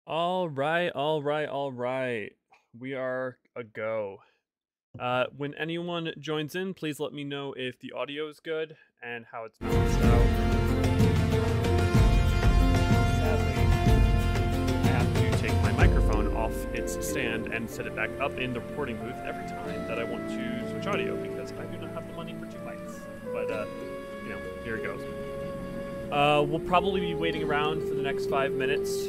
All right, all right, all right. We are a go. When anyone joins in, please let me know if the audio is good and how it's balanced out. Sadly, I have to take my microphone off its stand and set it back up in the recording booth every time that I want to switch audio because I do not have the money for 2 mics. But, here it goes. We'll probably be waiting around for the next 5 minutes,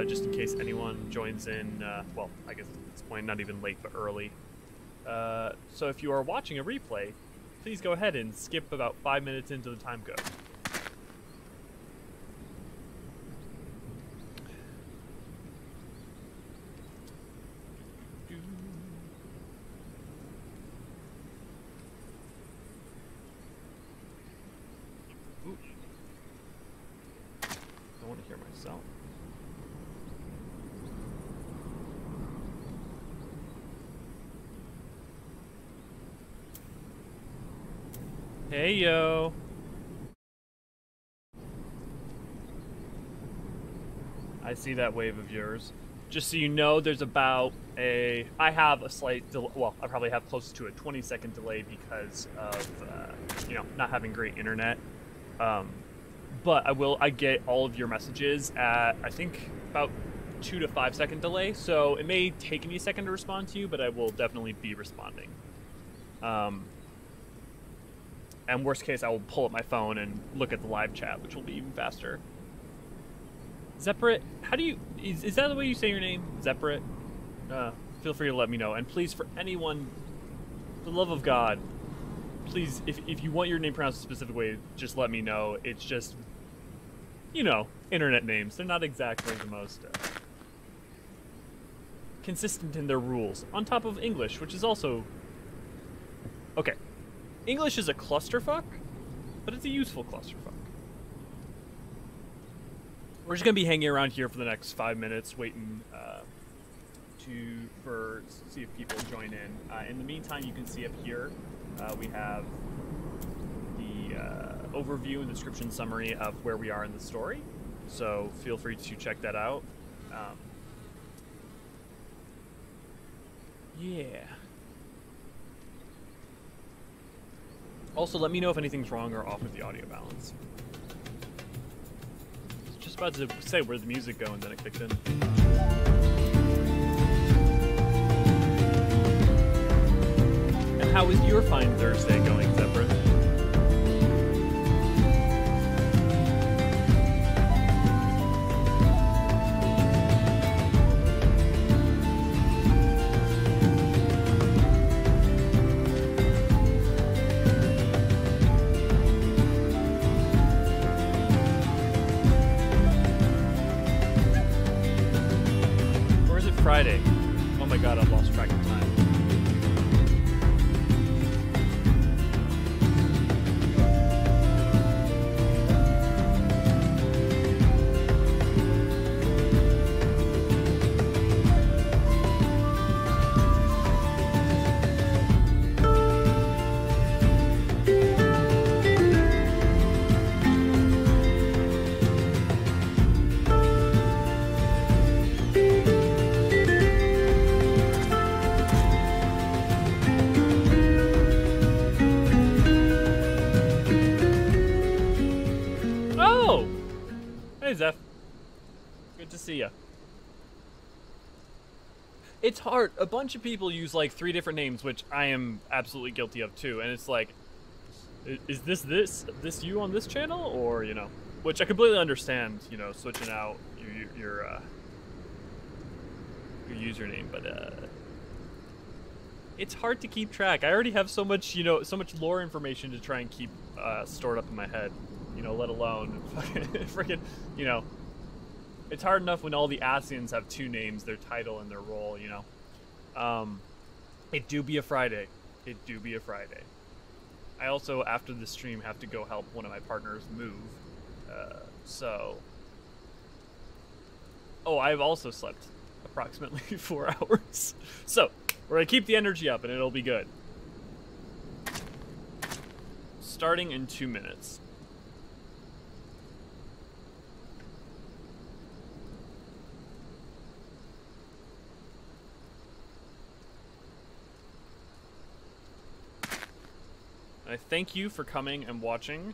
just in case anyone joins in, well, I guess at this point, not even late, but early. So if you are watching a replay, please go ahead and skip about 5 minutes into the time code. Ooh. I want to hear myself. Hey, yo. I see that wave of yours. Just so you know, there's about I have a slight, well, I probably have close to a 20-second delay because of, not having great internet. But I get all of your messages at, I think, about 2 to 5 second delay. So it may take me a second to respond to you, but I will definitely be responding. And worst case, I will pull up my phone and look at the live chat, which will be even faster. Zephyr, how do you... Is that the way you say your name? Zephyr? Feel free to let me know. And please, for anyone, for the love of God, please, if you want your name pronounced a specific way, just let me know. It's just, internet names. They're not exactly the most consistent in their rules. On top of English, which is also... Okay. English is a clusterfuck, but it's a useful clusterfuck. We're just gonna be hanging around here for the next 5 minutes, waiting to see if people join in. In the meantime, you can see up here we have the overview and description summary of where we are in the story. So feel free to check that out. Yeah. Also, let me know if anything's wrong or off with the audio balance. I was just about to say, where'd the music go, and then it kicked in. And how is your fine Thursday going, Zephyr? Friday. Oh my god, I've lost track of time. Zeph. Good to see ya. It's hard. A bunch of people use like 3 different names, which I am absolutely guilty of too. And it's like, is this you on this channel, or which I completely understand. Switching out your username, but it's hard to keep track. I already have so much so much lore information to try and keep stored up in my head. Let alone freaking, it's hard enough when all the Asians have 2 names, their title and their role, It do be a Friday. It do be a Friday. I also, after the stream, have to go help one of my partners move, Oh, I've also slept approximately 4 hours. So, we're gonna keep the energy up and it'll be good. Starting in 2 minutes. I thank you for coming and watching,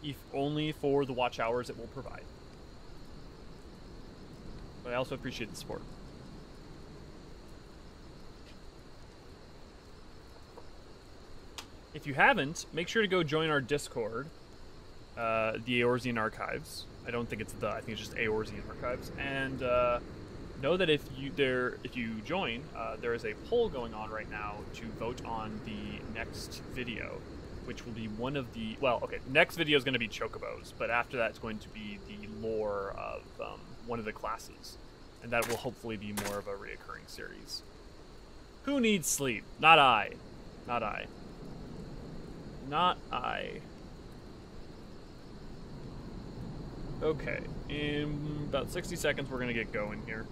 if only for the watch hours it will provide. But I also appreciate the support. If you haven't, make sure to go join our Discord, the Eorzean Archives. I don't think it's the, I think it's just Eorzean Archives. And know that if you join, there is a poll going on right now to vote on the next video, which will be one of the, well, okay, next video is going to be Chocobos, but after that it's going to be the lore of one of the classes. And that will hopefully be more of a reoccurring series. Who needs sleep? Not I. Not I. Not I. Okay, in about 60 seconds we're gonna get going here.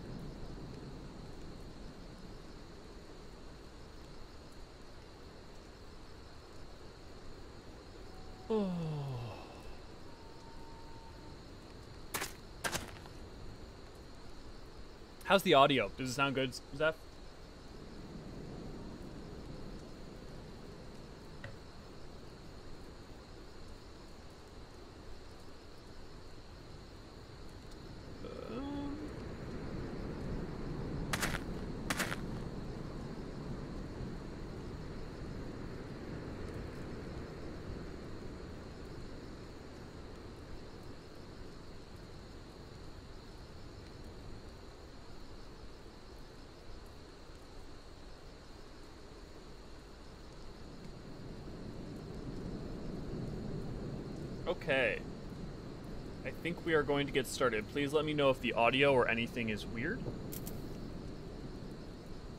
Oh. How's the audio? Does it sound good, Zeph? Okay. I think we are going to get started. Please let me know if the audio or anything is weird.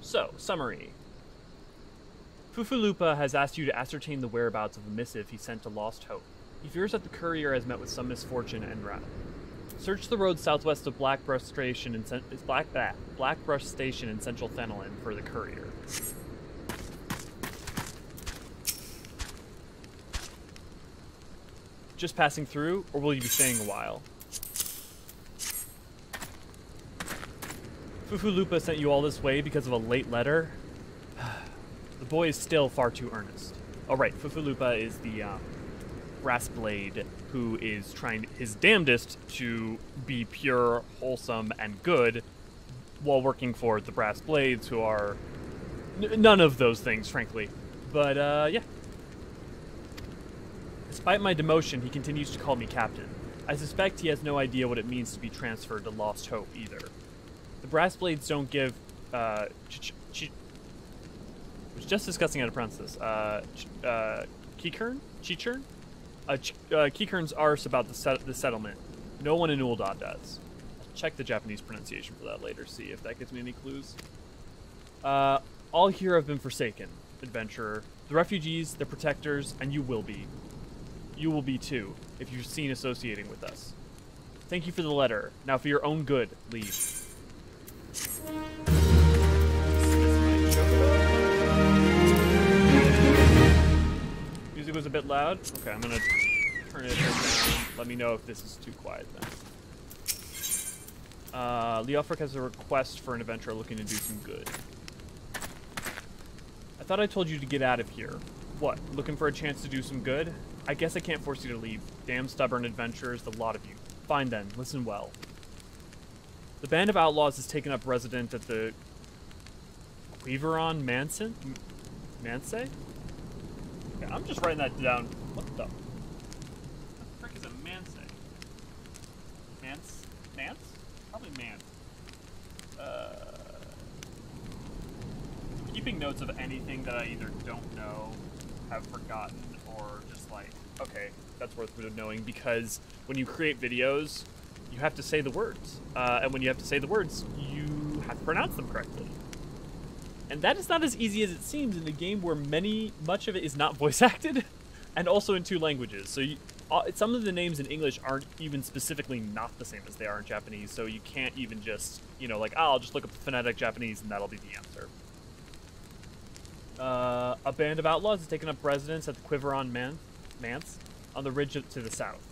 So, summary. Fufulupa has asked you to ascertain the whereabouts of a missive he sent to Lost Hope. He fears that the courier has met with some misfortune and wrath. Search the road southwest of Blackbrush Station in Central Thanalan for the courier. Just passing through, or will you be staying a while? Fufulupa sent you all this way because of a late letter? The boy is still far too earnest. Oh right, Fufulupa is the brass blade who is trying his damnedest to be pure, wholesome, and good while working for the brass blades who are none of those things, frankly. But yeah. Despite my demotion, he continues to call me captain. I suspect he has no idea what it means to be transferred to Lost Hope either. The brass blades don't give, I was just discussing how to pronounce this, Kikern? Chichern? Kikern's arse about the settlement. No one in Uldad does. I'll check the Japanese pronunciation for that later, see if that gives me any clues. All here have been forsaken, adventurer. The refugees, the protectors, and you will be. You will be too, if you're seen associating with us. Thank you for the letter. Now for your own good, leave. Music was a bit loud. Okay, I'm gonna turn it down. Let me know if this is too quiet then. Leofric has a request for an adventurer looking to do some good. I thought I told you to get out of here. What, looking for a chance to do some good? I guess I can't force you to leave. Damn stubborn adventurers, the lot of you. Fine then, listen well. The band of outlaws has taken up residence at the Reborn Manse? Okay, I'm just writing that down. What the frick is a Manse? Mance? Probably Mance. Keeping notes of anything that I either don't know, have forgotten, or just like, okay, that's worth knowing, because when you create videos, you have to say the words. And when you have to say the words, you have to pronounce them correctly. And that is not as easy as it seems in a game where much of it is not voice acted, and also in 2 languages. So some of the names in English aren't even specifically not the same as they are in Japanese, so you can't even just, you know, like, oh, I'll just look up the phonetic Japanese and that'll be the answer. A band of outlaws has taken up residence at the Quiveron Manse on the ridge to the south.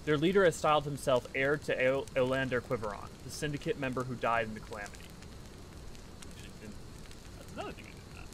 Their leader has styled himself heir to Eolander Quiveron, the syndicate member who died in the calamity. That's another thing I did not know.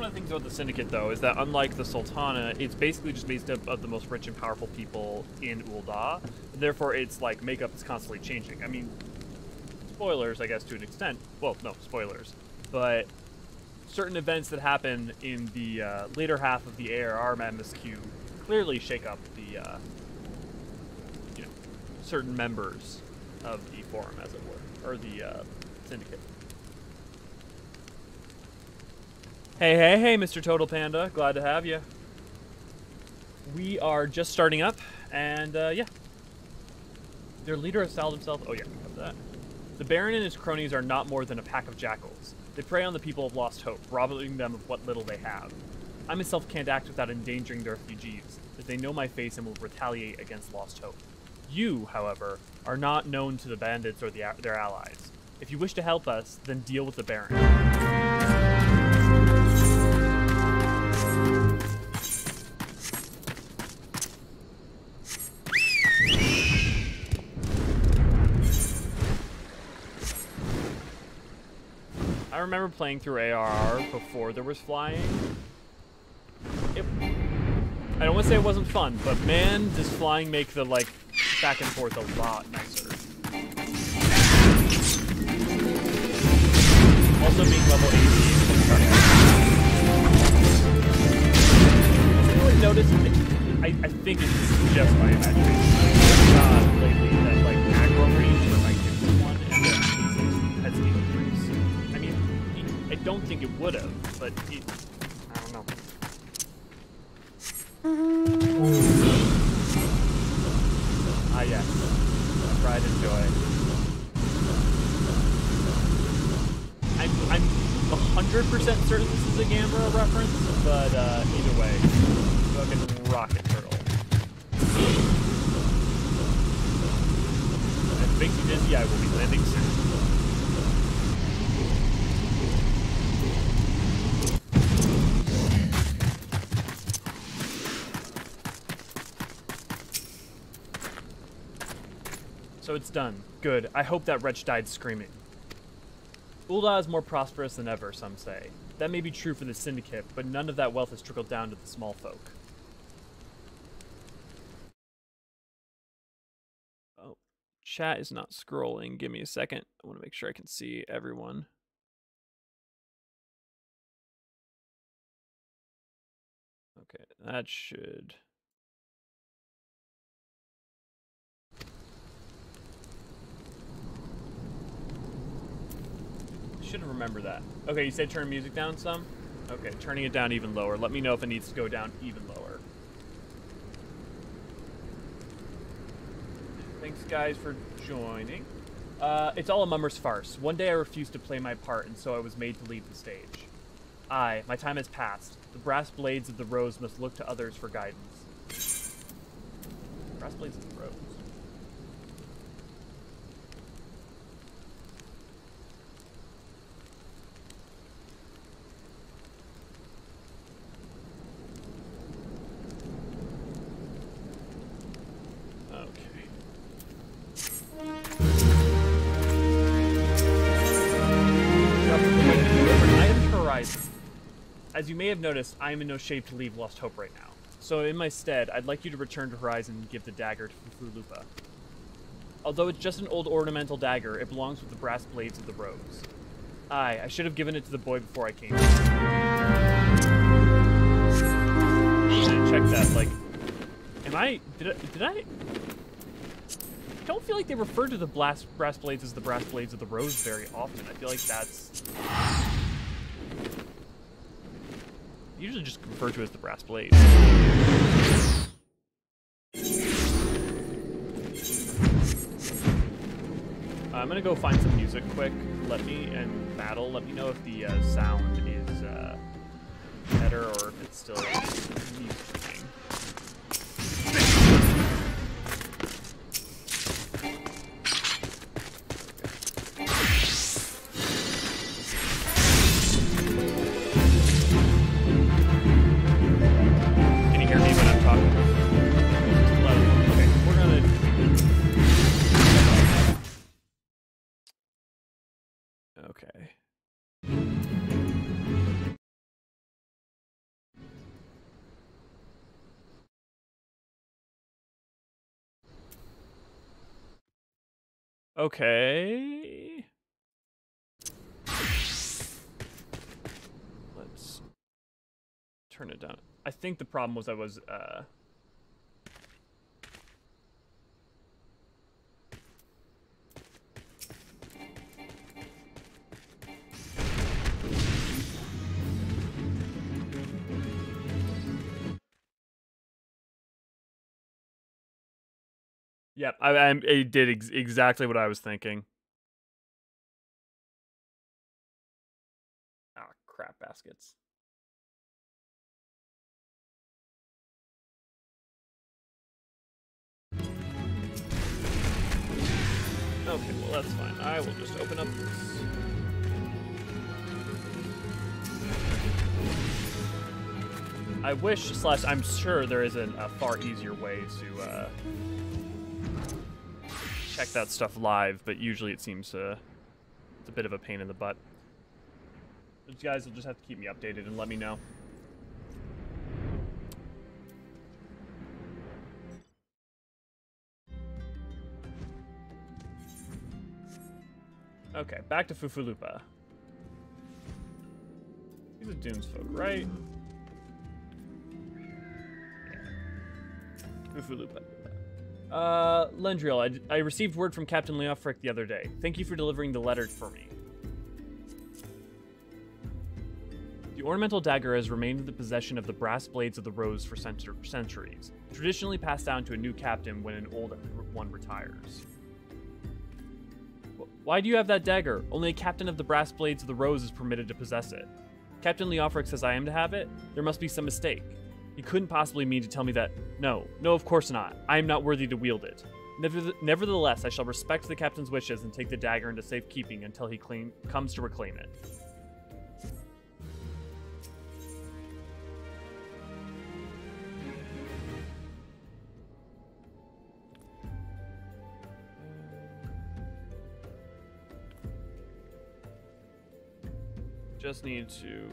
one of the things about the Syndicate, though, is that unlike the Sultana, it's basically just based up of the most rich and powerful people in Ul'dah. Therefore, its like makeup is constantly changing. I mean, spoilers, I guess, to an extent. Well, no, spoilers. But certain events that happen in the later half of the ARR MSQ clearly shake up the, you know, certain members of the Forum, as it were, or the Syndicate. Hey, Mr. Total Panda. Glad to have you. We are just starting up, and, yeah. Their leader has styled himself... Oh, yeah, we have that. The Baron and his cronies are not more than a pack of jackals. They prey on the people of Lost Hope, robbing them of what little they have. I myself can't act without endangering the refugees, as they know my face and will retaliate against Lost Hope. You, however, are not known to the bandits or their allies. If you wish to help us, then deal with the Baron. I remember playing through ARR before there was flying. I don't want to say it wasn't fun, but man, does flying make the, like, back and forth a lot nicer. Also being level 80 I really noticed, I think it's just my imagination, lately, that, like, aggro range for my kick one and then has increased. I mean, I don't think it would have, but it, I don't know. Ah, yes. Pride and joy. I'm 100% certain this is a Gamera reference, but either way, fucking rocket turtle. If it makes you dizzy, I will be landing soon. So it's done. Good. I hope that wretch died screaming. Ul'dah is more prosperous than ever, some say. That may be true for the Syndicate, but none of that wealth has trickled down to the small folk. Oh, chat is not scrolling. Give me a second. I want to make sure I can see everyone. Okay, that should... Should have remembered that. Okay, you said turn music down some? Okay, turning it down even lower. Let me know if it needs to go down even lower. Thanks, guys, for joining. It's all a mummer's farce. One day I refused to play my part, and so I was made to leave the stage. Aye, my time has passed. The brass blades of the rose must look to others for guidance. Brass blades of the rose. As you may have noticed, I am in no shape to leave Lost Hope right now. So in my stead, I'd like you to return to Horizon and give the dagger to Fufulupa. Although it's just an old ornamental dagger, it belongs with the brass blades of the rose. Aye, I should have given it to the boy before I came here. Check that, like... Did I... I don't feel like they refer to the brass blades as the brass blades of the rose very often. I feel like that's... Usually just referred to as the brass blade. I'm gonna go find some music quick. Let me know if the sound is better or if it's still music. Okay. Okay. Let's turn it down. I think the problem was I was, Yep, it did exactly what I was thinking. Ah, crap baskets. Okay, well that's fine. I will just open up this. I wish, / I'm sure there is a far easier way to check that stuff live, but usually it seems it's a bit of a pain in the butt. You guys will just have to keep me updated and let me know. Okay, back to Fufulupa. He's a Dunes folk, right? Yeah. Fufulupa. Lendriel, I received word from Captain Leofric the other day. Thank you for delivering the letter for me. The ornamental dagger has remained in the possession of the brass blades of the Rose for centuries, traditionally passed down to a new captain when an old one retires. Why do you have that dagger? Only a captain of the brass blades of the Rose is permitted to possess it. Captain Leofric says I am to have it? There must be some mistake. He couldn't possibly mean to tell me that. No, of course not. I am not worthy to wield it. Nevertheless, I shall respect the captain's wishes and take the dagger into safekeeping until he comes to reclaim it. Just need to...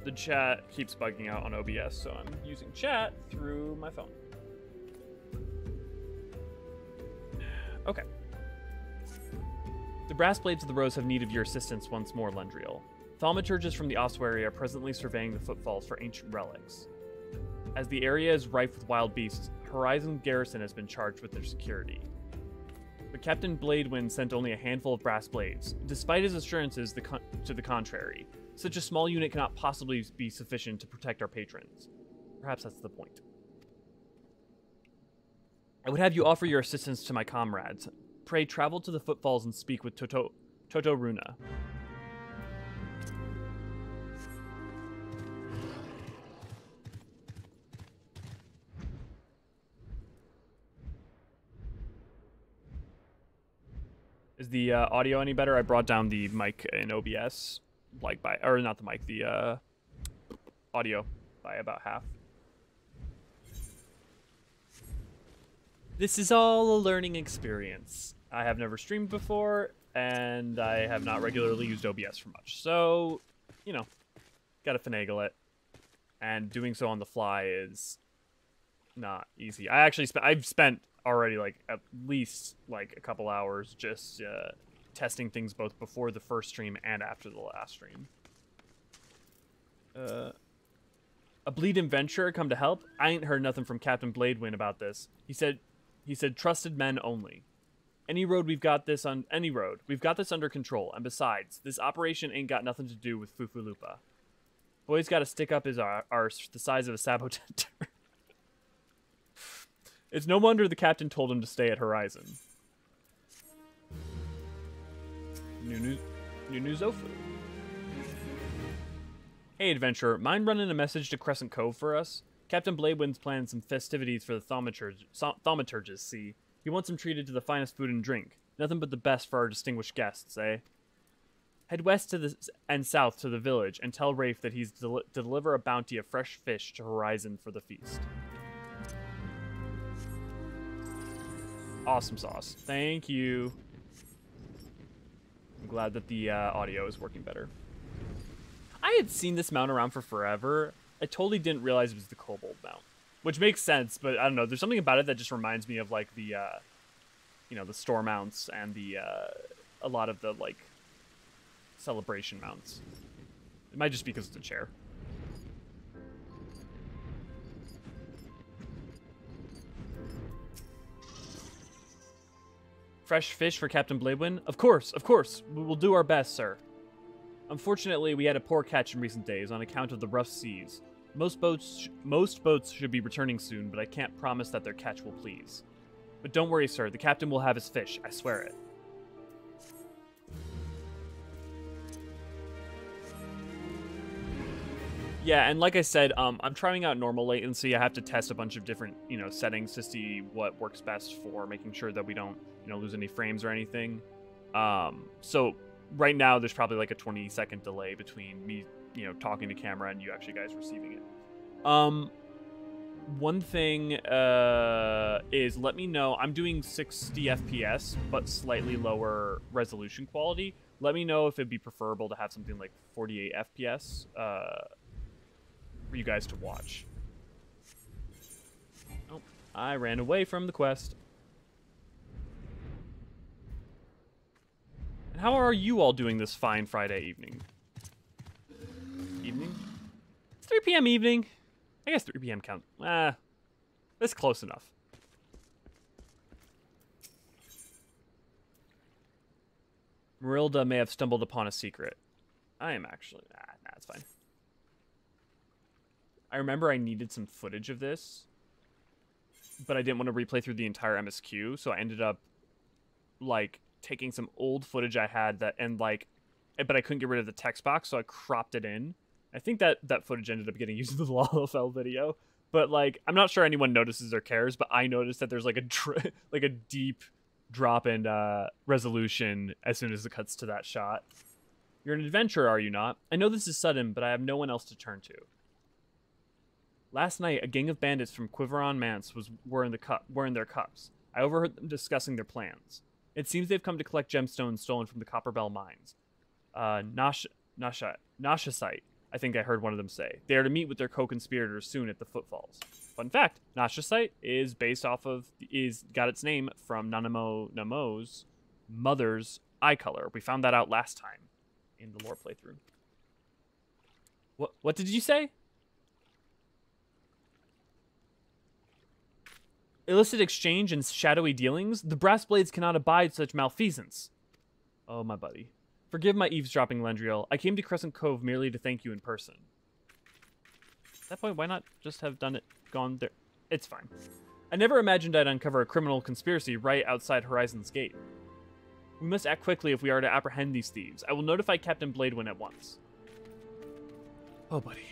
The chat keeps bugging out on OBS, so I'm using chat through my phone. Okay. The brass blades of the Rose have need of your assistance once more, Lendriel. Thaumaturges from the ossuary are presently surveying the footfalls for ancient relics. As the area is rife with wild beasts, Horizon Garrison has been charged with their security. But Captain Bladewind sent only a handful of brass blades, despite his assurances to the contrary. Such a small unit cannot possibly be sufficient to protect our patrons. Perhaps that's the point. I would have you offer your assistance to my comrades. Pray travel to the footfalls and speak with Toto Runa. Is the audio any better? I brought down the mic in OBS, or not the mic, the audio by about half. This is all a learning experience. I have never streamed before, and I have not regularly used OBS for much. So, you know, gotta finagle it. And doing so on the fly is not easy. I've spent already like at least like a couple hours just testing things both before the first stream and after the last stream. A bleed adventurer come to help? I ain't heard nothing from Captain Bladewind about this. He said trusted men only. Any road we've got this under control. And besides, this operation ain't got nothing to do with Fufulupa. Boy's got to stick up his arse the size of a sabotenter. It's no wonder the captain told him to stay at Horizon. Nunu Zofu. Hey, adventurer, mind running a message to Crescent Cove for us? Captain Bladewind's planning some festivities for the thaumaturges, see? He wants them treated to the finest food and drink. Nothing but the best for our distinguished guests, eh? Head west and south to the village and tell Rafe that he's to deliver a bounty of fresh fish to Horizon for the feast. Awesome sauce. Thank you. I'm glad that the audio is working better. I had seen this mount around for forever. I totally didn't realize it was the kobold mount. Which makes sense, but I don't know. There's something about it that just reminds me of like the, you know, the store mounts and the a lot of the like celebration mounts. It might just be because it's a chair. Fresh fish for Captain Bladewind? Of course, of course. We will do our best, sir. Unfortunately, we had a poor catch in recent days on account of the rough seas. Most boats should be returning soon, but I can't promise that their catch will please. But don't worry, sir. The captain will have his fish. I swear it. Yeah, and like I said, I'm trying out normal latency. I have to test a bunch of different, you know, settings to see what works best for making sure that we don't, you know, lose any frames or anything. So right now, there's probably like a 20-second delay between me, you know, talking to camera and you actually guys receiving it. One thing is, let me know. I'm doing 60 FPS, but slightly lower resolution quality. Let me know if it'd be preferable to have something like 48 FPS. For you guys to watch. Oh, I ran away from the quest. And how are you all doing this fine Friday evening? Evening? It's 3 p.m. evening. I guess 3 p.m. count. That's close enough. Marilda may have stumbled upon a secret. I am actually... nah, it's fine. I remember I needed some footage of this, but I didn't want to replay through the entire MSQ, so I ended up, like, taking some old footage I had that, and, like, but I couldn't get rid of the text box, so I cropped it in. I think that footage ended up getting used in the Lalafell video, but, like, I'm not sure anyone notices or cares, but I noticed that there's, like, a deep drop in resolution as soon as it cuts to that shot. You're an adventurer, are you not? I know this is sudden, but I have no one else to turn to. Last night, a gang of bandits from Quiveron Manse were in their cups. I overheard them discussing their plans. It seems they've come to collect gemstones stolen from the Copperbell mines. Nashasite, I think I heard one of them say. They are to meet with their co-conspirators soon at the Footfalls. Fun fact, Nashasite got its name from Nanamo Namo's mother's eye color. We found that out last time in the lore playthrough. What did you say? Illicit exchange and shadowy dealings? The brass blades cannot abide such malfeasance. Oh, my buddy. Forgive my eavesdropping, Lendriel. I came to Crescent Cove merely to thank you in person. At that point, why not just have gone there? It's fine. I never imagined I'd uncover a criminal conspiracy right outside Horizon's gate. We must act quickly if we are to apprehend these thieves. I will notify Captain Bladewind at once. Oh, buddy.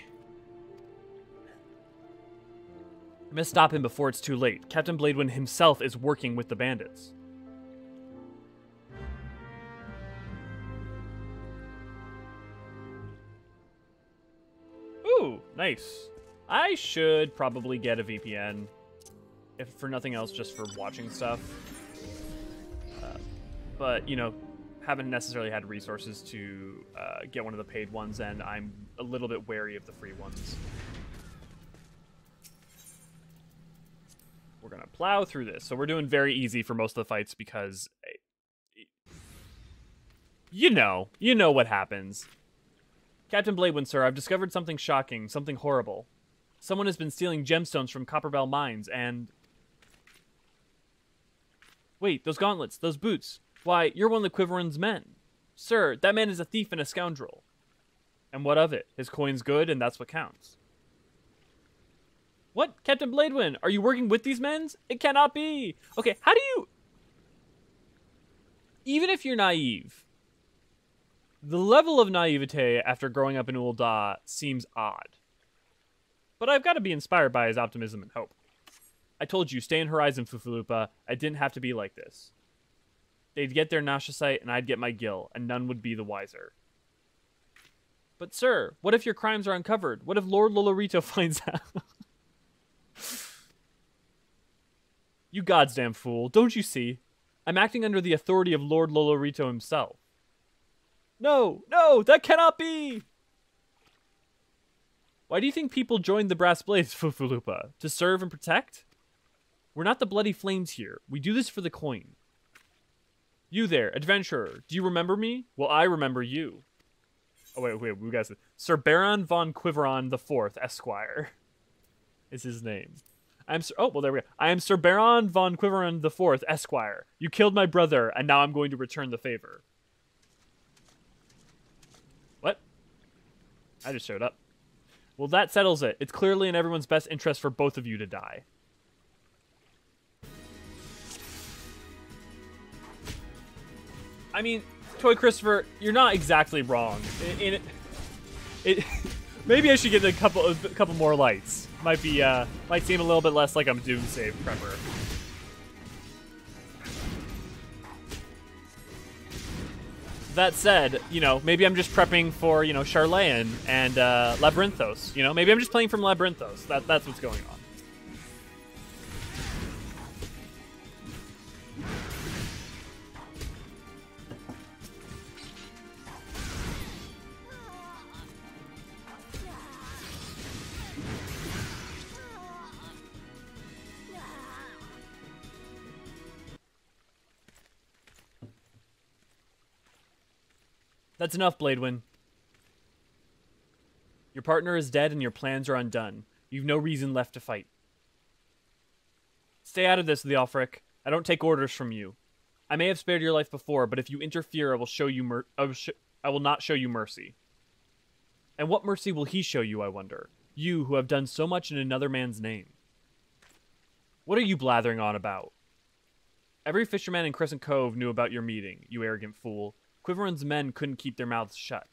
I must stop him before it's too late. Captain Bladewind himself is working with the bandits. Ooh, nice. I should probably get a VPN. If for nothing else, just for watching stuff. But, you know, haven't necessarily had resources to get one of the paid ones, and I'm a little bit wary of the free ones. We're going to plow through this. So we're doing very easy for most of the fights because, you know what happens. Captain Bladewind, sir, I've discovered something shocking, something horrible. Someone has been stealing gemstones from Copperbell mines and... Wait, those gauntlets, those boots. Why, you're one of the Quiveron's men. Sir, that man is a thief and a scoundrel. And what of it? His coin's good and that's what counts. What? Captain Bladewind, are you working with these men? It cannot be. Okay, how do you... Even if you're naive, the level of naivete after growing up in Ul'dah seems odd. But I've got to be inspired by his optimism and hope. I told you, stay in Horizon, Fufulupa. I didn't have to be like this. They'd get their Nashasite and I'd get my gil, and none would be the wiser. But sir, what if your crimes are uncovered? What if Lord Lolorito finds out? You goddamn fool, don't you see? I'm acting under the authority of Lord Lolorito himself. No, that cannot be! Why do you think people joined the Brass Blades, Fufulupa? To serve and protect? We're not the Bloody Flames here. We do this for the coin. You there, adventurer. Do you remember me? Well, I remember you. Oh, wait, we got Sir Baron von Quiveron IV, Esquire, is his name. Oh, well, there we go. I am Sir Baron von Quiveron IV, Esquire. You killed my brother, and now I'm going to return the favor. What? I just showed up. Well, that settles it. It's clearly in everyone's best interest for both of you to die. I mean, Toy Christopher, you're not exactly wrong. Maybe I should get a couple more lights. Might seem a little bit less like I'm doomsday prepper. That said, you know, maybe I'm just prepping for, you know, Charlayan and Labyrinthos. You know, maybe I'm just playing from Labyrinthos. That's what's going on. That's enough, Bladewind. Your partner is dead and your plans are undone. You've no reason left to fight. Stay out of this, Leofric. I don't take orders from you. I may have spared your life before, but if you interfere, I will show you I will not show you mercy. And what mercy will he show you, I wonder? You, who have done so much in another man's name. What are you blathering on about? Every fisherman in Crescent Cove knew about your meeting, you arrogant fool. Quiveron's men couldn't keep their mouths shut.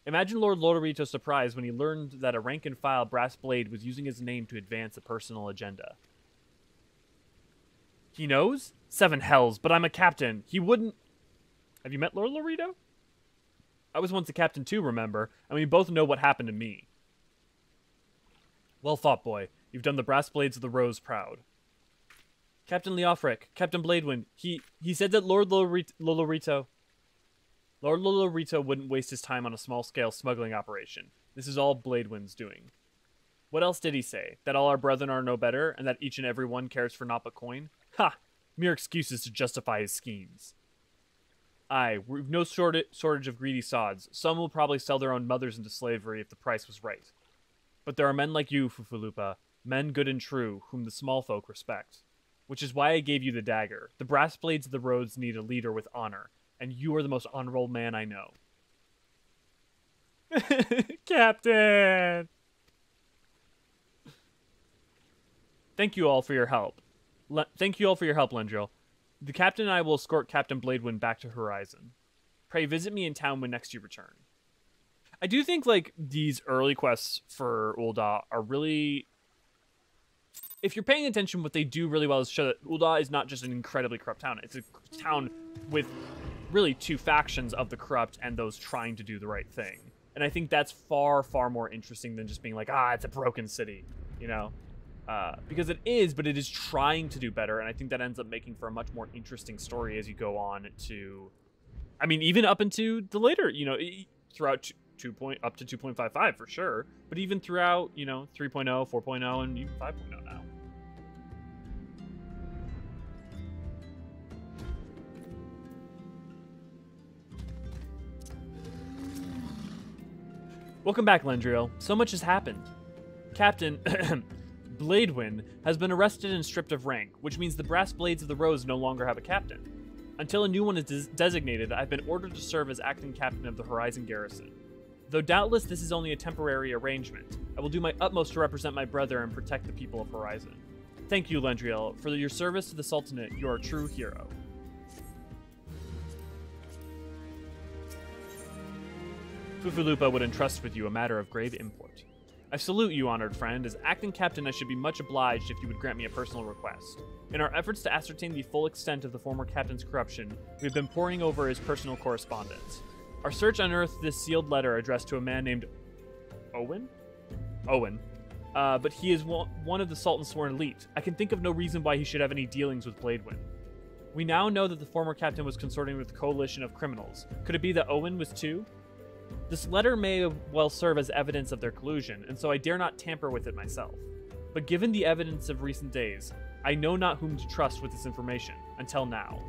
Imagine Lord Lodorito's surprise when he learned that a rank-and-file brass blade was using his name to advance a personal agenda. He knows? 7 hells, but I'm a captain. He wouldn't... Have you met Lord Lodorito? I was once a captain too, remember? And we both know what happened to me. Well fought, boy. You've done the brass blades of the Rose proud. Captain Leofric, Captain Bladewind, he said that Lord Lodorito wouldn't waste his time on a small-scale smuggling operation. This is all Bladewind's doing. What else did he say? That all our brethren are no better, and that each and every one cares for naught but coin? Ha! Mere excuses to justify his schemes. Aye, we've no shortage of greedy sods. Some will probably sell their own mothers into slavery if the price was right. But there are men like you, Fufulupa, men good and true, whom the small folk respect. Which is why I gave you the dagger. The brass blades of the roads need a leader with honor. And you are the most honorable man I know. Captain! Thank you all for your help. Lendriel. The captain and I will escort Captain Bladewind back to Horizon. Pray visit me in town when next you return. I do think, like, these early quests for Ul'dah are really... If you're paying attention, what they do really well is show that Ul'dah is not just an incredibly corrupt town. It's a town with... really 2 factions of the corrupt and those trying to do the right thing. And I think that's far, far more interesting than just being like, it's a broken city, you know? Because it is, but it is trying to do better, and I think that ends up making for a much more interesting story as you go on to... I mean, even up into the later, you know, throughout up to 2.55 for sure, but even throughout, you know, 3.0, 4.0, and even 5.0 now. Welcome back, Lendriel. So much has happened. Captain Bladewind has been arrested and stripped of rank, which means the brass blades of the Rose no longer have a captain. Until a new one is designated, I've been ordered to serve as acting captain of the Horizon Garrison. Though doubtless this is only a temporary arrangement, I will do my utmost to represent my brother and protect the people of Horizon. Thank you, Lendriel, for your service to the Sultanate. You are a true hero. Fufulupa would entrust with you a matter of grave import. I salute you, honored friend. As acting captain, I should be much obliged if you would grant me a personal request. In our efforts to ascertain the full extent of the former captain's corruption, we have been poring over his personal correspondence. Our search unearthed this sealed letter addressed to a man named Owen? Owen. But he is one of the Sultan's sworn elite. I can think of no reason why he should have any dealings with Bladewind. We now know that the former captain was consorting with a coalition of criminals. Could it be that Owen was too? This letter may well serve as evidence of their collusion, and so I dare not tamper with it myself. But given the evidence of recent days, I know not whom to trust with this information, until now.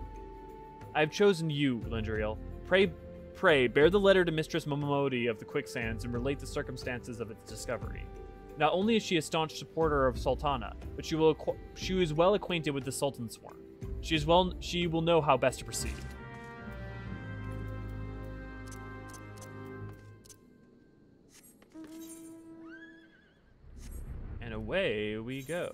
I have chosen you, Lendriel. Pray, bear the letter to Mistress Momomodi of the Quicksands and relate the circumstances of its discovery. Not only is she a staunch supporter of Sultana, but she is well acquainted with the Sultan's sworn. She will know how best to proceed. And away we go.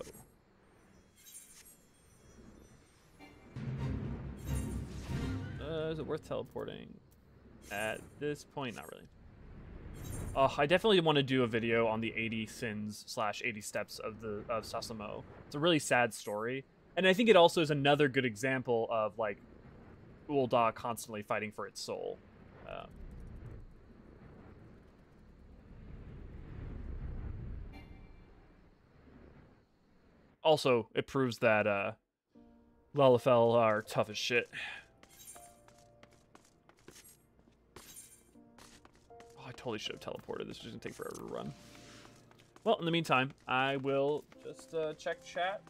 Is it worth teleporting? At this point, not really. I definitely want to do a video on the 80 sins / 80 steps of Sasamo. It's a really sad story. And I think it also is another good example of, like, Ul'dah constantly fighting for its soul. Also, it proves that Lalafell are tough as shit. Oh, I totally should have teleported. This is going to take forever to run. Well, in the meantime, I will just check chat.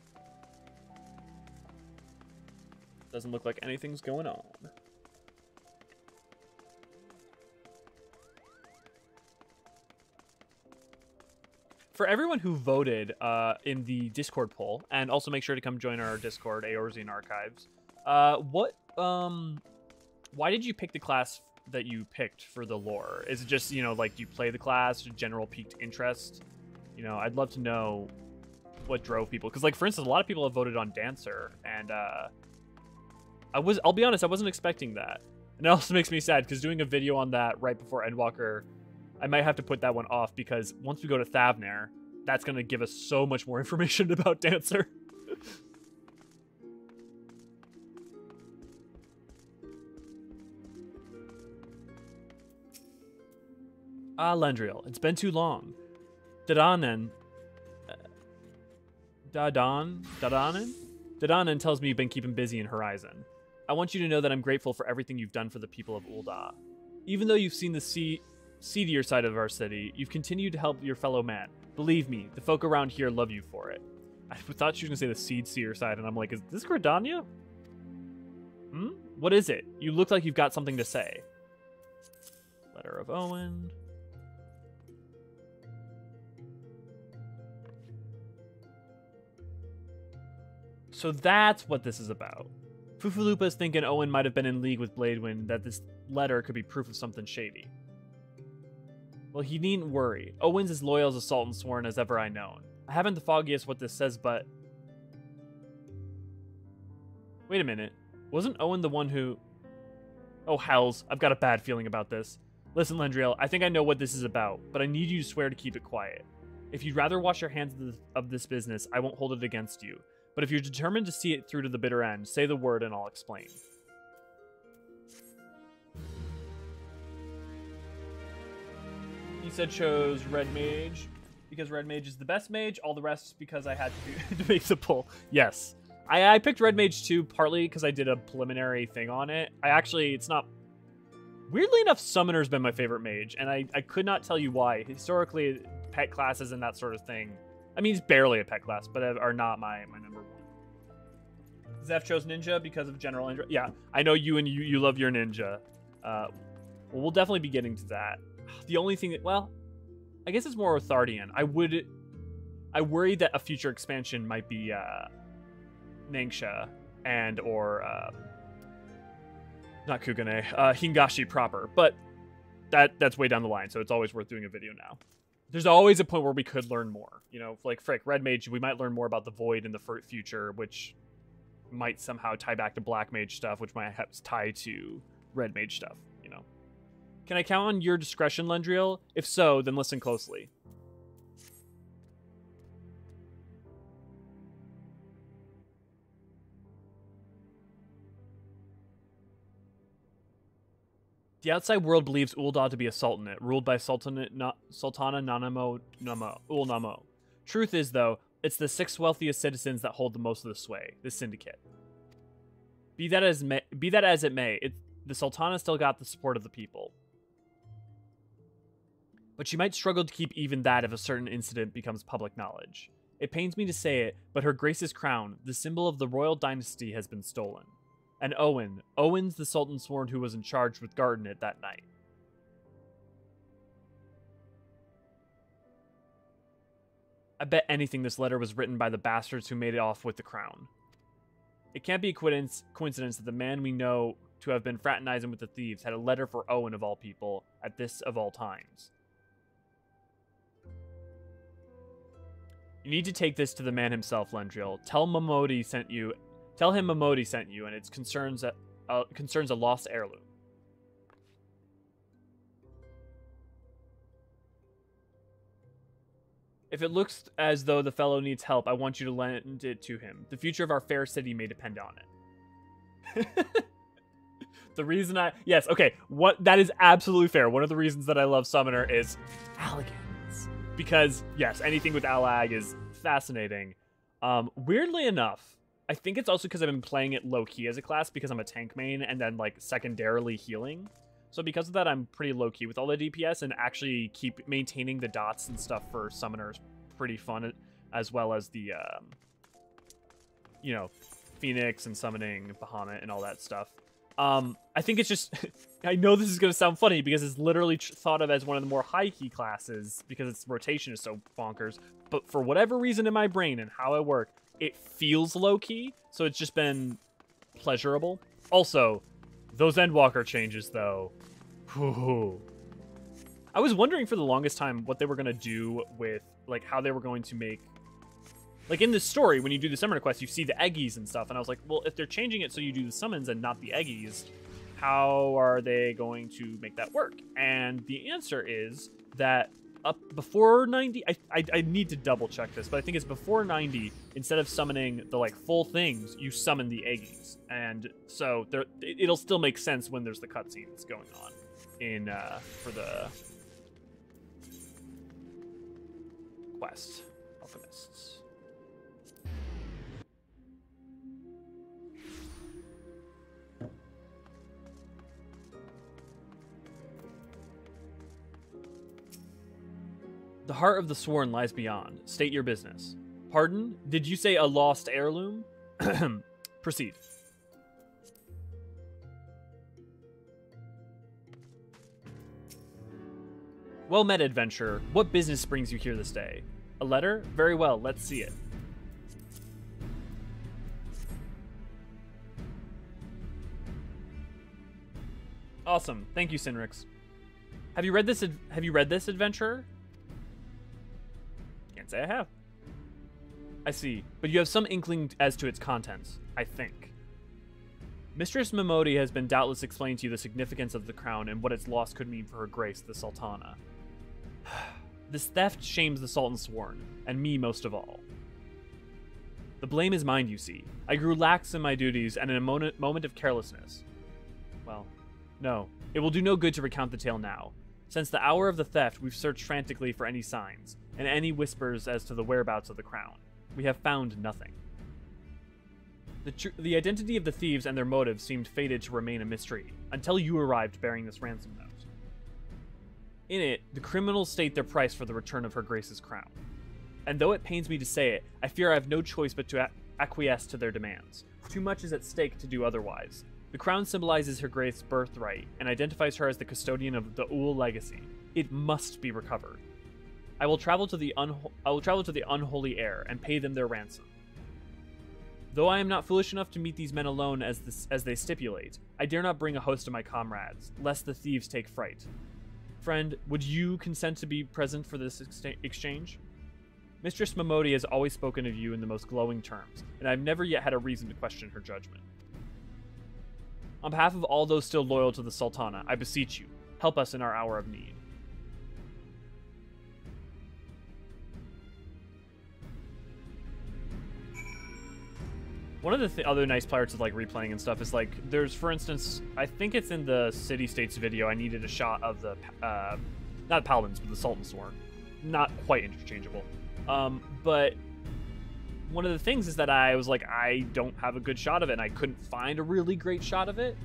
Doesn't look like anything's going on. For everyone who voted in the Discord poll, and also make sure to come join our Discord, Eorzean Archives, why did you pick the class that you picked for the lore? Is it just, you know, like, do you play the class, general piqued interest? You know, I'd love to know what drove people. Because, like, for instance, a lot of people have voted on Dancer, and I'll be honest, I wasn't expecting that. And it also makes me sad, because doing a video on that right before Endwalker, I might have to put that one off, because once we go to Thavnair, that's going to give us so much more information about Dancer. Lendriel, it's been too long. Dadanen tells me you've been keeping busy in Horizon. I want you to know that I'm grateful for everything you've done for the people of Ul'dah. Even though you've seen the seedier side of our city, you've continued to help your fellow man. Believe me, the folk around here love you for it. I thought she was going to say the seer side, and I'm like, is this Gridania? What is it? You look like you've got something to say. Letter of Owen. So that's what this is about. Fufulupa's thinking Owen might have been in league with Bladewind, that this letter could be proof of something shady. Well, he needn't worry. Owen's as loyal as a Sultan Sworn as ever I known. I haven't the foggiest what this says, but... Wait a minute. Wasn't Owen the one who... Oh, hells. I've got a bad feeling about this. Listen, Lendriel, I think I know what this is about, but I need you to swear to keep it quiet. If you'd rather wash your hands of this business, I won't hold it against you. But if you're determined to see it through to the bitter end, say the word and I'll explain. He said chose Red Mage because Red Mage is the best mage. All the rest because I had to make the pull. Yes. I picked Red Mage too, partly because I did a preliminary thing on it. It's not... Weirdly enough, Summoner's been my favorite mage, and I could not tell you why. Historically, pet classes and that sort of thing... I mean, it's barely a pet class, but are not my number one. Zeph chose Ninja because of general interest. Yeah, I know you love your Ninja. Well, we'll definitely be getting to that. The only thing that, well, I guess it's more Othardian. I worry that a future expansion might be Nangxia or not Kugane, Hingashi proper, but that's way down the line, so it's always worth doing a video now. There's always a point where we could learn more. You know, like, frick, Red Mage, we might learn more about the Void in the future, which might somehow tie back to Black Mage stuff, which might have tie to Red Mage stuff, you know. Can I count on your discretion, Lendriel? If so, then listen closely. The outside world believes Ul'dah to be a sultanate, ruled by Sultana Nanamo Ul'Namo. Truth is, though, it's the 6 wealthiest citizens that hold the most of the sway, the syndicate. Be that as it may, the Sultana still got the support of the people. But she might struggle to keep even that if a certain incident becomes public knowledge. It pains me to say it, but Her Grace's crown, the symbol of the royal dynasty, has been stolen. And Owen. Owen's the Sultan Sworn who was in charge with guarding it that night. I bet anything this letter was written by the bastards who made it off with the crown. It can't be a coincidence that the man we know to have been fraternizing with the thieves had a letter for Owen of all people at this of all times. You need to take this to the man himself, Lendriel. Tell him Momodi sent you, and it concerns a lost heirloom. If it looks as though the fellow needs help, I want you to lend it to him. The future of our fair city may depend on it. The reason yes, okay, that is absolutely fair. One of the reasons that I love Summoner is Alligans. Because, yes, anything with Allag is fascinating. Weirdly enough, I think it's also because I've been playing it low-key as a class because I'm a tank main and then, like, secondarily healing. So because of that, I'm pretty low-key with all the DPS, and actually keep maintaining the dots and stuff for Summoner is pretty fun, as well as the, you know, Phoenix and summoning Bahamut and all that stuff. I think it's just, I know this is going to sound funny because it's literally thought of as one of the more high-key classes because its rotation is so bonkers, but for whatever reason in my brain and how I work, it feels low-key, so it's just been pleasurable. Also, those Endwalker changes, though, whew. I was wondering for the longest time what they were going to do with, like, how they were going to make, like, in this story, when you do the summoner quest, you see the Eggies and stuff, and I was like, well, if they're changing it so you do the summons and not the Eggies, how are they going to make that work? And the answer is that up before 90, I need to double check this, but I think it's before 90, instead of summoning the, like, full things, you summon the Eggies. And so it'll still make sense when there's the cutscenes going on in, for the quest, Alchemists. The heart of the Sworn lies beyond. State your business. Pardon? Did you say a lost heirloom? Proceed. Well met, adventurer. What business brings you here this day? A letter? Very well, let's see it. Awesome. Thank you, Sinrix. Have you read this, adventurer? Can't say I have. I see, but you have some inkling as to its contents, I think. Mistress Momodi has been doubtless explained to you the significance of the crown and what its loss could mean for her grace, the Sultana. This theft shames the Sultan Sworn, and me most of all. The blame is mine, you see. I grew lax in my duties, and in a moment of carelessness. Well, no, it will do no good to recount the tale now. Since the hour of the theft, we've searched frantically for any signs, and any whispers as to the whereabouts of the crown. We have found nothing. The identity of the thieves and their motives seemed fated to remain a mystery, until you arrived bearing this ransom note. In it, the criminals state their price for the return of Her Grace's crown. And though it pains me to say it, I fear I have no choice but to acquiesce to their demands. Too much is at stake to do otherwise. The crown symbolizes Her Grace's birthright, and identifies her as the custodian of the Uhl legacy. It must be recovered. I will travel to the unholy heir, and pay them their ransom. Though I am not foolish enough to meet these men alone as they stipulate, I dare not bring a host of my comrades, lest the thieves take fright. Friend, would you consent to be present for this exchange? Mistress Momodi has always spoken of you in the most glowing terms, and I have never yet had a reason to question her judgment. On behalf of all those still loyal to the Sultana, I beseech you, help us in our hour of need. One of the other nice parts of, like, replaying and stuff is, like, there's, for instance, I think it's in the City States video, I needed a shot of the, not Paladins, but the Sultan Sworn. Not quite interchangeable. But one of the things is that I was like, I don't have a good shot of it, and I couldn't find a really great shot of it.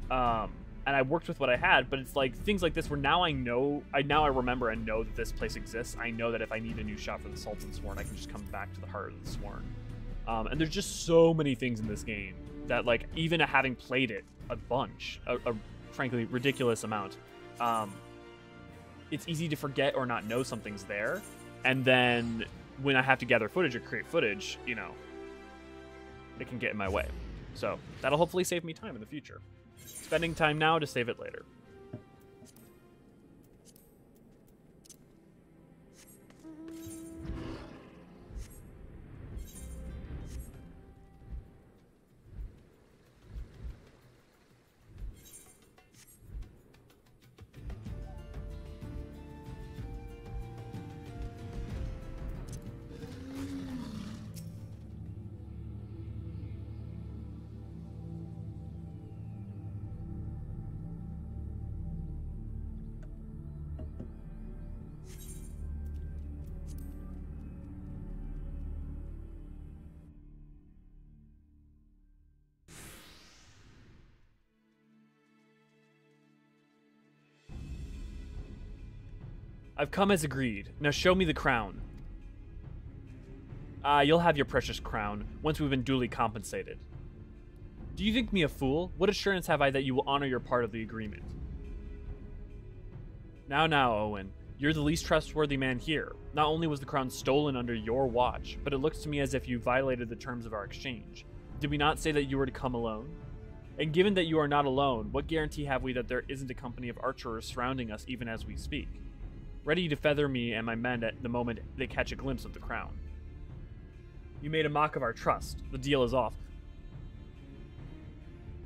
And I worked with what I had, but it's like things like this where now I remember and know that this place exists. I know that if I need a new shot for the Sultan Sworn, I can just come back to the Heart of the Sworn. And there's just so many things in this game that, like, even having played it a bunch, a frankly ridiculous amount, it's easy to forget or not know something's there. And then when I have to gather footage or create footage, you know, it can get in my way. So that'll hopefully save me time in the future. Spending time now to save it later. I've come as agreed. Now show me the crown. You'll have your precious crown once we've been duly compensated. Do you think me a fool? What assurance have I that you will honor your part of the agreement? Now, Owen, you're the least trustworthy man here. Not only was the crown stolen under your watch, but it looks to me as if you violated the terms of our exchange. Did we not say that you were to come alone? And given that you are not alone, what guarantee have we that there isn't a company of archers surrounding us even as we speak, ready to feather me and my men at the moment they catch a glimpse of the crown? You made a mock of our trust. The deal is off.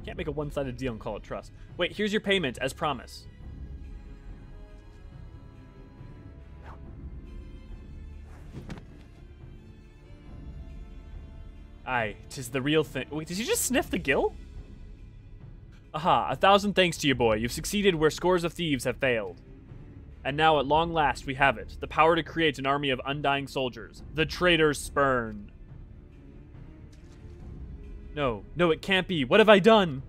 Can't make a one-sided deal and call it trust. Wait, here's your payment, as promised. Aye, 'tis the real thing. Wait, did you just sniff the gill? Aha, 1,000 thanks to you, boy. You've succeeded where scores of thieves have failed. And now, at long last, we have it. The power to create an army of undying soldiers. The traitor's spurn. No, it can't be. What have I done?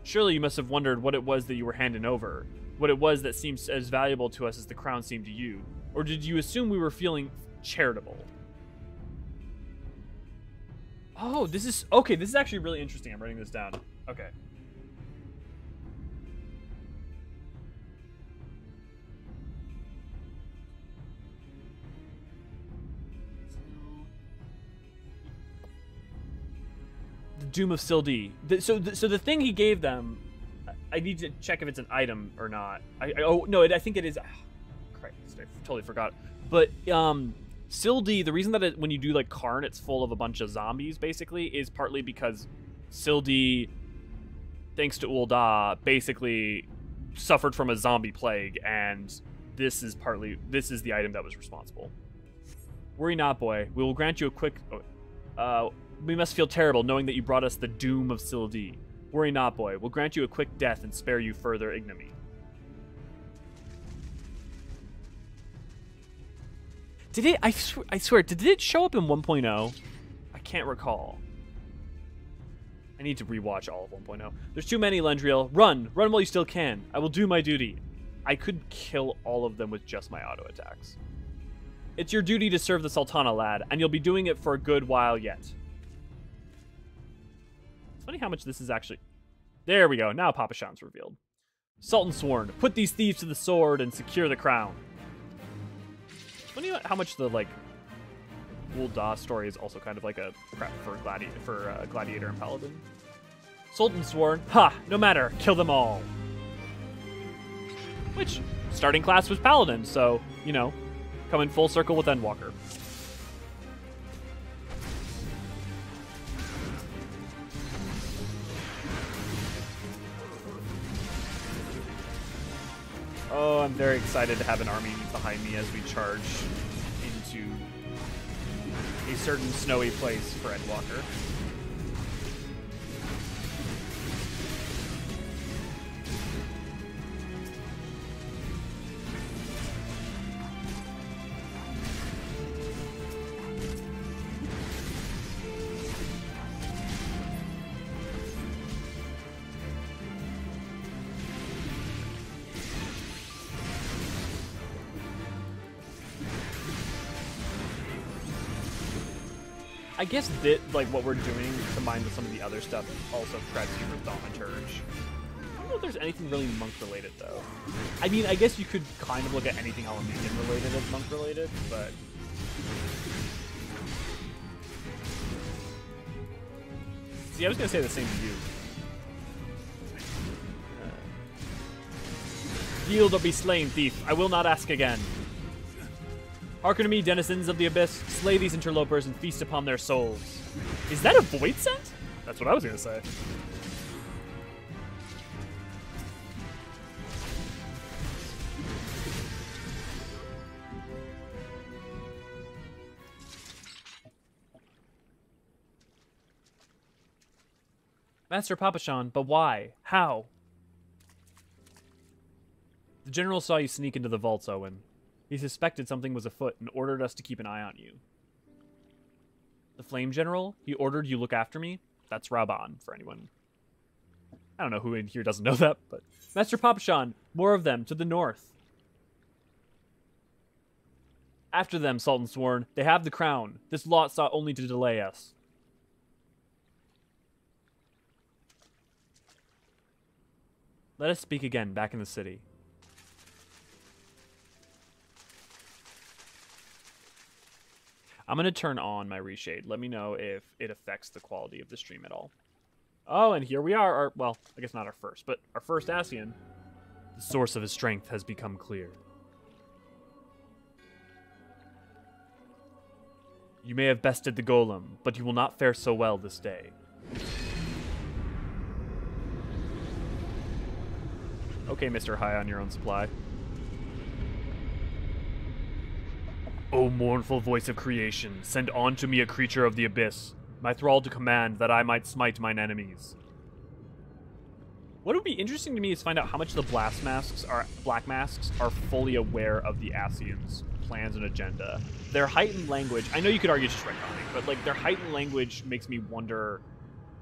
Surely you must have wondered what it was that you were handing over. What it was that seemed as valuable to us as the crown seemed to you. Or did you assume we were feeling charitable? Oh, this is... Okay, this is actually really interesting. I'm writing this down. Okay. The Doom of Sildee. So the thing he gave them, I need to check if it's an item or not. I think it is. Christ, I totally forgot. But Sildee, the reason that when you do like Karn, it's full of a bunch of zombies, basically, is partly because Sildee, thanks to Ul'dah, basically suffered from a zombie plague, and this is the item that was responsible. Worry not, boy. We will grant you a quick... we must feel terrible knowing that you brought us the Doom of Sildee. Worry not, boy. We'll grant you a quick death and spare you further ignominy. Did it... I swear, did it show up in 1.0? I can't recall. I need to rewatch all of 1.0. There's too many, Lendriel. Run! Run while you still can. I will do my duty. I could kill all of them with just my auto attacks. It's your duty to serve the Sultana, lad, and you'll be doing it for a good while yet. It's funny how much this is actually... There we go. Now Papa Shan's revealed. Sultan sworn. Put these thieves to the sword and secure the crown. It's funny how much the, like, Ul'dah story is also kind of like a prep for Gladiator and Paladin. Sultan sworn. Ha! No matter. Kill them all. Which, starting class was Paladin, so, you know, coming full circle with Endwalker. Oh, I'm very excited to have an army behind me as we charge into a certain snowy place for Endwalker. I guess that, like, what we're doing, combined with some of the other stuff, also preps you for thaumaturge. I don't know if there's anything really monk-related, though. I mean, I guess you could kind of look at anything Elemental-related as monk-related, but... See, I was going to say the same to you. Yield or be slain, thief. I will not ask again. Hearken to me, denizens of the abyss. Slay these interlopers and feast upon their souls. Is that a void scent? That's what I was going to say. Master Papashan, but why? How? The general saw you sneak into the vaults, Owen. He suspected something was afoot and ordered us to keep an eye on you. The Flame General? He ordered you look after me? That's Raban, for anyone. I don't know who in here doesn't know that, but... Master Papashan, more of them, to the north. After them, Sultan Sworn. They have the crown. This lot sought only to delay us. Let us speak again, back in the city. I'm going to turn on my reshade. Let me know if it affects the quality of the stream at all. Oh, and here we are. Well, I guess not our first, but our first Ascian. The source of his strength has become clear. You may have bested the golem, but you will not fare so well this day. Okay, Mr. High on your own supply. O mournful voice of creation, send on to me a creature of the abyss, my thrall to command, that I might smite mine enemies. What would be interesting to me is find out how much the Black Masks are fully aware of the Ascians' plans and agenda. Their heightened language, I know you could argue it's just retconning, but like their heightened language makes me wonder,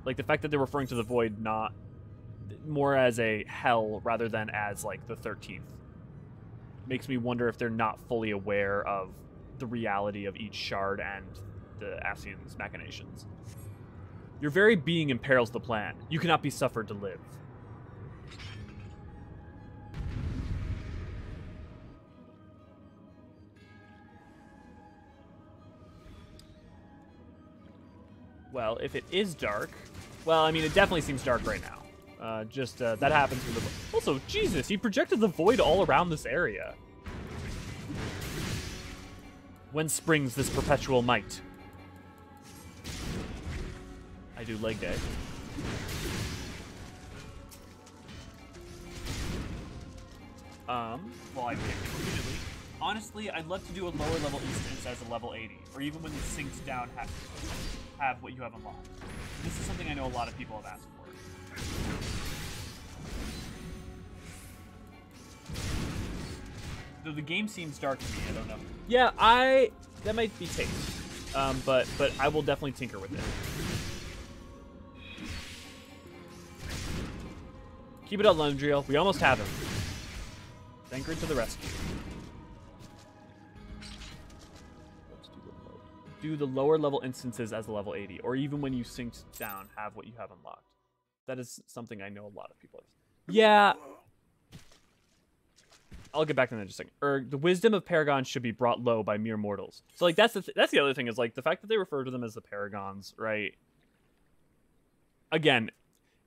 like the fact that they're referring to the Void not more as a hell rather than as like the 13th makes me wonder if they're not fully aware of the reality of each shard and the Ascian's machinations. Your very being imperils the plan. You cannot be suffered to live. Well, if it is dark... Well, I mean, it definitely seems dark right now. That happens with the... Also, Jesus, he projected the void all around this area. Whence springs this perpetual might? I do leg day. Well, I picked it repeatedly. Honestly, I'd love to do a lower level instance as a level 80, or even when you synced down, have what you have unlocked. This is something I know a lot of people have asked for. Though the game seems dark to me, I don't know. Yeah, that might be taste. But I will definitely tinker with it. Keep it up, Lundriel. We almost have him. Thancred to the rescue. Let's do the lower level instances as a level 80, or even when you synced down, have what you have unlocked. That is something I know a lot of people have. Yeah. I'll get back to that in just a second. The wisdom of paragons should be brought low by mere mortals. So, like, that's the other thing is, like, the fact that they refer to them as the paragons, right? Again,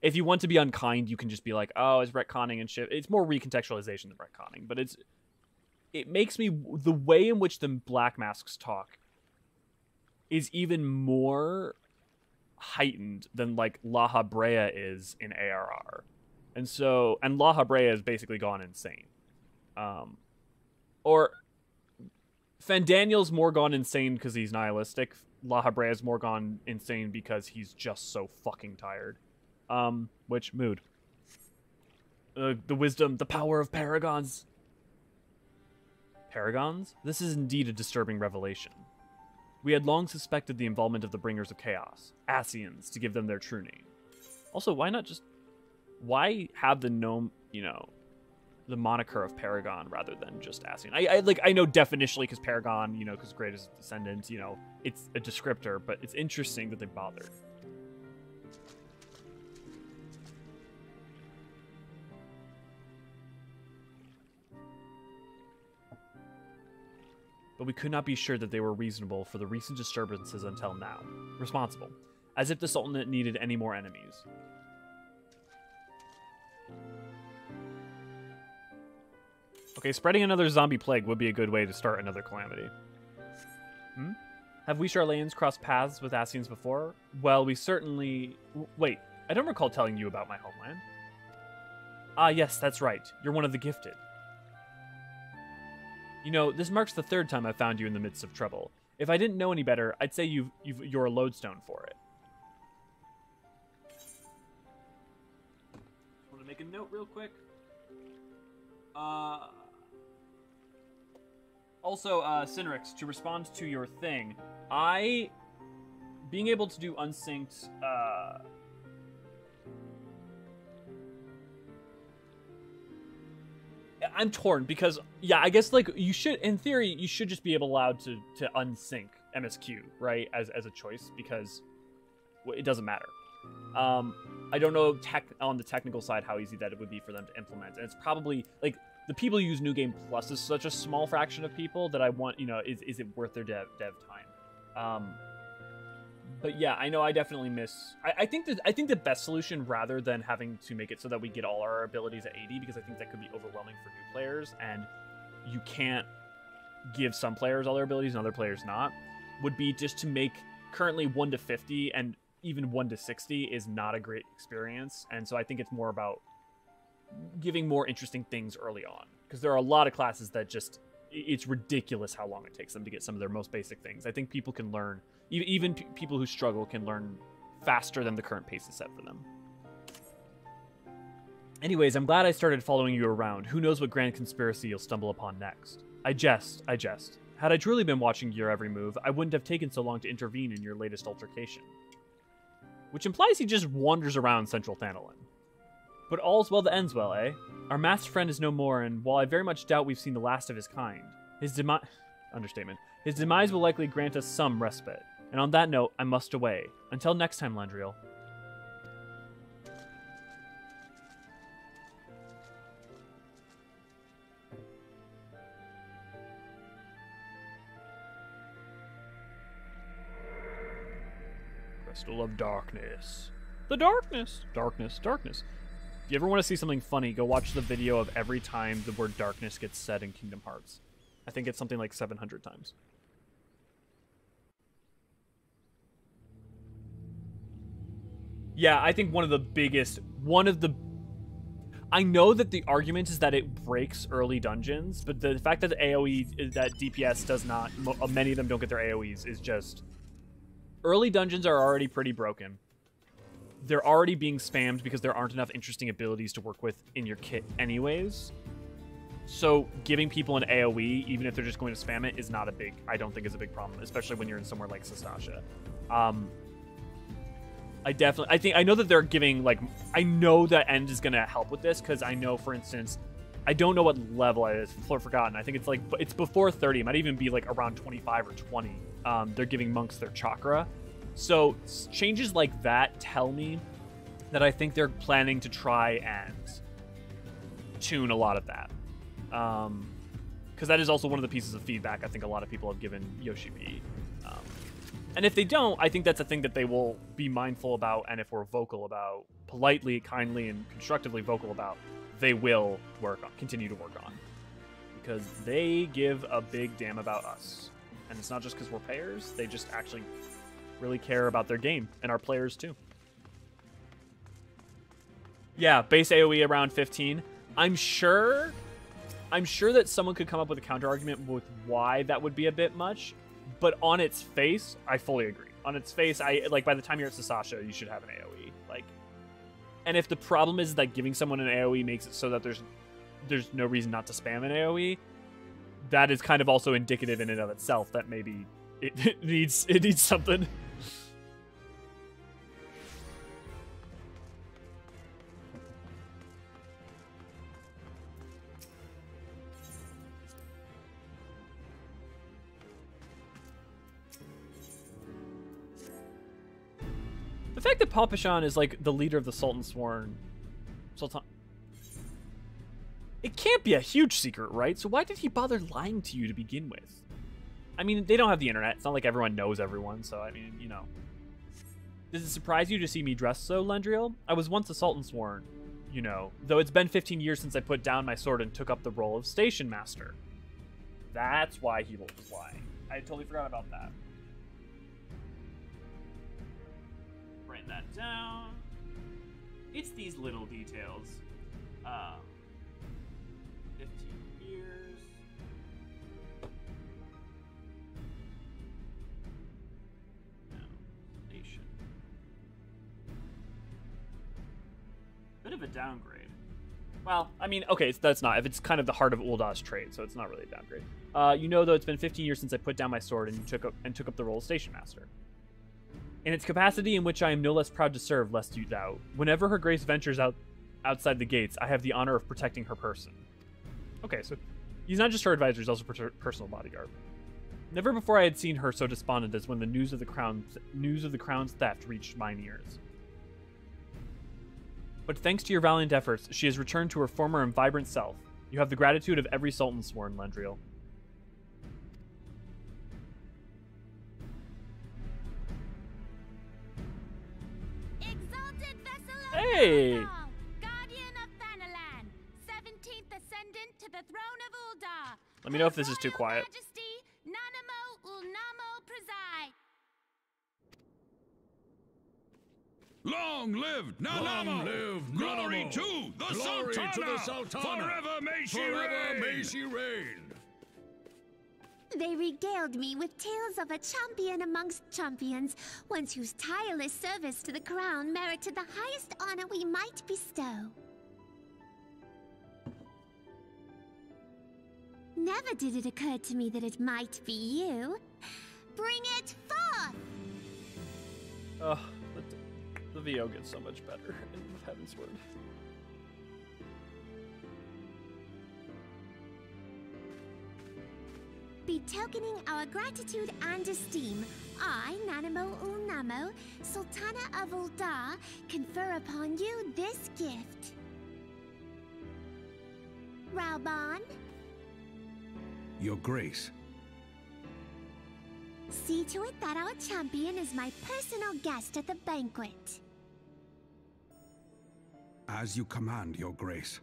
if you want to be unkind, you can just be like, oh, it's retconning and shit. It's more recontextualization than retconning, but it makes me... The way in which the Black Masks talk is even more heightened than, like, La Habrea is in ARR. And La Habrea has basically gone insane. Or Fandaniel's more gone insane because he's nihilistic. La Habrea's more gone insane because he's just so fucking tired. Which mood? The wisdom, the power of paragons. Paragons? This is indeed a disturbing revelation. We had long suspected the involvement of the Bringers of Chaos, Ascians, to give them their true name. Also, why not just... Why have the gnome, the moniker of Paragon rather than just Ascian. I know definitionally because Paragon, you know, because greatest descendant, you know, it's a descriptor, but it's interesting that they bothered. But we could not be sure that they were reasonable for the recent disturbances until now. Responsible. As if the Sultanate needed any more enemies. Okay, spreading another zombie plague would be a good way to start another calamity. Have we Charlayans crossed paths with Ascians before? Well, we certainly... Wait, I don't recall telling you about my homeland. Ah, yes, that's right. You're one of the gifted. You know, this marks the third time I've found you in the midst of trouble. If I didn't know any better, I'd say you're a lodestone for it. Just want to make a note real quick. Also, Cinerix, to respond to your thing, being able to do unsynced, I'm torn because, yeah, I guess, like, you should, in theory, you should just be allowed to unsync MSQ, right, as a choice, because it doesn't matter. I don't know on the technical side how easy that it would be for them to implement, and it's probably, like, the people who use New Game Plus is such a small fraction of people that I want, you know, is it worth their dev time? But yeah, I know I definitely miss... I think the best solution, rather than having to make it so that we get all our abilities at 80, because I think that could be overwhelming for new players, and you can't give some players all their abilities and other players not, would be just to make currently 1 to 50 and even 1 to 60 is not a great experience. And so I think it's more about giving more interesting things early on, because there are a lot of classes that just... It's ridiculous how long it takes them to get some of their most basic things. I think people can learn, even people who struggle can learn faster than the current pace is set for them. Anyways, I'm glad I started following you around. Who knows what grand conspiracy you'll stumble upon next. I jest. Had I truly been watching your every move, I wouldn't have taken so long to intervene in your latest altercation. Which implies he just wanders around Central Thanalan. But all's well that ends well, eh? Our masked friend is no more, and while I very much doubt we've seen the last of his kind, his demise... Understatement. His demise will likely grant us some respite. And on that note, I must away. Until next time, Landriel. Crystal of Darkness. The darkness! Darkness. If you ever want to see something funny, go watch the video of every time the word darkness gets said in Kingdom Hearts. I think it's something like 700 times. Yeah, I think one of the... I know that the argument is that it breaks early dungeons, but the fact that the AoE, that DPS does not... Many of them don't get their AoEs is just... Early dungeons are already pretty broken. They're already being spammed because there aren't enough interesting abilities to work with in your kit anyways. So giving people an AoE, even if they're just going to spam it, is not a big... I don't think is a big problem, especially when you're in somewhere like Sastasha. I know that they're giving, like... I know that End is going to help with this, because I know, for instance... I don't know what level it is. I've forgotten. I think it's like... It's before 30. It might even be like around 25 or 20. They're giving monks their chakra. So changes like that tell me that I think they're planning to try and tune a lot of that. Because that is also one of the pieces of feedback I think a lot of people have given Yoshi P. And if they don't, I think that's a thing that they will be mindful about, and if we're vocal about, politely, kindly, and constructively vocal about, they will continue to work on. Because they give a big damn about us. And it's not just because we're payers, they just actually really care about their game, and our players too. Yeah, base AoE around 15. I'm sure that someone could come up with a counter argument with why that would be a bit much, but on its face, I fully agree. On its face, by the time you're at Sasasha, you should have an AoE. And if the problem is that giving someone an AoE makes it so that there's no reason not to spam an AoE, that is kind of also indicative in and of itself that maybe it needs something. The fact that Papashan is like the leader of the Sultan Sworn, it can't be a huge secret, right? So why did he bother lying to you to begin with? I mean, they don't have the internet. It's not like everyone knows everyone, so I mean, you know. Does it surprise you to see me dressed so, Lendriel? I was once a Sultan Sworn, you know, though it's been 15 years since I put down my sword and took up the role of Station Master. That's why he was lying. I totally forgot about that. Write that down. It's these little details. 15 years. No, station. Bit of a downgrade. Well, I mean, okay, so that's not. If it's kind of the heart of Uldah's trade, so it's not really a downgrade. You know, though, it's been 15 years since I put down my sword and took up the role of Station Master. In its capacity in which I am no less proud to serve, lest you doubt. Whenever Her Grace ventures outside the gates, I have the honor of protecting her person. Okay, so he's not just her advisor, he's also personal bodyguard. Never before I had seen her so despondent as when the news of the crown's theft reached mine ears. But thanks to your valiant efforts, she has returned to her former and vibrant self. You have the gratitude of every Sultan Sworn, Lendriel. Exalted vessel of Hey! Thanalan, guardian of Thanalan, 17th ascendant to the throne of Uldah. Let me know if this is too quiet. Majesty, Nanamo Ulnamo preside. Long live Nanamo! Long live Glory Nanamo! to the Glory Sultana! to the Sultana! Forever may she Forever reign! may she reign! They regaled me with tales of a champion amongst champions, once whose tireless service to the crown merited the highest honor we might bestow. Never did it occur to me that it might be you. Bring it forth! Oh, the VO gets so much better in Heaven's Word. Betokening our gratitude and esteem, I, Nanamo Ulnamo, Sultana of Uldah, confer upon you this gift. Reborn, Your Grace. see to it that our champion is my personal guest at the banquet. As you command, Your Grace.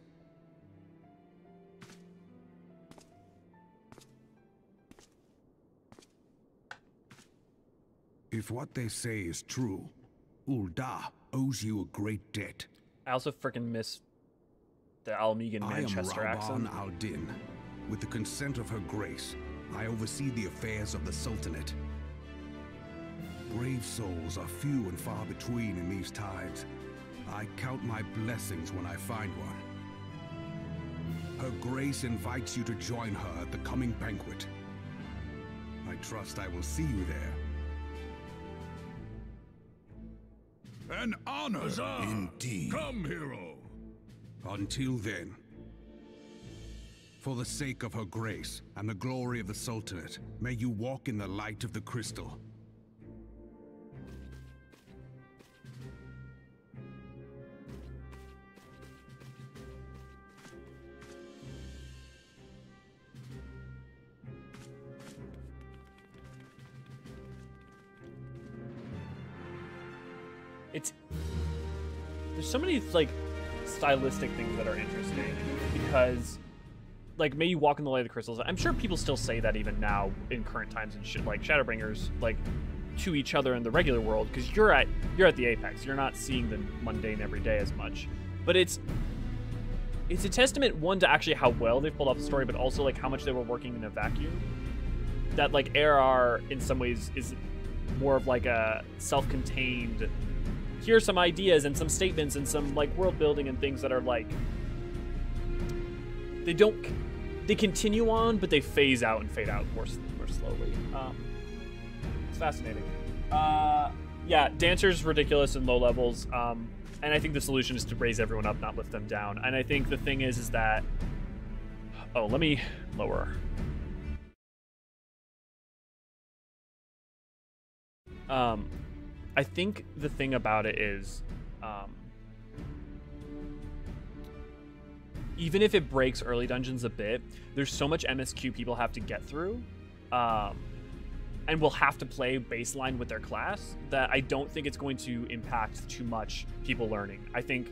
If what they say is true, Uldah owes you a great debt. I also freaking miss the Almegan Manchester I am accent. Reborn al-Din. With the consent of Her Grace, I oversee the affairs of the Sultanate. Brave souls are few and far between in these tides. I count my blessings when I find one. Her Grace invites you to join her at the coming banquet. I trust I will see you there. An honor! Huzzah! Indeed. Come, hero! Until then, for the sake of Her Grace and the glory of the Sultanate, may you walk in the light of the crystal. There's so many like stylistic things that are interesting because like may you walk in the light of the crystals. I'm sure people still say that even now in current times and shit, like Shadowbringers, like to each other in the regular world, because you're at the apex. You're not seeing the mundane every day as much. But it's a testament, one, to actually how well they've pulled off the story, but also like how much they were working in a vacuum. That like ARR in some ways is more of like a self-contained, here's some ideas and some statements and some like world building and things that are like they continue on, but they phase out and fade out more slowly. It's fascinating. Yeah, Dancer's ridiculous in low levels, and I think the solution is to raise everyone up, not lift them down. And I think the thing is that, oh, let me lower. I think the thing about it is, even if it breaks early dungeons a bit, there's so much MSQ people have to get through, and will have to play baseline with their class, that I don't think it's going to impact too much people learning. I think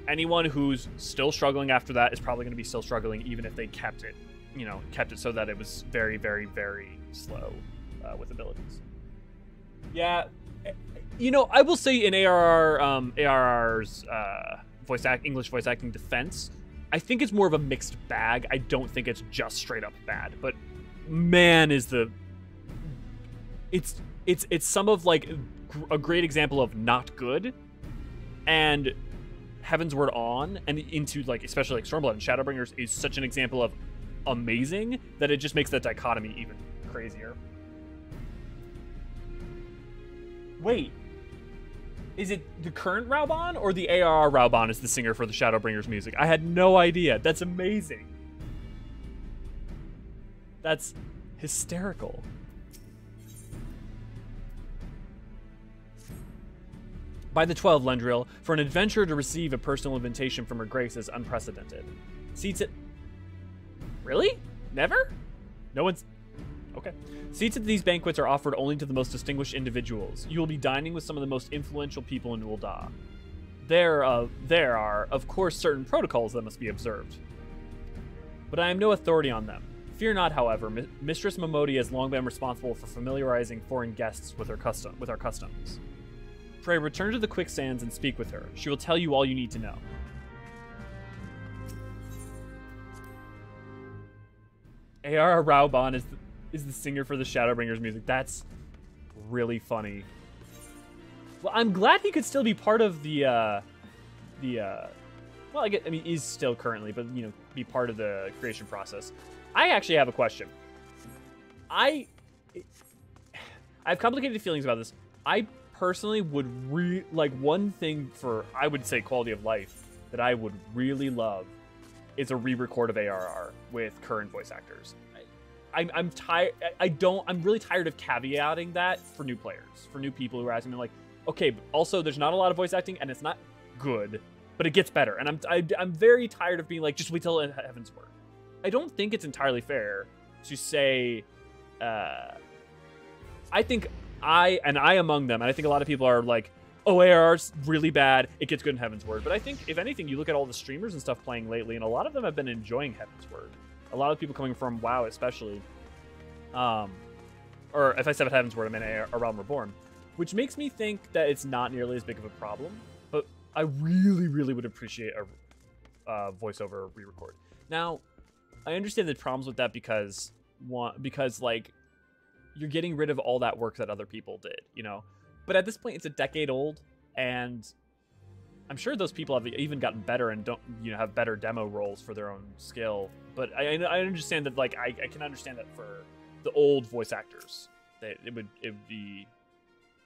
anyone who's still struggling after that is probably going to be still struggling, even if they kept it, you know, kept it so that it was very, very, very slow with abilities. Yeah, you know, I will say in ARR's English voice acting defense, I think it's more of a mixed bag. I don't think it's just straight up bad, but man, is it's some of like a great example of not good, and Heaven's Word on and into like especially like Stormblood and Shadowbringers is such an example of amazing that it just makes that dichotomy even crazier. Wait, is it the current Raubon or the ARR Raubon is the singer for the Shadowbringers music? I had no idea. That's amazing. That's hysterical. By the 12, Lendril, for an adventurer to receive a personal invitation from her grace is unprecedented. Seats at... Really? Never? No one's... Okay. Seats at these banquets are offered only to the most distinguished individuals. You will be dining with some of the most influential people in Ul'dah. There are, of course, certain protocols that must be observed, but I am no authority on them. Fear not, however. Mistress Momodi has long been responsible for familiarizing foreign guests with our customs. Pray return to the quicksands and speak with her. She will tell you all you need to know. AR Raubon is the singer for the Shadowbringers music. That's really funny. Well, I'm glad he could still be part of well, I mean, he's still currently, but, you know, be part of the creation process. I actually have a question. I have complicated feelings about this. I personally would one thing for, I would say, quality of life that I would really love is a re-record of ARR with current voice actors. I'm tired. I'm really tired of caveating that for new players, for new people who are asking me like, okay, but also there's not a lot of voice acting and it's not good, but it gets better. And I'm very tired of being like, just wait till Heaven's Word. I don't think it's entirely fair to say, I think I among them, and I think a lot of people are like, oh, ARR's really bad, it gets good in Heaven's Word. But I think, if anything, you look at all the streamers and stuff playing lately, and a lot of them have been enjoying Heaven's Word. A lot of people coming from WoW especially, or if I said Heaven's Word, I meant around Reborn, which makes me think that it's not nearly as big of a problem, but I really, really would appreciate a voiceover re-record. Now, I understand the problems with that because like, you're getting rid of all that work that other people did, you know? But at this point, it's a decade old, and I'm sure those people have even gotten better and don't, you know, have better demo roles for their own skill. But I understand that, like, I can understand that for the old voice actors, that it would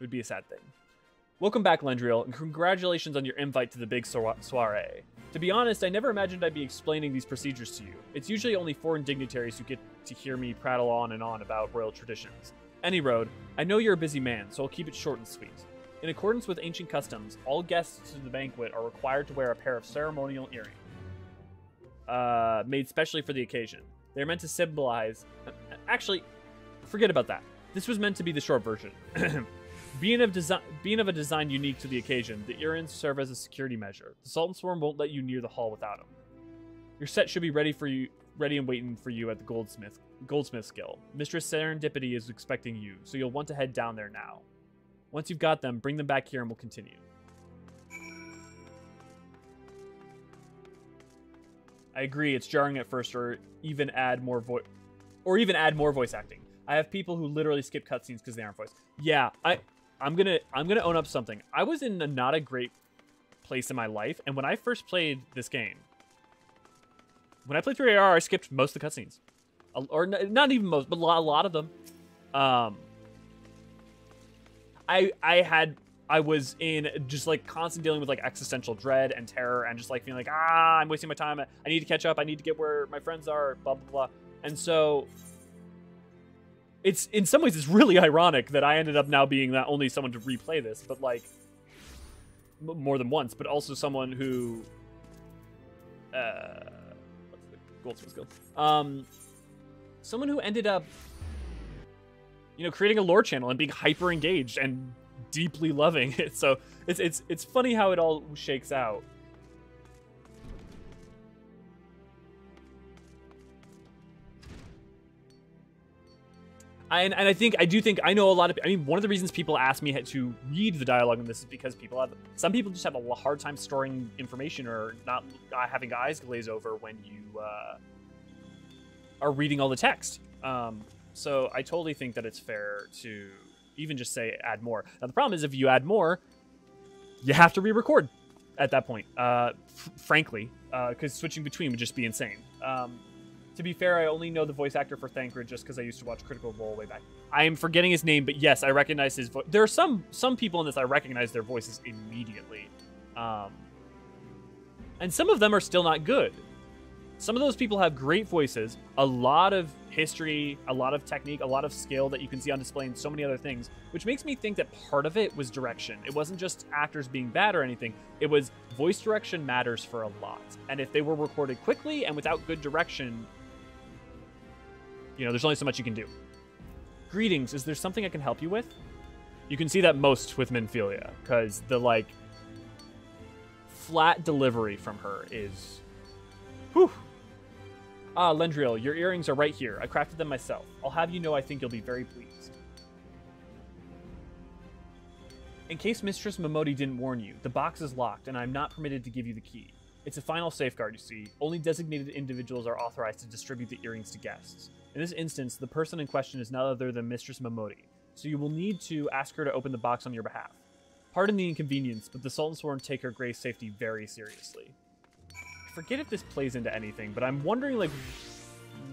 be a sad thing. Welcome back, Lendril, and congratulations on your invite to the big soiree. To be honest, I never imagined I'd be explaining these procedures to you. It's usually only foreign dignitaries who get to hear me prattle on and on about royal traditions. Any road, I know you're a busy man, so I'll keep it short and sweet. In accordance with ancient customs, all guests to the banquet are required to wear a pair of ceremonial earrings, made specially for the occasion. They're meant to symbolize... Actually, forget about that. This was meant to be the short version. Being of a design unique to the occasion, the earrings serve as a security measure. The Sultan Swarm won't let you near the hall without them. Your set should be ready and waiting for you at the Goldsmith's Guild. Mistress Serendipity is expecting you, so you'll want to head down there now. Once you've got them, bring them back here and we'll continue. I agree, it's jarring at first, or even add more voice acting. I have people who literally skip cutscenes because they aren't voiced. Yeah, I'm gonna own up something. I was in not a great place in my life, and when I first played this game, when I played through AR, I skipped most of the cutscenes, or not even most, but a lot of them. I was in just like constant dealing with like existential dread and terror, and just like feeling like, I'm wasting my time. I need to catch up. I need to get where my friends are. Blah blah blah. And so it's in some ways it's really ironic that I ended up now being not only someone to replay this, but like more than once, but also someone who what's the Goldsmith's Guild? Someone who ended up, you know, creating a lore channel and being hyper engaged and deeply loving it. So it's funny how it all shakes out. And I do think I know a lot of. I mean, one of the reasons people ask me to read the dialogue in this is because some people just have a hard time storing information or not having eyes glaze over when you are reading all the text. So I totally think that it's fair to even just say add more. Now the problem is if you add more, you have to re-record at that point. Frankly, because switching between would just be insane. To be fair, I only know the voice actor for Thancred just because I used to watch Critical Role way back. I am forgetting his name, but yes, I recognize his voice. There are some people in this I recognize their voices immediately. And some of them are still not good. Some of those people have great voices, a lot of history, a lot of technique, a lot of skill that you can see on display and so many other things, which makes me think that part of it was direction. It wasn't just actors being bad or anything. It was voice direction matters for a lot. And if they were recorded quickly and without good direction, you know, there's only so much you can do. Greetings, is there something I can help you with? You can see that most with Minfilia, because the, like, flat delivery from her is... Whew. Ah, Lendriel, your earrings are right here. I crafted them myself. I'll have you know I think you'll be very pleased. In case Mistress Momodi didn't warn you, the box is locked, and I'm not permitted to give you the key. It's a final safeguard, you see. Only designated individuals are authorized to distribute the earrings to guests. In this instance, the person in question is none other than Mistress Momodi, so you will need to ask her to open the box on your behalf. Pardon the inconvenience, but the Sultan's Sworn take her Grace's safety very seriously. I forget if this plays into anything, but I'm wondering, like,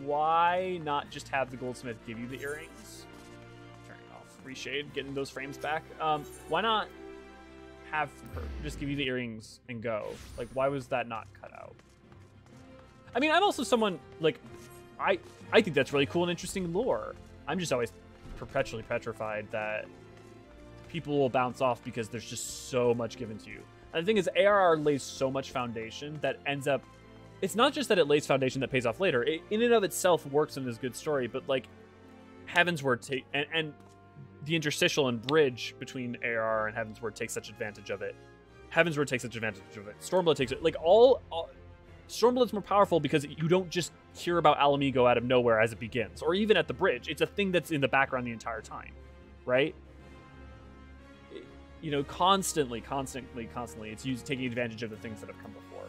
why not just have the goldsmith give you the earrings? Turning off reshade, getting those frames back. Why not have her just give you the earrings and go? Like, why was that not cut out? I mean, I'm also someone, like, I think that's really cool and interesting lore. I'm just always perpetually petrified that people will bounce off because there's just so much given to you. And the thing is, ARR lays so much foundation that ends up... It's not just that it lays foundation that pays off later. It, in and of itself, works and is a good story, but, like, Heavensward and the interstitial and bridge between ARR and Heavensward takes such advantage of it. Heavensward takes such advantage of it. Stormblood takes it. Like, Stormblood's more powerful because you don't just hear about Alamigo out of nowhere as it begins, or even at the bridge. It's a thing that's in the background the entire time, right? You know, constantly, it's used taking advantage of the things that have come before.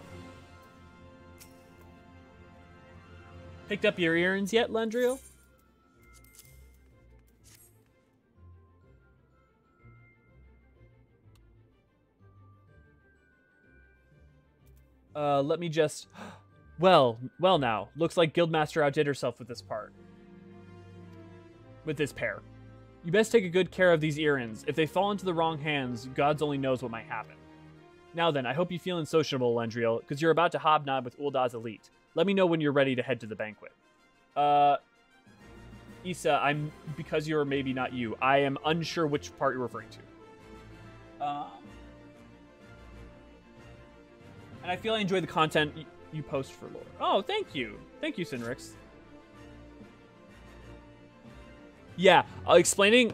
Picked up your earrings yet, Lendriel? Let me just... Well now. Looks like Guildmaster outdid herself with this part. With this pair. You best take a good care of these earrings. If they fall into the wrong hands, God's only knows what might happen. Now then, I hope you're feeling sociable, Lendriel, because you're about to hobnob with Uldah's elite. Let me know when you're ready to head to the banquet. Issa, because you're maybe not you, I am unsure which part you're referring to. And I feel I enjoy the content you post for lore. Oh, thank you. Thank you, Sinrix. Yeah, explaining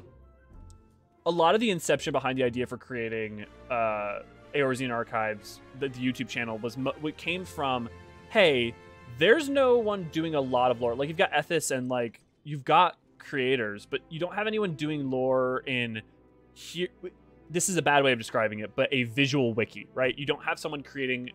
a lot of the inception behind the idea for creating Eorzean Archives, the YouTube channel, what came from, hey, there's no one doing a lot of lore. Like, you've got Ethis and, like, you've got creators, but you don't have anyone doing lore in here. This is a bad way of describing it, but a visual wiki, right? You don't have someone creating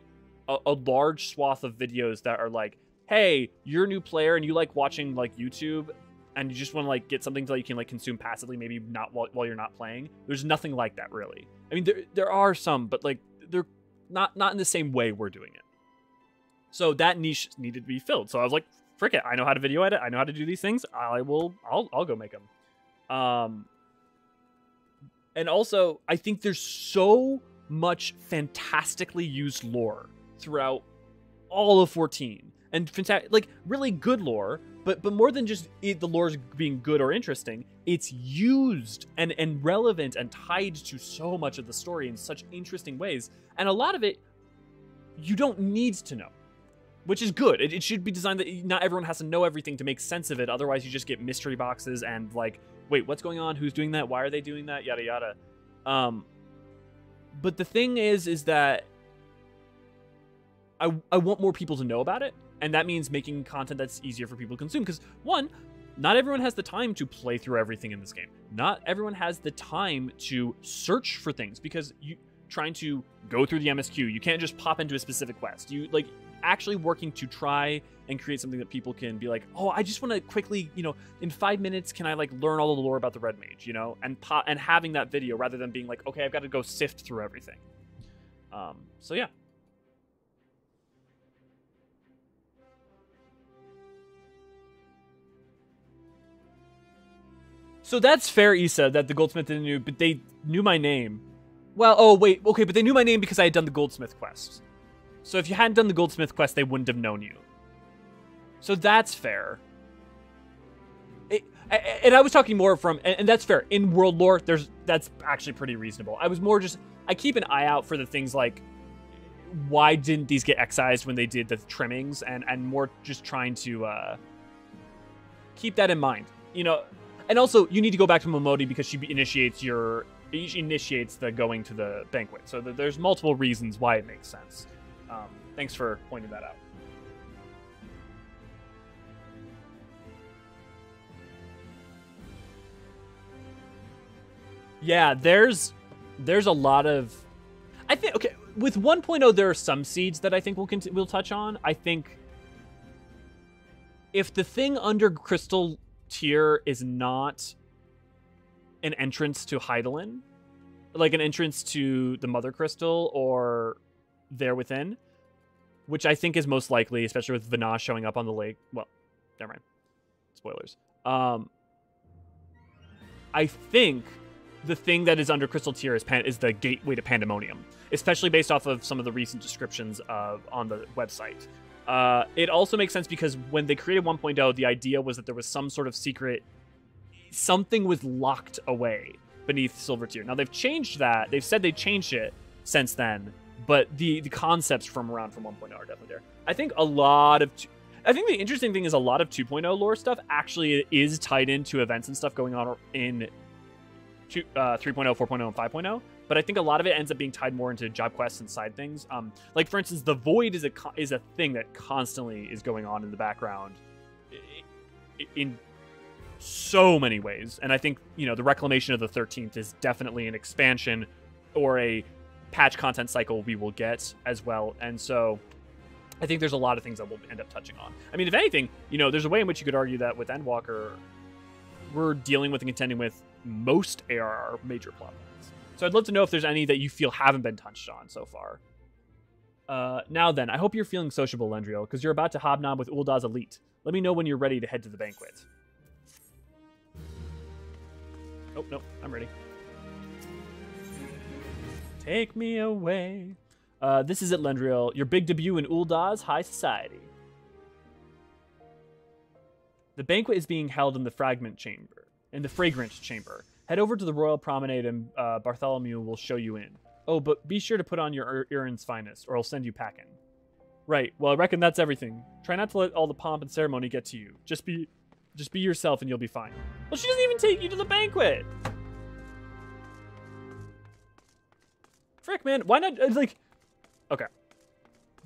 a large swath of videos that are like, hey, you're a new player and you like watching, like, YouTube, and you just want to, like, get something that you can, like, consume passively, maybe not while you're not playing. There's nothing like that, really. I mean, there are some, but, like, they're not in the same way we're doing it. So that niche needed to be filled. So I was like, frick it, I know how to video edit, I know how to do these things, I'll go make them. And also, I think there's so much fantastically used lore throughout all of 14. And like, really good lore but more than just the lore's being good or interesting, it's used and relevant and tied to so much of the story in such interesting ways. And a lot of it, you don't need to know, which is good. It should be designed that not everyone has to know everything to make sense of it. Otherwise, you just get mystery boxes and like, wait, what's going on? Who's doing that? Why are they doing that? Yada, yada. But the thing is that I want more people to know about it. And that means making content that's easier for people to consume. Because, one, not everyone has the time to play through everything in this game. Not everyone has the time to search for things. Because trying to go through the MSQ, you can't just pop into a specific quest. You, like, actually working to try and create something that people can be like, oh, I just want to quickly, you know, in 5 minutes, can I, like, learn all the lore about the Red Mage, you know? And having that video rather than being like, okay, I've got to go sift through everything. So, yeah. So that's fair, Issa, that the Goldsmith didn't know, but they knew my name. Well, oh, wait, okay, but they knew my name because I had done the Goldsmith quest. So if you hadn't done the Goldsmith quest, they wouldn't have known you. So that's fair. And I was talking more from, and that's fair. In world lore, that's actually pretty reasonable. I was more just, I keep an eye out for the things like, why didn't these get excised when they did the trimmings? And more just trying to keep that in mind. You know, and also, you need to go back to Momodi because she initiates the going to the banquet. So there's multiple reasons why it makes sense. Thanks for pointing that out. Yeah, there's a lot of... I think, okay, with 1.0, there are some seeds that I think we'll touch on. I think if the thing under Crystal Tier is not an entrance to Hydaelyn, like an entrance to the Mother Crystal or there within, which I think is most likely, especially with Vanash showing up on the lake. Well, never mind. Spoilers. I think the thing that is under Crystal Tier is the gateway to Pandemonium, especially based off of some of the recent descriptions on the website. It also makes sense because when they created 1.0, the idea was that there was some sort of secret, something was locked away beneath Silver Tier. Now they've changed that. They've said they changed it since then, but the concepts from 1.0 are definitely there. I think the interesting thing is a lot of 2.0 lore stuff actually is tied into events and stuff going on in 3.0, 4.0, and 5.0. But I think a lot of it ends up being tied more into job quests and side things. Like, for instance, the Void is a thing that constantly is going on in the background in so many ways. And I think, you know, the Reclamation of the 13th is definitely an expansion or a patch content cycle we will get as well. And so I think there's a lot of things that we'll end up touching on. I mean, if anything, you know, there's a way in which you could argue that with Endwalker, we're dealing with and contending with most ARR major plot points. So I'd love to know if there's any that you feel haven't been touched on so far. Now then, I hope you're feeling sociable, Lendriel, because you're about to hobnob with Uldah's elite. Let me know when you're ready to head to the banquet. Oh, no, I'm ready. Take me away. This is it, Lendriel. Your big debut in Uldah's high society. The banquet is being held in the Fragrant Chamber. Head over to the Royal Promenade and Bartholomew will show you in. Oh, but be sure to put on your Urin's finest, or I'll send you packing. Right, well, I reckon that's everything. Try not to let all the pomp and ceremony get to you. Just be yourself and you'll be fine. Well, she doesn't even take you to the banquet! Frick, man, why not, like... Okay.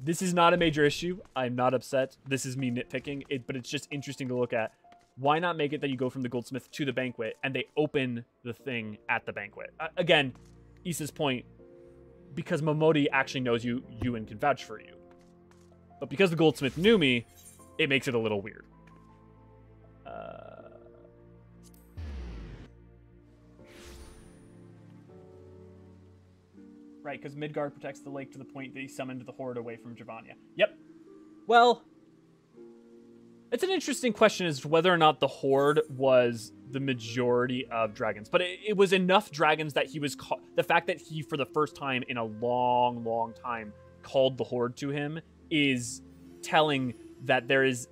This is not a major issue. I'm not upset. This is me nitpicking, but it's just interesting to look at. Why not make it that you go from the Goldsmith to the banquet and they open the thing at the banquet? Again, Issa's point, because Momodi actually knows you and can vouch for you. But because the Goldsmith knew me, it makes it a little weird. Right, because Midgard protects the lake to the point that he summoned the Horde away from Javania. Yep. Well... It's an interesting question as to whether or not the Horde was the majority of dragons. But it was enough dragons that he was... The fact that he, for the first time in a long, long time, called the Horde to him is telling that there is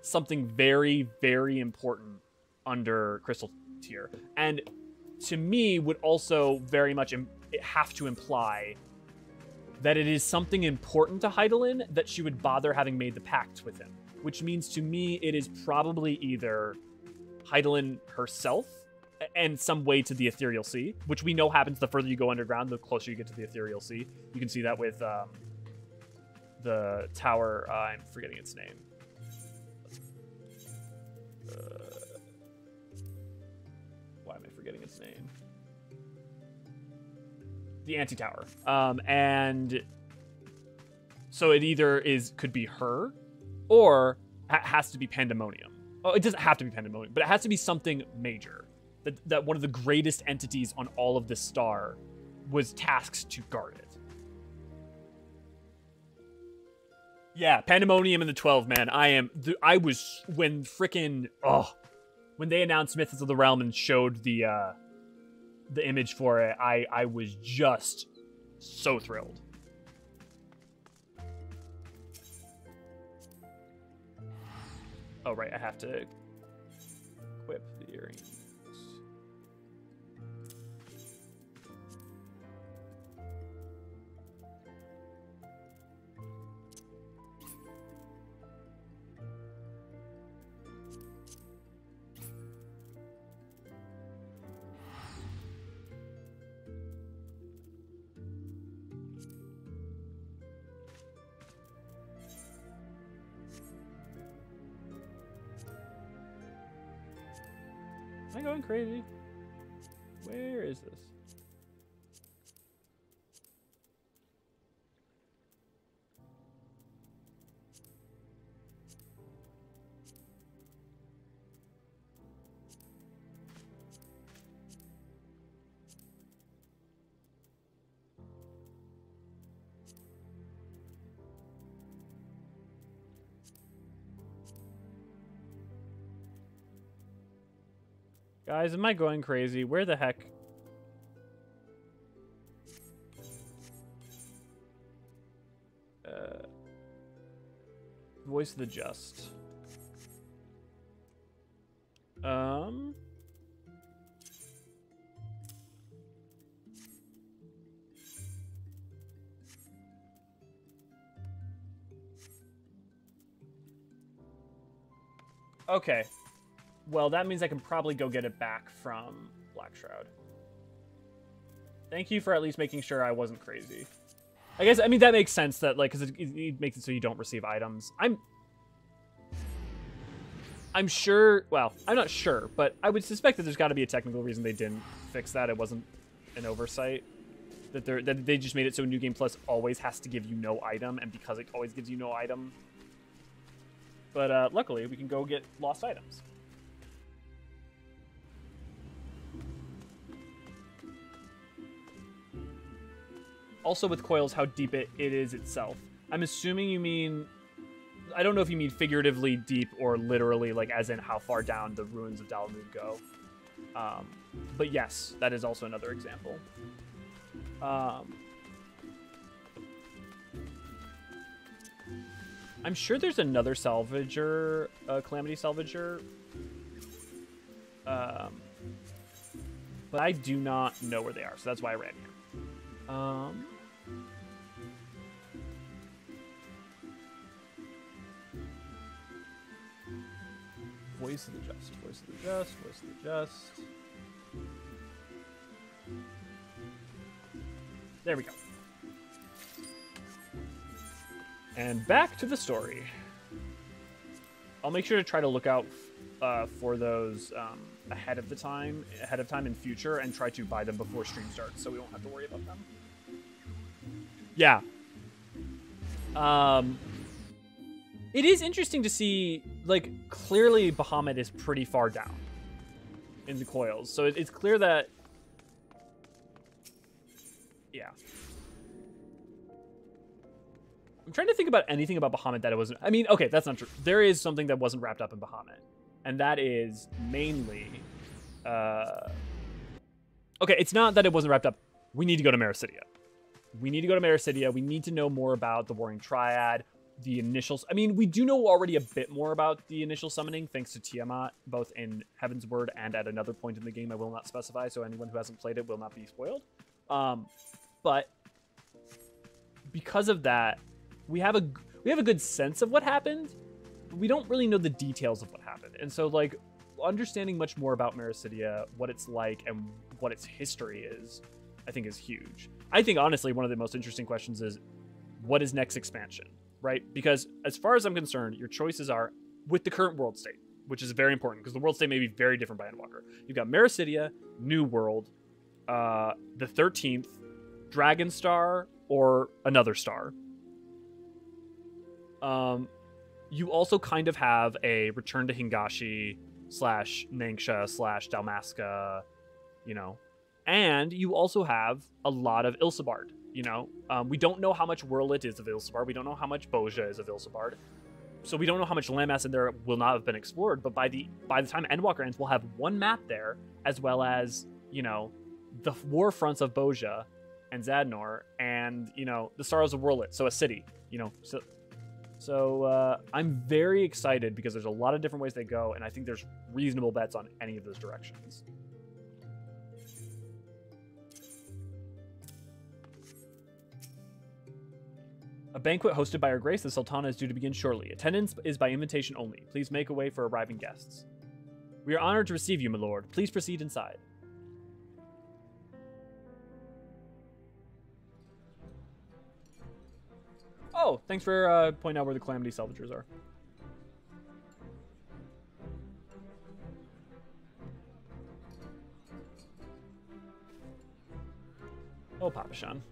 something very, very important under Crystal Tier. And to me, would also very much have to imply that it is something important to Hydaelyn that she would bother having made the pact with him. Which means to me, it is probably either Hydaelyn herself and some way to the Ethereal Sea, which we know happens the further you go underground, the closer you get to the Ethereal Sea. You can see that with the tower, I'm forgetting its name. Why am I forgetting its name? The Anti-Tower. And so it either could be her, or has to be Pandemonium. Oh, it doesn't have to be Pandemonium, but it has to be something major. That one of the greatest entities on all of this star was tasked to guard it. Yeah, Pandemonium and the 12, man. I was, when they announced Mythos of the Realm and showed the image for it, I was just so thrilled. Oh, right, I have to equip the earrings. Am I going crazy? Where is this? Guys, am I going crazy? Where the heck? Voice of the Just. Okay. Well, that means I can probably go get it back from Black Shroud. Thank you for at least making sure I wasn't crazy. I mean, that makes sense that, like, because it makes it so you don't receive items. I'm sure, well, I'm not sure, but I would suspect that there's got to be a technical reason they didn't fix that. It wasn't an oversight. That they just made it so New Game Plus always has to give you no item, and because it always gives you no item. But luckily, we can go get lost items. Also with coils, how deep it is itself. I'm assuming you mean... I don't know if you mean figuratively deep or literally, like, as in how far down the ruins of Dalamud go. But yes, that is also another example. I'm sure there's another salvager, Calamity Salvager. But I do not know where they are, so that's why I ran here. Voice of the Just, Voice of the Just, Voice of the Just. There we go. And back to the story. I'll make sure to try to look out for those ahead of time in future, and try to buy them before stream starts, so we won't have to worry about them. Yeah. It is interesting to see, like, clearly Bahamut is pretty far down in the coils, so it's clear that, yeah. I'm trying to think about anything about Bahamut that it wasn't... I mean, okay, that's not true. There is something that wasn't wrapped up in Bahamut, and that is mainly... Okay, it's not that it wasn't wrapped up. We need to go to Mericidia. We need to go to Mericidia. We need to know more about the Warring Triad. the initials. I mean, we do know already a bit more about the initial summoning thanks to Tiamat, both in Heaven's Word and at another point in the game I will not specify, so anyone who hasn't played it will not be spoiled. But because of that, we have a good sense of what happened, but we don't really know the details of what happened. And so, like, understanding much more about Mericidia, what it's like, and what its history is, I think is huge. I think, honestly, one of the most interesting questions is, what is next expansion, right? Because as far as I'm concerned, your choices are with the current world state, which is very important because the world state may be very different by Endwalker. You've got Mericidia, New World, the 13th, Dragon Star, or another star. You also kind of have a Return to Hingashi / Nangsha / Dalmasca, you know, and you also have a lot of Ilsabard. You know, we don't know how much Whirlit is of Ilsabard. We don't know how much Boja is of Ilsabard. So we don't know how much landmass in there will not have been explored. But by the time Endwalker ends, we'll have one map there, as well as, you know, the war fronts of Boja and Zadnor, and, you know, the Sorrows of Whirlit. So a city, you know. So I'm very excited because there's a lot of different ways they go, and I think there's reasonable bets on any of those directions. A banquet hosted by Her Grace, the Sultana, is due to begin shortly. Attendance is by invitation only. Please make a way for arriving guests. We are honored to receive you, my lord. Please proceed inside. Oh, thanks for pointing out where the Calamity Salvagers are. Oh, Papa Shan.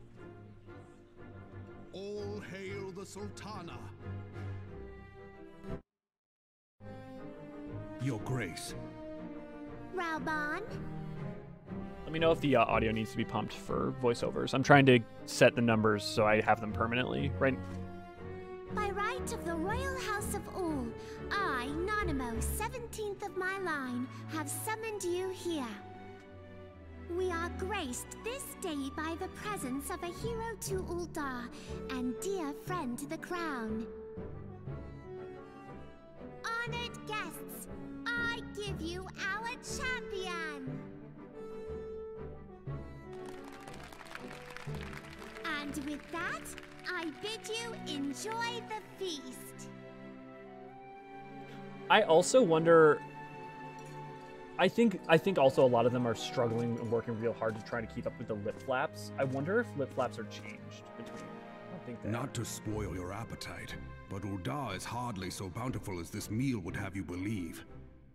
All hail the Sultana. Your Grace. Raubon? Let me know if the audio needs to be pumped for voiceovers. I'm trying to set the numbers so I have them permanently, right? By right of the Royal House of Ul, I, Nanamo, 17th of my line, have summoned you here. We are graced this day by the presence of a hero to Ul'dah and dear friend to the crown. Honored guests, I give you our champion! And with that, I bid you enjoy the feast. I also wonder... I think also a lot of them are struggling and working real hard to try to keep up with the lip flaps. I wonder if lip flaps are changed between... I don't think they Not to spoil your appetite, but Ul'dah is hardly so bountiful as this meal would have you believe.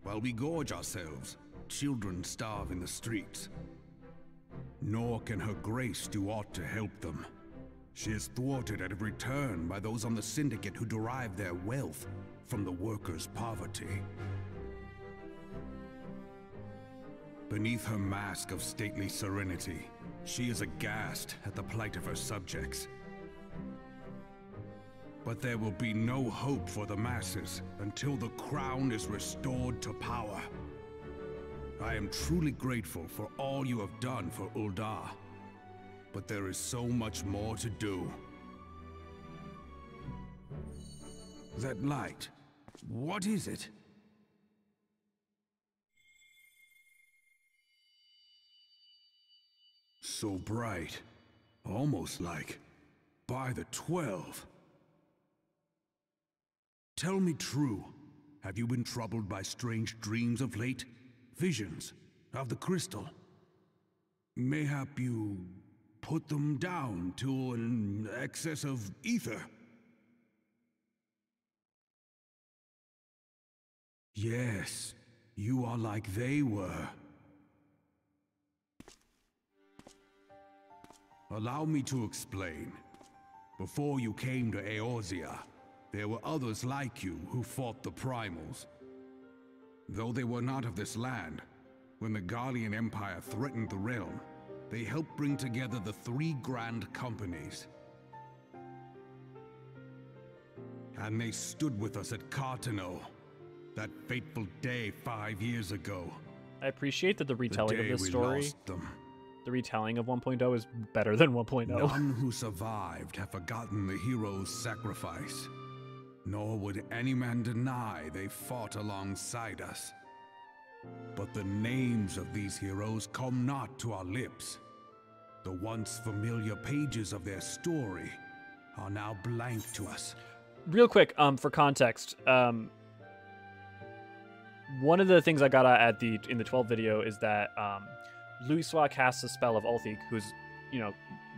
While we gorge ourselves, children starve in the streets. Nor can Her Grace do aught to help them. She is thwarted at every turn by those on the Syndicate who derive their wealth from the workers' poverty. Beneath her mask of stately serenity, she is aghast at the plight of her subjects. But there will be no hope for the masses until the crown is restored to power. I am truly grateful for all you have done for Ul'dah, but there is so much more to do. That light, what is it? So bright, almost like by the 12. Tell me true, have you been troubled by strange dreams of late? Visions of the crystal? Mayhap you put them down to an excess of ether? Yes, you are like they were. Allow me to explain. Before you came to Eorzea, there were others like you who fought the primals. Though they were not of this land, when the Garlean Empire threatened the realm, they helped bring together the 3 grand companies. And they stood with us at Cartano, that fateful day 5 years ago. I appreciate that the retelling The of day this we story, lost them. the retelling of 1.0 is better than 1.0. None who survived have forgotten the hero's sacrifice. nor would any man deny they fought alongside us. But the names of these heroes come not to our lips. The once familiar pages of their story are now blank to us. Real quick, for context, one of the things I got at in the 12 video is that Louisoix casts a spell of Ulthig, who's, you know,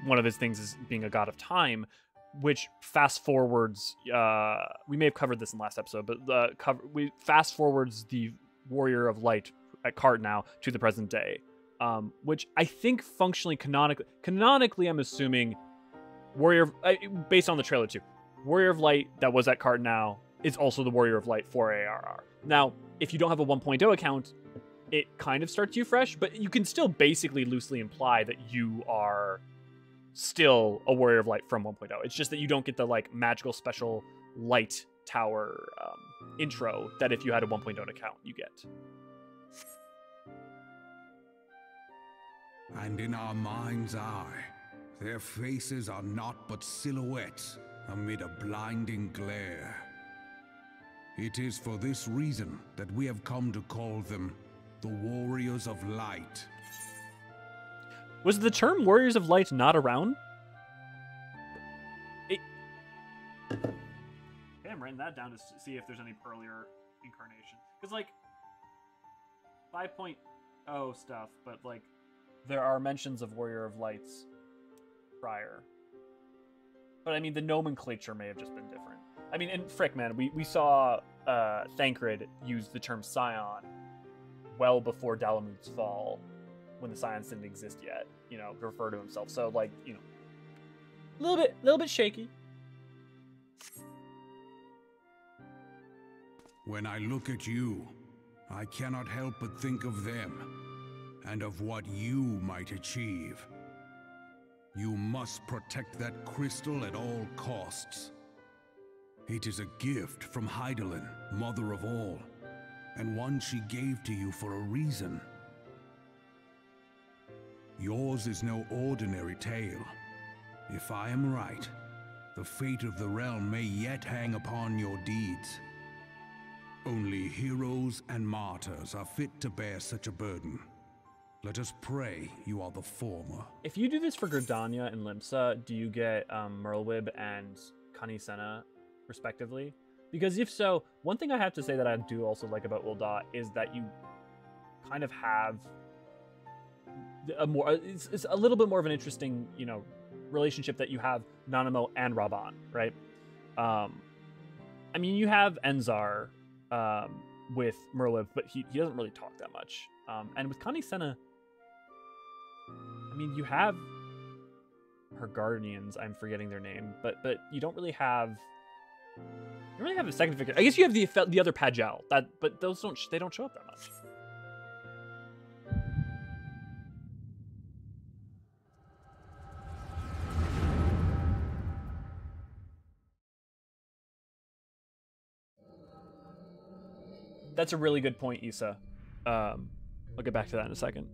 one of his things is being a god of time, which fast forwards. We may have covered this in the last episode, but we fast forwards the Warrior of Light at Cardinal to the present day, which I think functionally canonically, I'm assuming based on the trailer too. Warrior of Light that was at Cardinal is also the Warrior of Light for ARR. Now, if you don't have a 1.0 account, it kind of starts you fresh, but you can still basically loosely imply that you are still a Warrior of Light from 1.0. It's just that you don't get the like magical special light tower intro that if you had a 1.0 account, you get. And in our mind's eye, their faces are naught but silhouettes amid a blinding glare. It is for this reason that we have come to call them the Warriors of Light. Was the term Warriors of Light not around? Okay, I'm writing that down to see if there's any earlier incarnation. Because, like, 5.0 stuff, but, like, there are mentions of Warrior of Lights prior. But, I mean, the nomenclature may have just been different. I mean, and frick, man, we saw Thancred use the term Scion well before Dalamud's fall, when the Scions didn't exist yet, you know, to refer to himself. So, like, you know, a little bit shaky. When I look at you, I cannot help but think of them, and of what you might achieve. You must protect that crystal at all costs. It is a gift from Hydaelyn, mother of all, and one she gave to you for a reason. Yours is no ordinary tale. If I am right, the fate of the realm may yet hang upon your deeds. Only heroes and martyrs are fit to bear such a burden. Let us pray you are the former. If you do this for Gridania and Limsa, do you get Merlwyb and Connie Senna, respectively? Because if so, one thing I have to say that I do also like about Ul'dah is that you kind of have it's a little bit more of an interesting, you know, relationship that you have Nanamo and Raban, right? I mean, you have Enzar with Merlwyb, but he doesn't really talk that much. And with Connie Senna, I mean, you have her guardians. I'm forgetting their name, but you don't really have. You really have a second figure. I guess you have the other Pajal, but those don't show up that much. That's a really good point, Issa. I'll get back to that in a second.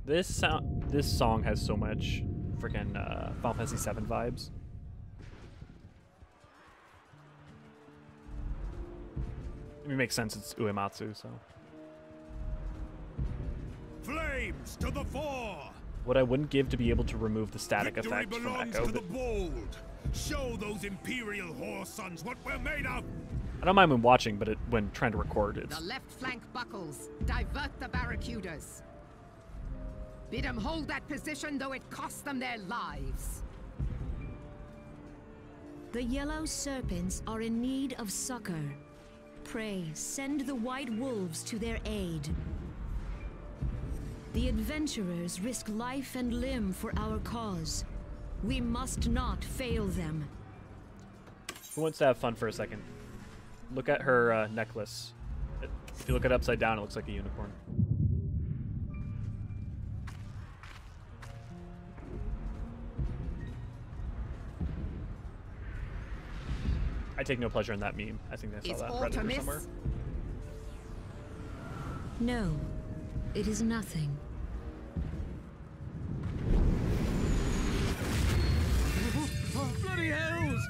This song has so much freaking Final Fantasy VII vibes. I mean, it makes sense. It's Uematsu, so. Flames to the fore! What I wouldn't give to be able to remove the static Victory effect from belongs Echo. to the bold. Show those imperial whore sons what we're made of. I don't mind when watching, but when trying to record, it's. The left flank buckles. Divert the barracudas. Bid them hold that position, though it costs them their lives. The yellow serpents are in need of succor. Pray, send the white wolves to their aid. The adventurers risk life and limb for our cause. We must not fail them. Who wants to have fun for a second? Look at her necklace. If you look it upside down, it looks like a unicorn. I take no pleasure in that meme. I think I saw that on Reddit or somewhere. No, it is nothing. sails!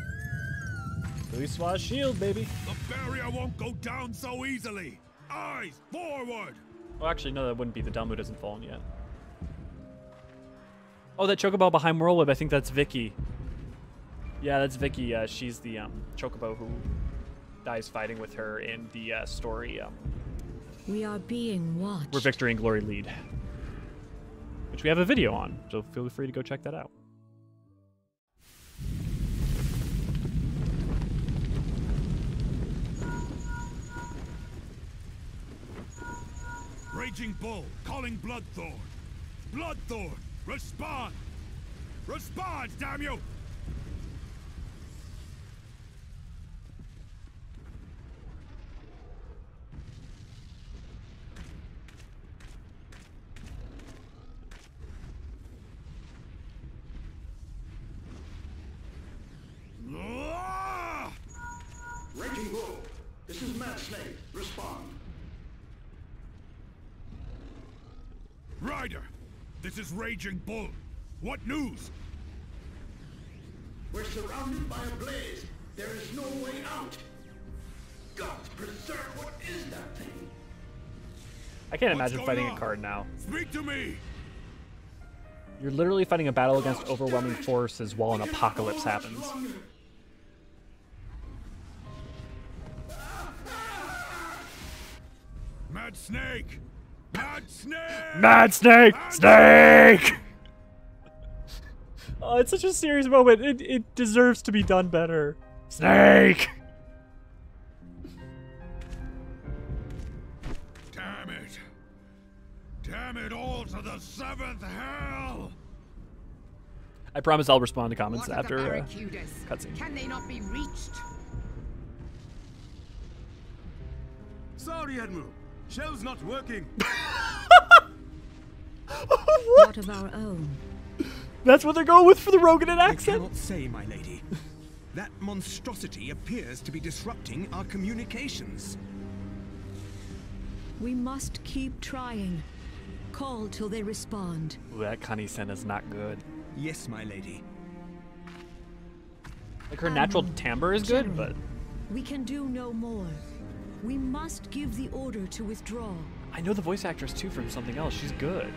Louis shield, baby. The barrier won't go down so easily! Eyes forward! Oh, actually, no, that wouldn't be. The Dalmud hasn't fallen yet. Oh, that chocobo behind Whirlwhip, I think that's Vicky. Yeah, that's Vicky. She's the chocobo who dies fighting with her in the story. We are being watched. Where Victory and Glory lead. Which we have a video on, so feel free to go check that out. Raging Bull, calling Bloodthorn. Bloodthorn, respond! Respond, damn you! Raging Bull, this is Mad Snake. Respond. Ryder, this is Raging Bull. What news? We're surrounded by a blaze. There is no way out. God preserve, what is that thing? I can't What's imagine going fighting on? a card now. Speak to me! You're literally fighting a battle against overwhelming forces while an apocalypse happens. Mad Snake! Mad Snake! Mad Snake! Snake! Oh, it's such a serious moment. It deserves to be done better. Snake! Damn it! Damn it all to the seventh hell! I promise I'll respond to comments What of the after barracudas? cutscene. Can they not be reached? Sorry, Admiral. Shell's not working. Not of our own. That's what they're going with for the Rogadan I accent? cannot say, my lady. That monstrosity appears to be disrupting our communications. We must keep trying. Call till they respond. Ooh, that Kanisen is not good. Yes, my lady. Like her natural timbre is good, General, but we can do no more. We must give the order to withdraw. I know the voice actress too from something else. She's good.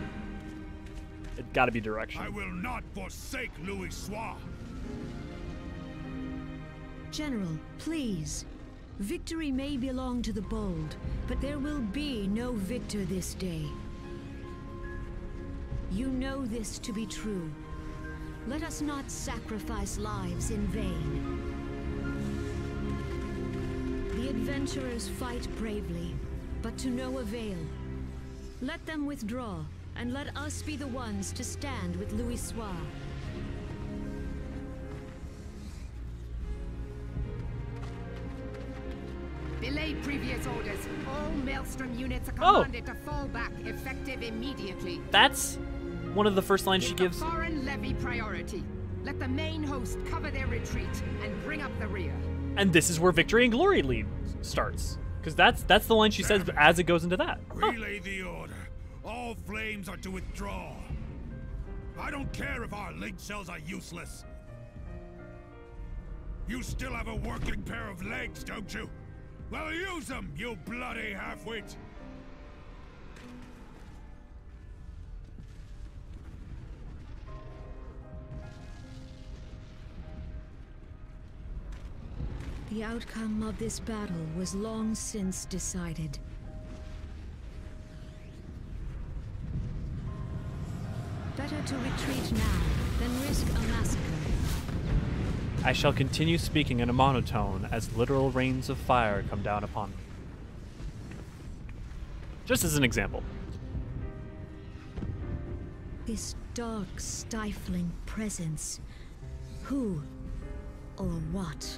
It gotta be direction. I will not forsake Louis Soir. General, please. Victory may belong to the bold, but there will be no victor this day. You know this to be true. Let us not sacrifice lives in vain. The adventurers fight bravely, but to no avail. Let them withdraw, and let us be the ones to stand with Louis Soir. Belay previous orders. All Maelstrom units are commanded to fall back, effective immediately. That's one of the first lines she Give the gives. foreign levy priority. Let the main host cover their retreat and bring up the rear. And this is where Victory and Glory lead starts. Because that's the line she says as it goes into that. Huh. Relay the order. All flames are to withdraw. I don't care if our link cells are useless. You still have a working pair of legs, don't you? Well, use them, you bloody half-wit! The outcome of this battle was long since decided. Better to retreat now than risk a massacre. I shall continue speaking in a monotone as literal rains of fire come down upon me. Just as an example. This dark, stifling presence. Who or what?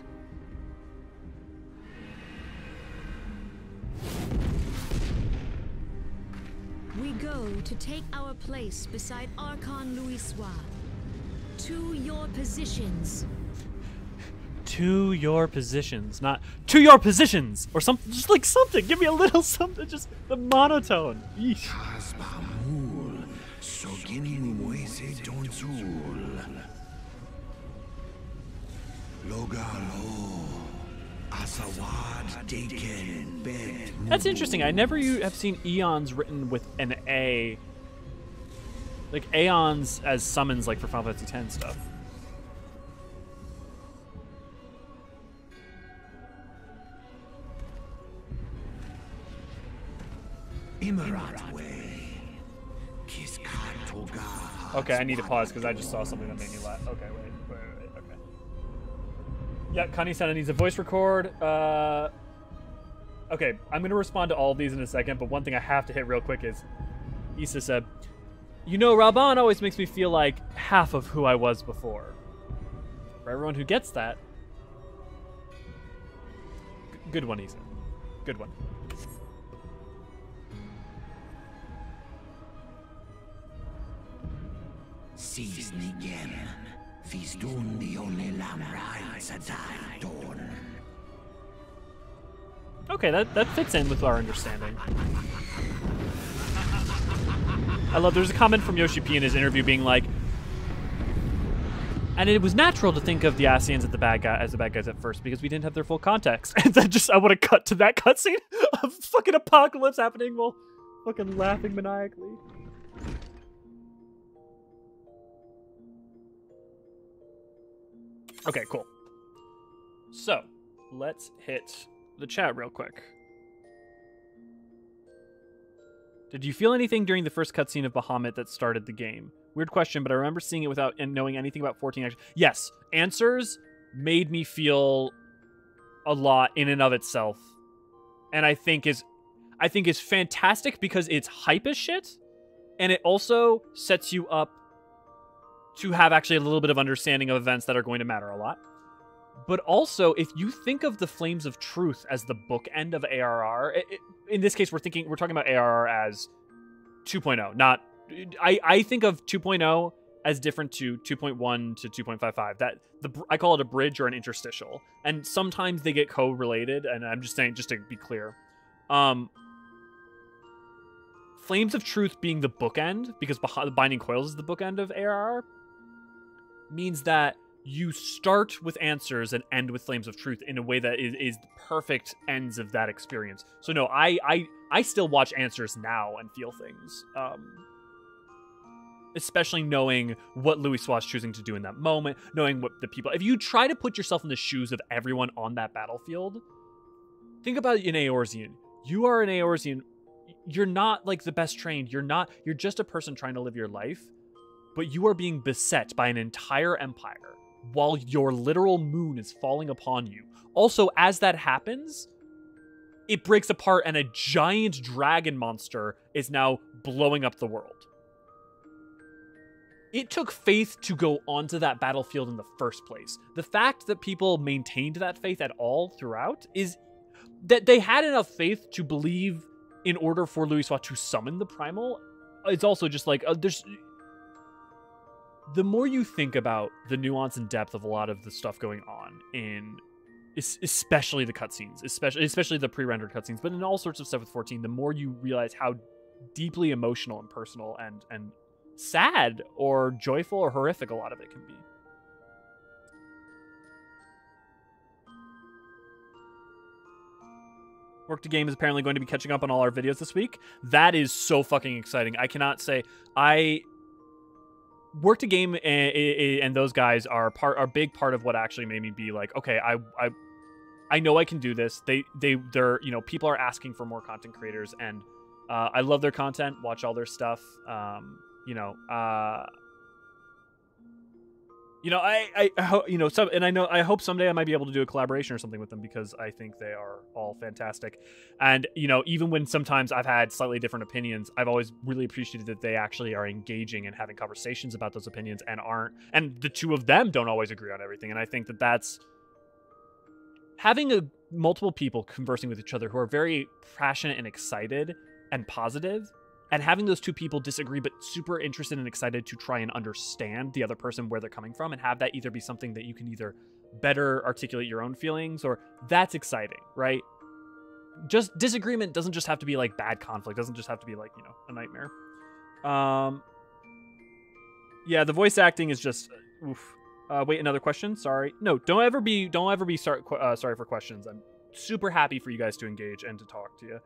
We go to take our place beside Archon Louis Soir. To your positions. To your positions, not to your positions, or something. Just like something. Give me a little something. Just the monotone. Yeesh. That's interesting. I never have seen eons written with an A. Like aeons as summons, like for Final Fantasy X stuff. Okay, I need to pause because I just saw something that made me laugh. Okay, wait, okay. Yeah, Connie said it needs a voice record. Okay, I'm gonna respond to all of these in a second, but one thing I have to hit real quick is, Issa said, you know, Raban always makes me feel like half of who I was before. For everyone who gets that, good one, Issa. Good one. Okay, that fits in with our understanding. I love, there's a comment from Yoshi P in his interview being like, and it was natural to think of the Asians as the bad guys at first because we didn't have their full context. And then I want to cut to that cutscene of fucking apocalypse happening while fucking laughing maniacally. Okay, cool. So, let's hit the chat real quick. Did you feel anything during the first cutscene of Bahamut that started the game? Weird question, but I remember seeing it without knowing anything about 14 action. Yes, Answers made me feel a lot in and of itself. And I think is fantastic because it's hype as shit, and it also sets you up to have actually a little bit of understanding of events that are going to matter a lot. But also, if you think of the Flames of Truth as the bookend of ARR, in this case, we're talking about ARR as 2.0, not. I think of 2.0 as different to 2.1 to 2.55. I call it a bridge or an interstitial, and sometimes they get co-related. And I'm just saying, just to be clear, Flames of Truth being the bookend, because Binding Coils is the bookend of ARR, means that you start with Answers and end with Flames of Truth in a way that is the perfect ends of that experience. So no, I still watch Answers now and feel things. Especially knowing what Louis was choosing to do in that moment, knowing what the people... If you try to put yourself in the shoes of everyone on that battlefield, think about an Eorzean. You are an Eorzean. You're not like the best trained. You're just a person trying to live your life, but you are being beset by an entire empire while your literal moon is falling upon you. Also, as that happens, it breaks apart and a giant dragon monster is now blowing up the world. It took faith to go onto that battlefield in the first place. The fact that people maintained that faith at all throughout is that they had enough faith to believe in order for Louis to summon the primal. It's also just like, there's... The more you think about the nuance and depth of a lot of the stuff going on in, especially the cutscenes, especially the pre-rendered cutscenes, but in all sorts of stuff with 14, the more you realize how deeply emotional and personal and sad or joyful or horrific a lot of it can be. Work to Game is apparently going to be catching up on all our videos this week. That is so fucking exciting. I cannot say... Work to Game and those guys are a big part of what actually made me be like, okay, I know I can do this. They're people are asking for more content creators, and I love their content. Watch all their stuff. I hope someday I might be able to do a collaboration or something with them, because I think they are all fantastic. And, even when sometimes I've had slightly different opinions, I've always really appreciated that they actually are engaging and having conversations about those opinions and the two of them don't always agree on everything. And I think that that's having multiple people conversing with each other who are very passionate and excited and positive, and having those two people disagree but super interested and excited to try and understand the other person, where they're coming from, and have that either be something that you can either better articulate your own feelings, or that's exciting, right? Just disagreement doesn't just have to be like bad conflict, doesn't just have to be like, a nightmare. Yeah, the voice acting is just oof. Wait, another question? Sorry. No, don't ever be sorry for questions. I'm super happy for you guys to engage and to talk to you.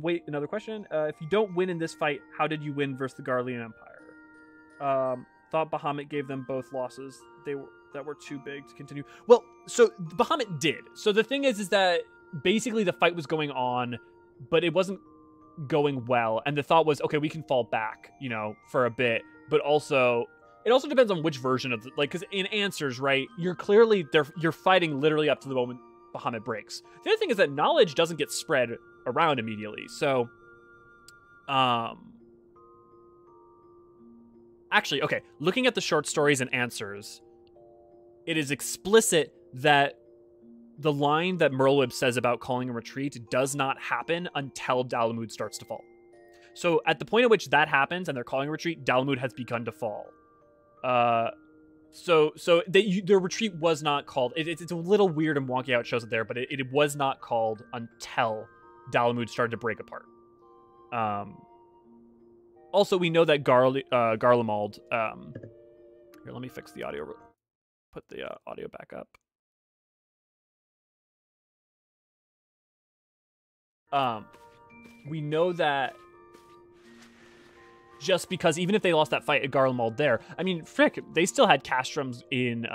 Wait, another question. If you don't win in this fight, how did you win versus the Garlean Empire? Thought Bahamut gave them both losses. That were too big to continue. Well, so Bahamut did. So the thing is that basically the fight was going on, but it wasn't going well. And the thought was, okay, we can fall back, you know, for a bit. But also, it also depends on which version of the, like, because in Answers, right, you're fighting literally up to the moment Bahamut breaks. The other thing is that knowledge doesn't get spread around immediately. So, actually, okay, looking at the short stories and Answers, it is explicit that the line that Merlwyb says about calling a retreat does not happen until Dalamud starts to fall. So at the point at which that happens and they're calling a retreat, Dalamud has begun to fall. So the retreat was not called. It's a little weird and wonky how it shows it there, but it was not called until Dalamud started to break apart. Also, we know that Garlemald. Here, let me fix the audio. Put the audio back up. We know that just because even if they lost that fight at Garlemald there, I mean, frick, they still had castrums in,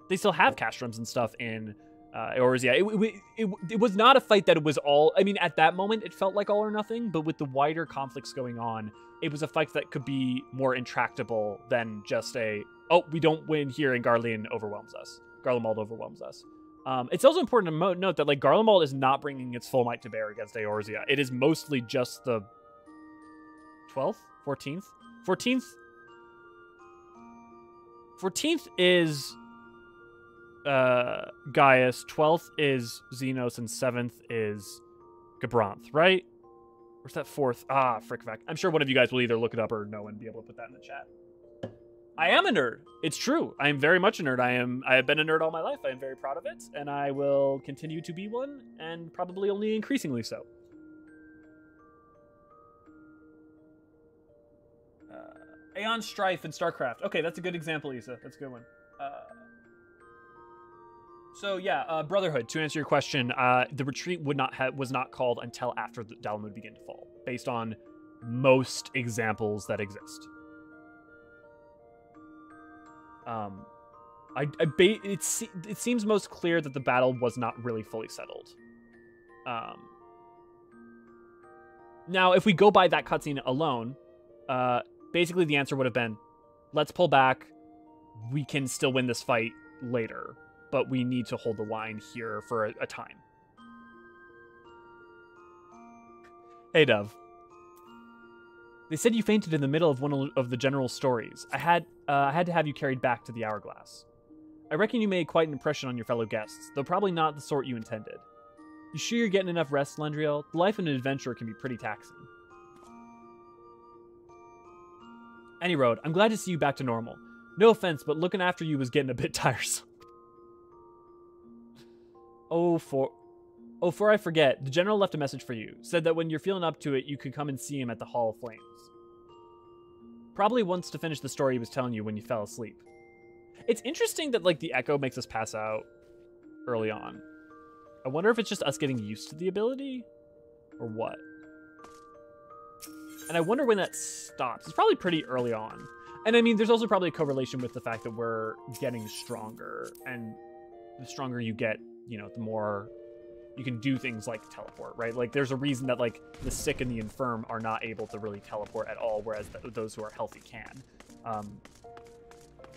they still have castrums and stuff in Eorzean. It was not a fight that it was all, I mean, at that moment, it felt like all or nothing, but with the wider conflicts going on, it was a fight that could be more intractable than just oh, we don't win here and Garlemald overwhelms us. It's also important to note that, like, Garlemald is not bringing its full might to bear against Eorzea. It is mostly just the 12th? 14th? 14th is Gaius, 12th is Xenos, and 7th is Gabranth, right? Where's that 4th? Ah, frick-fact. I'm sure one of you guys will either look it up or know and be able to put that in the chat. I am a nerd. It's true. I am very much a nerd. I have been a nerd all my life. I am very proud of it, and I will continue to be one, and probably only increasingly so. Aeon Strife and StarCraft. Okay, that's a good example, Issa. That's a good one. So yeah, Brotherhood. To answer your question, the retreat was not called until after the Dalamud began to fall, based on most examples that exist. It seems most clear that the battle was not really fully settled. Now, if we go by that cutscene alone, basically the answer would have been, let's pull back. We can still win this fight later, but we need to hold the line here for a time. Hey, Dove. They said you fainted in the middle of one of the general's stories. I had to have you carried back to the Hourglass. I reckon you made quite an impression on your fellow guests, though probably not the sort you intended. You sure you're getting enough rest, Lendriel? The life of an adventurer can be pretty taxing. Any road, I'm glad to see you back to normal. No offense, but looking after you was getting a bit tiresome. Before I forget, the general left a message for you. Said that when you're feeling up to it, you could come and see him at the Hall of Flames. Probably wants to finish the story he was telling you when you fell asleep. It's interesting that, like, the echo makes us pass out early on. I wonder if it's just us getting used to the ability, or what. And I wonder when that stops. It's probably pretty early on. And I mean, there's also probably a correlation with the fact that we're getting stronger, and the stronger you get, you know, the more you can do things like teleport, right? Like, there's a reason that, like, the sick and the infirm are not able to really teleport at all, whereas those who are healthy can.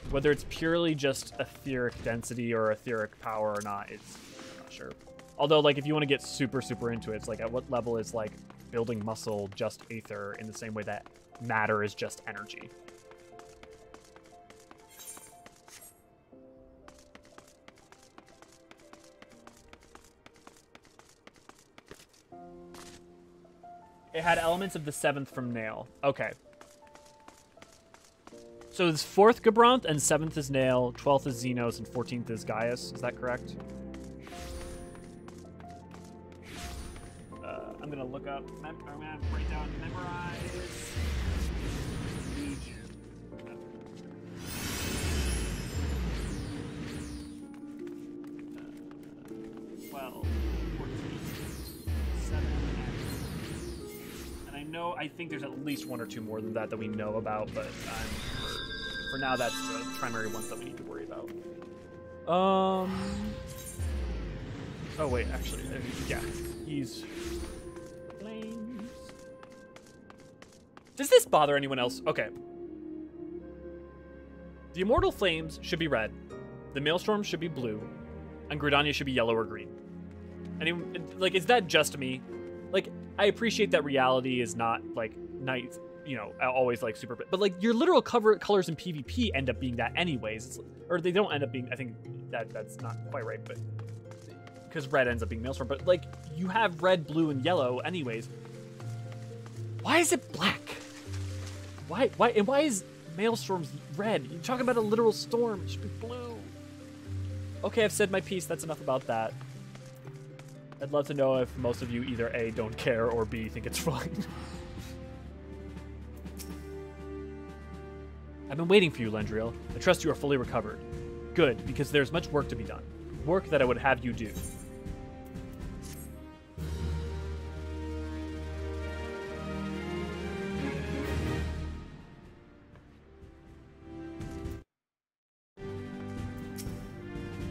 Whether it's purely just etheric density or etheric power or not, I'm not sure. Although, like, if you want to get super, super into it, it's like, at what level is, like, building muscle just aether in the same way that matter is just energy? It had elements of the 7th from Nail. Okay. So it's 4th Gabranth, and 7th is Nail, 12th is Xenos, and 14th is Gaius. Is that correct? I'm going to look up... I'm going to write down memorize... 12, 14, 7, and I know, I think there's at least 1 or 2 more than that we know about, but for now, that's the primary ones that we need to worry about. Oh wait, actually, yeah, he's flames. Does this bother anyone else? Okay. The immortal flames should be red, the maelstrom should be blue, and Gridania should be yellow or green. Like, is that just me? Like, I appreciate that reality is not like night, you know, always like super, but like your literal colors in PvP end up being that anyways, or they don't end up being. I think that's not quite right, but because red ends up being maelstrom, but like you have red, blue, and yellow anyways. Why is it black? Why is maelstrom's red? You're talking about a literal storm. It should be blue. Okay, I've said my piece. That's enough about that. I'd love to know if most of you either A, don't care, or B, think it's fine. I've been waiting for you, Lendriel. I trust you are fully recovered. Good, because there's much work to be done. Work that I would have you do.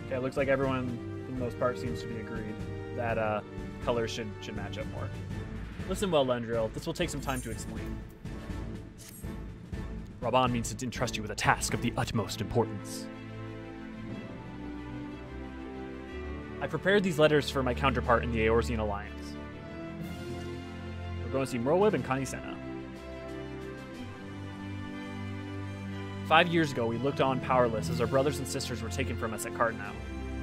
Okay, it looks like everyone, for the most part, seems to be agreed that colors should match up more. Listen well, Lendriel. This will take some time to explain. Raban means to entrust you with a task of the utmost importance. I prepared these letters for my counterpart in the Eorzean Alliance. We're going to see Merwib and Connie Senna. 5 years ago, we looked on powerless as our brothers and sisters were taken from us at Cardinal.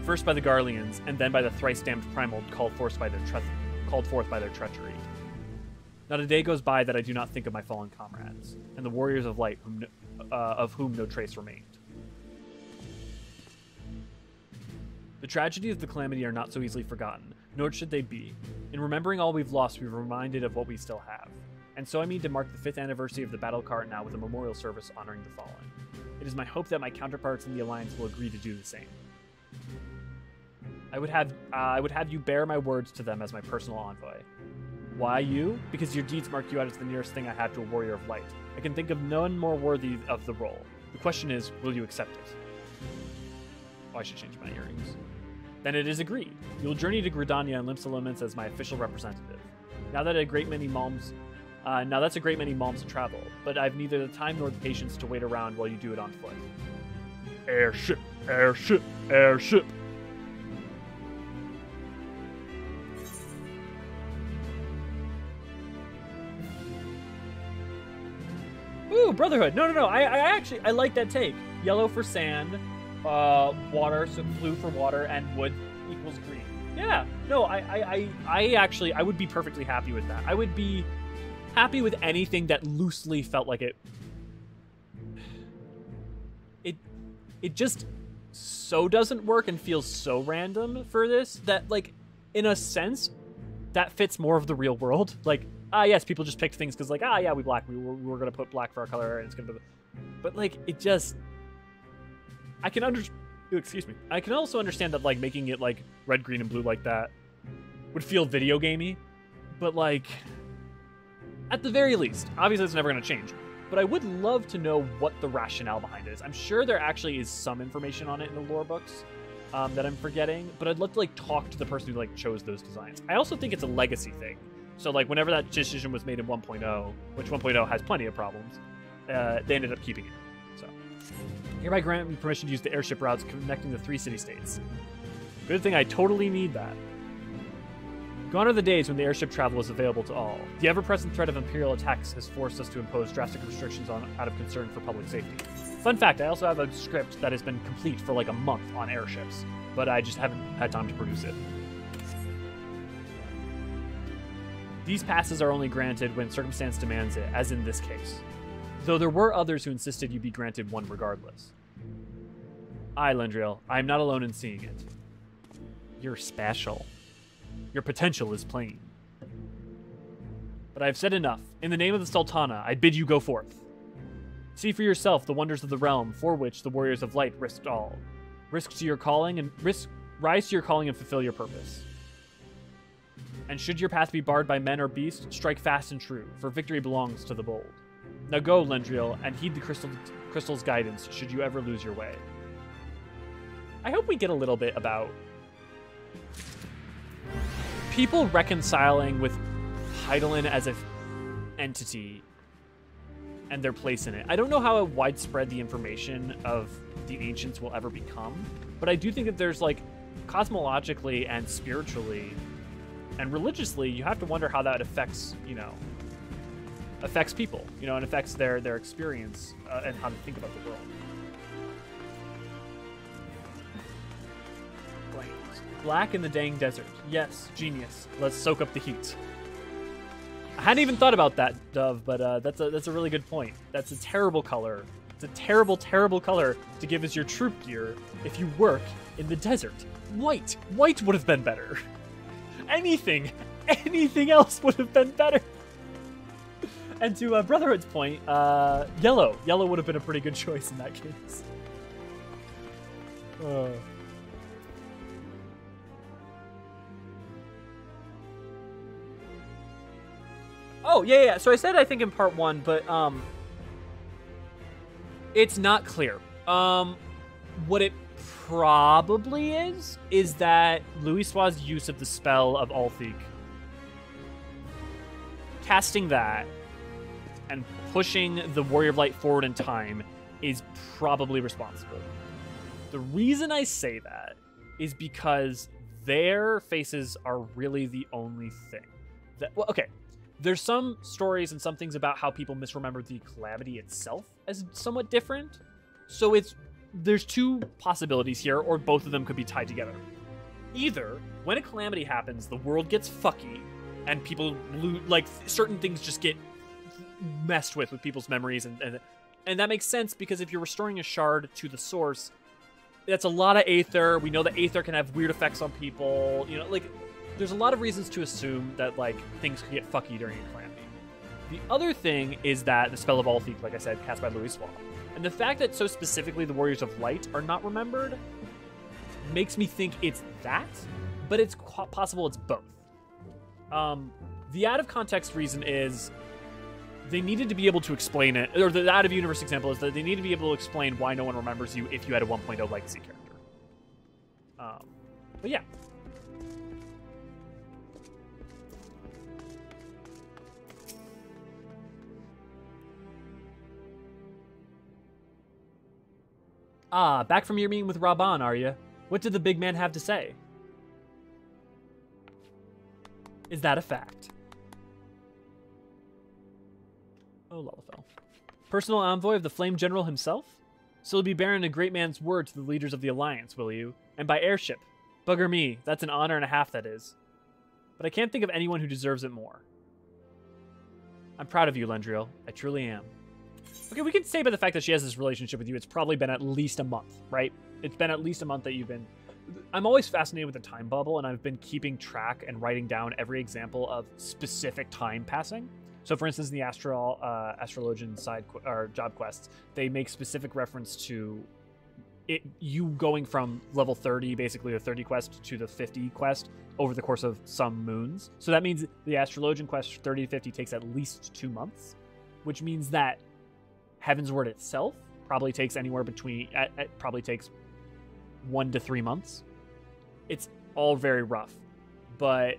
First by the Garleans, and then by the thrice-damned Primal called forth by their treachery. Not a day goes by that I do not think of my fallen comrades, and the warriors of light of whom no trace remained. The tragedy of the calamity are not so easily forgotten, nor should they be. In remembering all we've lost, we're reminded of what we still have. And so I mean to mark the 5th anniversary of the Battle Cardinal with a memorial service honoring the fallen. It is my hope that my counterparts in the Alliance will agree to do the same. I would have you bear my words to them as my personal envoy. Why you? Because your deeds mark you out as the nearest thing I have to a warrior of light. I can think of none more worthy of the role. The question is, will you accept it? Oh, I should change my earrings. Then it is agreed. You will journey to Gridania and Limsalimens as my official representative. That's a great many malms to travel, but I've neither the time nor the patience to wait around while you do it on foot. Airship, airship, airship. Ooh, Brotherhood. No. I like that take. Yellow for sand, water, so blue for water, and wood equals green. Yeah. No, I would be perfectly happy with that. I would be happy with anything that loosely felt like it just so doesn't work and feels so random for this that, like, in a sense, that fits more of the real world. Like, yes, people just picked things because, like, yeah, we were gonna put black for our color, and it's gonna be, but like, it just, I can also understand that, like, making it like red, green, and blue like that would feel video gamey, but like, at the very least, obviously it's never gonna change. But I would love to know what the rationale behind it is. I'm sure there actually is some information on it in the lore books that I'm forgetting, but I'd love to, like, talk to the person who, like, chose those designs. I also think it's a legacy thing. So, like, whenever that decision was made in 1.0, which 1.0 has plenty of problems, they ended up keeping it. So, hereby grant me permission to use the airship routes connecting the 3 city-states. Good thing I totally need that. Gone are the days when the airship travel is available to all. The ever-present threat of Imperial attacks has forced us to impose drastic restrictions out of concern for public safety. Fun fact, I also have a script that has been complete for like a month on airships, but I just haven't had time to produce it. These passes are only granted when circumstance demands it, as in this case. Though there were others who insisted you be granted one regardless. Aye, Lendriel, I am not alone in seeing it. You're special. Your potential is plain. But I have said enough. In the name of the Sultana, I bid you go forth. See for yourself the wonders of the realm for which the warriors of light risked all. Risk to your calling and Rise to your calling and fulfill your purpose. And should your path be barred by men or beast, strike fast and true, for victory belongs to the bold. Now go, Lendriel, and heed the crystal's guidance should you ever lose your way. I hope we get a little bit about people reconciling with Hydaelyn as an entity and their place in it. I don't know how widespread the information of the ancients will ever become, but I do think that there's, like, cosmologically and spiritually and religiously, you have to wonder how that affects, you know, affects people, you know, and affects their experience and how to think about the world. Black in the dang desert. Yes, genius. Let's soak up the heat. I hadn't even thought about that, Dove, but that's a really good point. That's a terrible color. It's a terrible, terrible color to give as your troop gear if you work in the desert. White. White would have been better. Anything else would have been better. And to Brotherhood's point, yellow. Yellow would have been a pretty good choice in that case. Oh, yeah. So I said I think in part 1, but it's not clear. What it probably is that Louisoix's use of the spell of Althik, casting that and pushing the Warrior of Light forward in time is probably responsible. The reason I say that is because their faces are really the only thing. Well, okay. There's some stories and some things about how people misremember the calamity itself as somewhat different. So there's two possibilities here, or both of them could be tied together. Either, when a calamity happens, the world gets fucky, and people like certain things just get messed with people's memories, and that makes sense because if you're restoring a shard to the source, that's a lot of aether. We know that aether can have weird effects on people. You know, like, there's a lot of reasons to assume that, like, things could get fucky during a calamity. The other thing is that the spell of Althik, like I said, cast by Louisoix. And the fact that so specifically the Warriors of Light are not remembered makes me think it's that, but it's possible it's both. The out-of-context reason is they needed to be able to explain it, or the out-of-universe example is that they need to be able to explain why no one remembers you if you had a 1.0 legacy character. But yeah. Ah, back from your meeting with Raban, are you? What did the big man have to say? Is that a fact? Oh, Lullafell. Personal envoy of the Flame General himself? So you'll be bearing a great man's word to the leaders of the Alliance, will you? And by airship. Bugger me, that's an honor and a half, that is. But I can't think of anyone who deserves it more. I'm proud of you, Lendriel. I truly am. Okay, we can say by the fact that she has this relationship with you, it's probably been at least a month, right? It's been at least a month that you've been... I'm always fascinated with the time bubble, and I've been keeping track and writing down every example of specific time passing. So, for instance, in the Astrologian side or job quests, they make specific reference to you going from level 30, basically the 30 quest, to the 50 quest over the course of some moons. So that means the Astrologian quest 30 to 50 takes at least 2 months, which means that Heaven's Word itself probably takes anywhere between, it probably takes 1 to 3 months. It's all very rough. But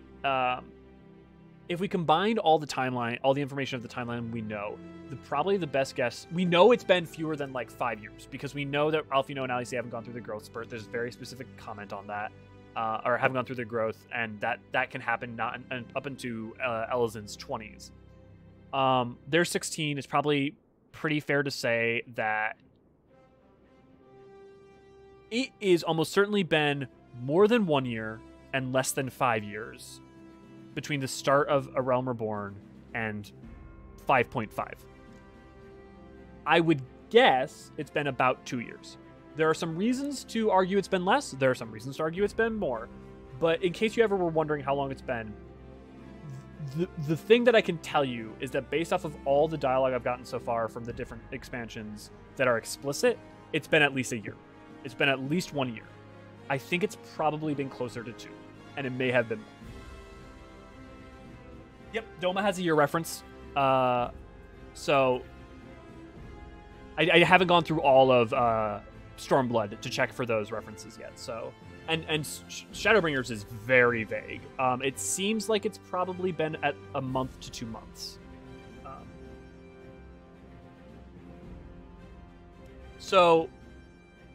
if we combined all the timeline, all the information of the timeline we know, probably the best guess, we know it's been fewer than like 5 years because we know that Alfino and Alice haven't gone through the growth spurt. There's a very specific comment on that, or haven't gone through the growth, and that can happen not up into Elzin's 20s. They're 16. It's probably pretty fair to say that it is almost certainly been more than 1 year and less than 5 years between the start of A Realm Reborn and 5.5. I would guess it's been about 2 years. There are some reasons to argue it's been less. There are some reasons to argue it's been more. But in case you ever were wondering how long it's been, the thing that I can tell you is that based off of all the dialogue I've gotten so far from the different expansions that are explicit, it's been at least a year. It's been at least 1 year. I think it's probably been closer to 2, and it may have been. Yep, Doma has a year reference. So I haven't gone through all of Stormblood to check for those references yet. So and Shadowbringers is very vague. It seems like it's probably been at a month to 2 months. So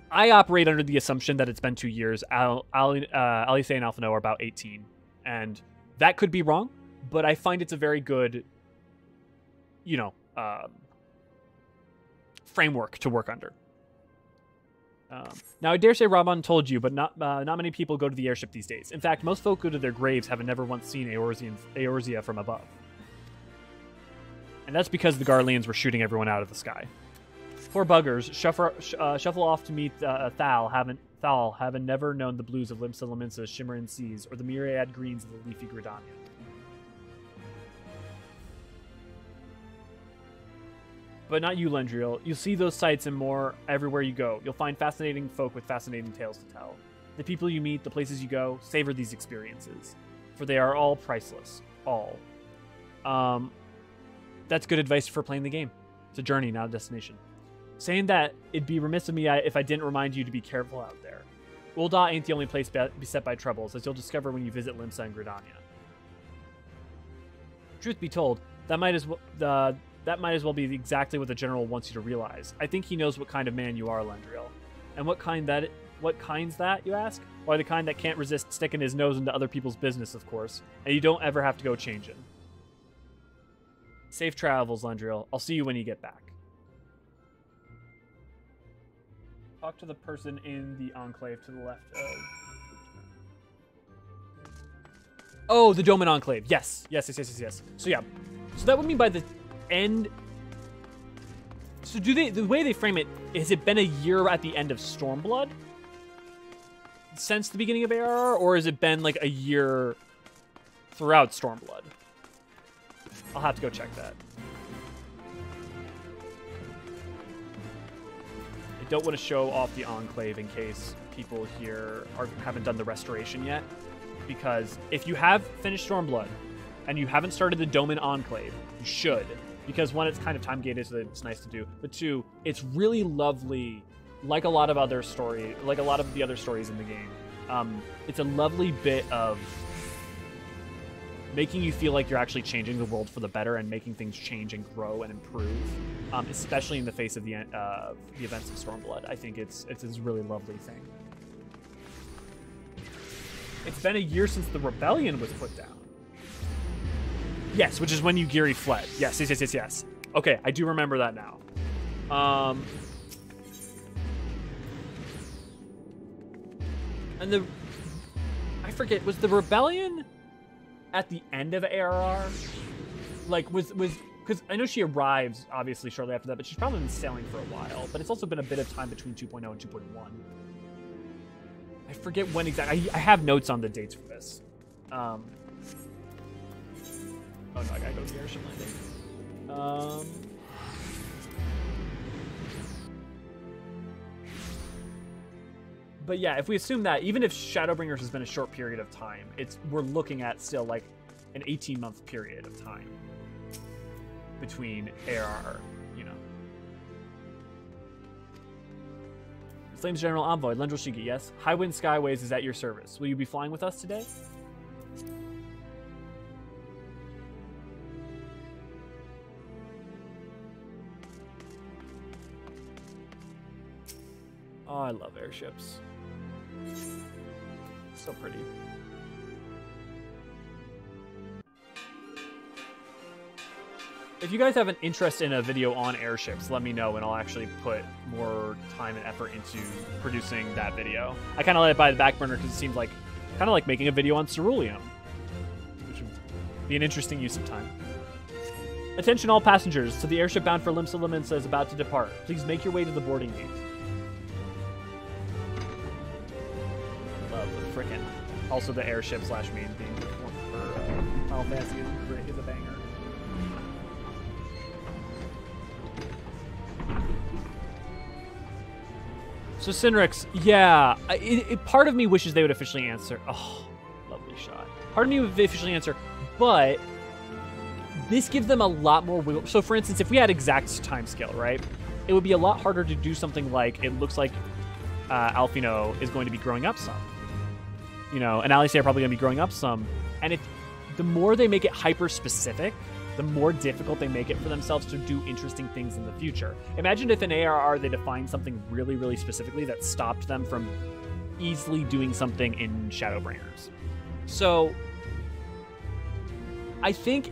I operate under the assumption that it's been 2 years. Alice and Alphino are about 18, and that could be wrong, but I find it's a very good, framework to work under. Now, I dare say Raban told you, but not many people go to the airship these days. In fact, most folk go to their graves having never once seen Eorzea from above. And that's because the Garleans were shooting everyone out of the sky. Poor buggers shuffle off to meet Thal, having never known the blues of Limsa Laminsa's shimmering seas or the myriad greens of the leafy Gridania. But not you, Lendriel. You'll see those sights and more everywhere you go. You'll find fascinating folk with fascinating tales to tell. The people you meet, the places you go, savor these experiences, for they are all priceless. All. That's good advice for playing the game. It's a journey, not a destination. Saying that, it'd be remiss of me if I didn't remind you to be careful out there. Ul'dah ain't the only place beset by troubles, as you'll discover when you visit Limsa and Gridania. Truth be told, that might as well be exactly what the general wants you to realize. I think he knows what kind of man you are, Lendriel. And what kind's that, you ask? Why, the kind that can't resist sticking his nose into other people's business, of course. And you don't ever have to go changing. Safe travels, Lendriel. I'll see you when you get back. Talk to the person in the Enclave to the left of... Oh, the Doman Enclave. Yes. So yeah. So that would mean by the end... So the way they frame it, has it been a year at the end of Stormblood? Since the beginning of ARR? Or has it been like a year throughout Stormblood? I'll have to go check that. I don't want to show off the Enclave in case people here haven't done the restoration yet. Because if you have finished Stormblood and you haven't started the Doman Enclave, you should. Because one, it's kind of time-gated, so it's nice to do. But two, it's really lovely, like a lot of the other stories in the game. It's a lovely bit of making you feel like you're actually changing the world for the better and making things change and grow and improve, especially in the face of the events of Stormblood. I think it's a really lovely thing. It's been a year since the rebellion was put down. Yes, which is when Ugiri fled. Yes. Okay, I do remember that now. And I forget, was the rebellion at the end of ARR? Like, because I know she arrives, obviously, shortly after that, but she's probably been sailing for a while. But it's also been a bit of time between 2.0 and 2.1. I forget when exactly. I have notes on the dates for this. Oh no, I gotta go to the airship landing. But yeah, if we assume that, even if Shadowbringers has been a short period of time, we're looking at still like an 18-month period of time between ARR, Flames General Envoy, Lendriel Shigi, yes? Highwind Skyways is at your service. Will you be flying with us today? Oh, I love airships. So pretty. If you guys have an interest in a video on airships, let me know and I'll actually put more time and effort into producing that video. I kind of let it by the back burner because it seems like kind of like making a video on Ceruleum, which would be an interesting use of time. Attention all passengers, to the airship bound for Limsa Laminsa is about to depart. Please make your way to the boarding gate. Love the frickin'. Also the airship / main theme for Final Fantasy is a banger. So Cynrix, yeah, part of me wishes they would officially answer. Oh, lovely shot. Part of me would officially answer, but this gives them a lot more wiggle. So for instance, if we had exact timescale, right, it would be a lot harder to do something like, it looks like Alfino is going to be growing up some. You know, and Alice are probably going to be growing up some. And if the more they make it hyper-specific, the more difficult they make it for themselves to do interesting things in the future. Imagine if in ARR they defined something really, really specifically that stopped them from easily doing something in Shadowbringers. So I think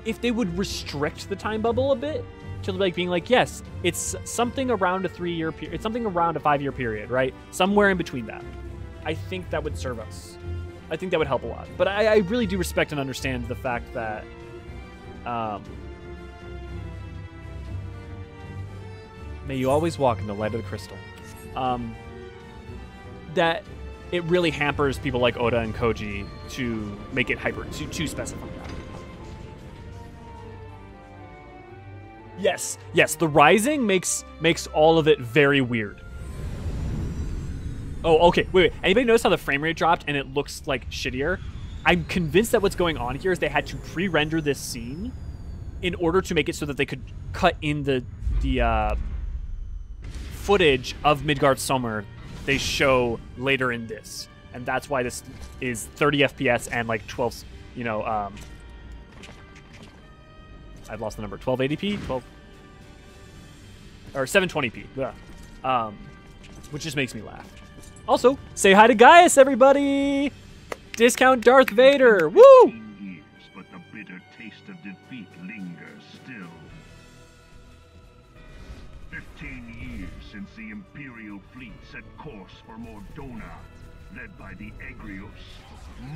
if they would restrict the time bubble a bit to like being like, yes, it's something around a 3-year period, it's something around a 5-year period, right? Somewhere in between that. I think that would serve us. I think that would help a lot. But I really do respect and understand the fact that may you always walk in the light of the crystal. That it really hampers people like Oda and Koji to make it hyper, to specify that. Yes, the rising makes all of it very weird. Oh, okay, wait. Anybody notice how the frame rate dropped and it looks like shittier? I'm convinced that what's going on here is they had to pre-render this scene in order to make it so that they could cut in the footage of Midgard's summer they show later in this. And that's why this is 30 FPS and like 12, you know, I've lost the number, 1280p? 12 or 720p. Yeah. Which just makes me laugh. Also, say hi to Gaius, everybody! Discount Darth Vader! Woo! Years, but the bitter taste of defeat lingers still. 15 years since the Imperial fleet set course for Mordona, led by the Egrios,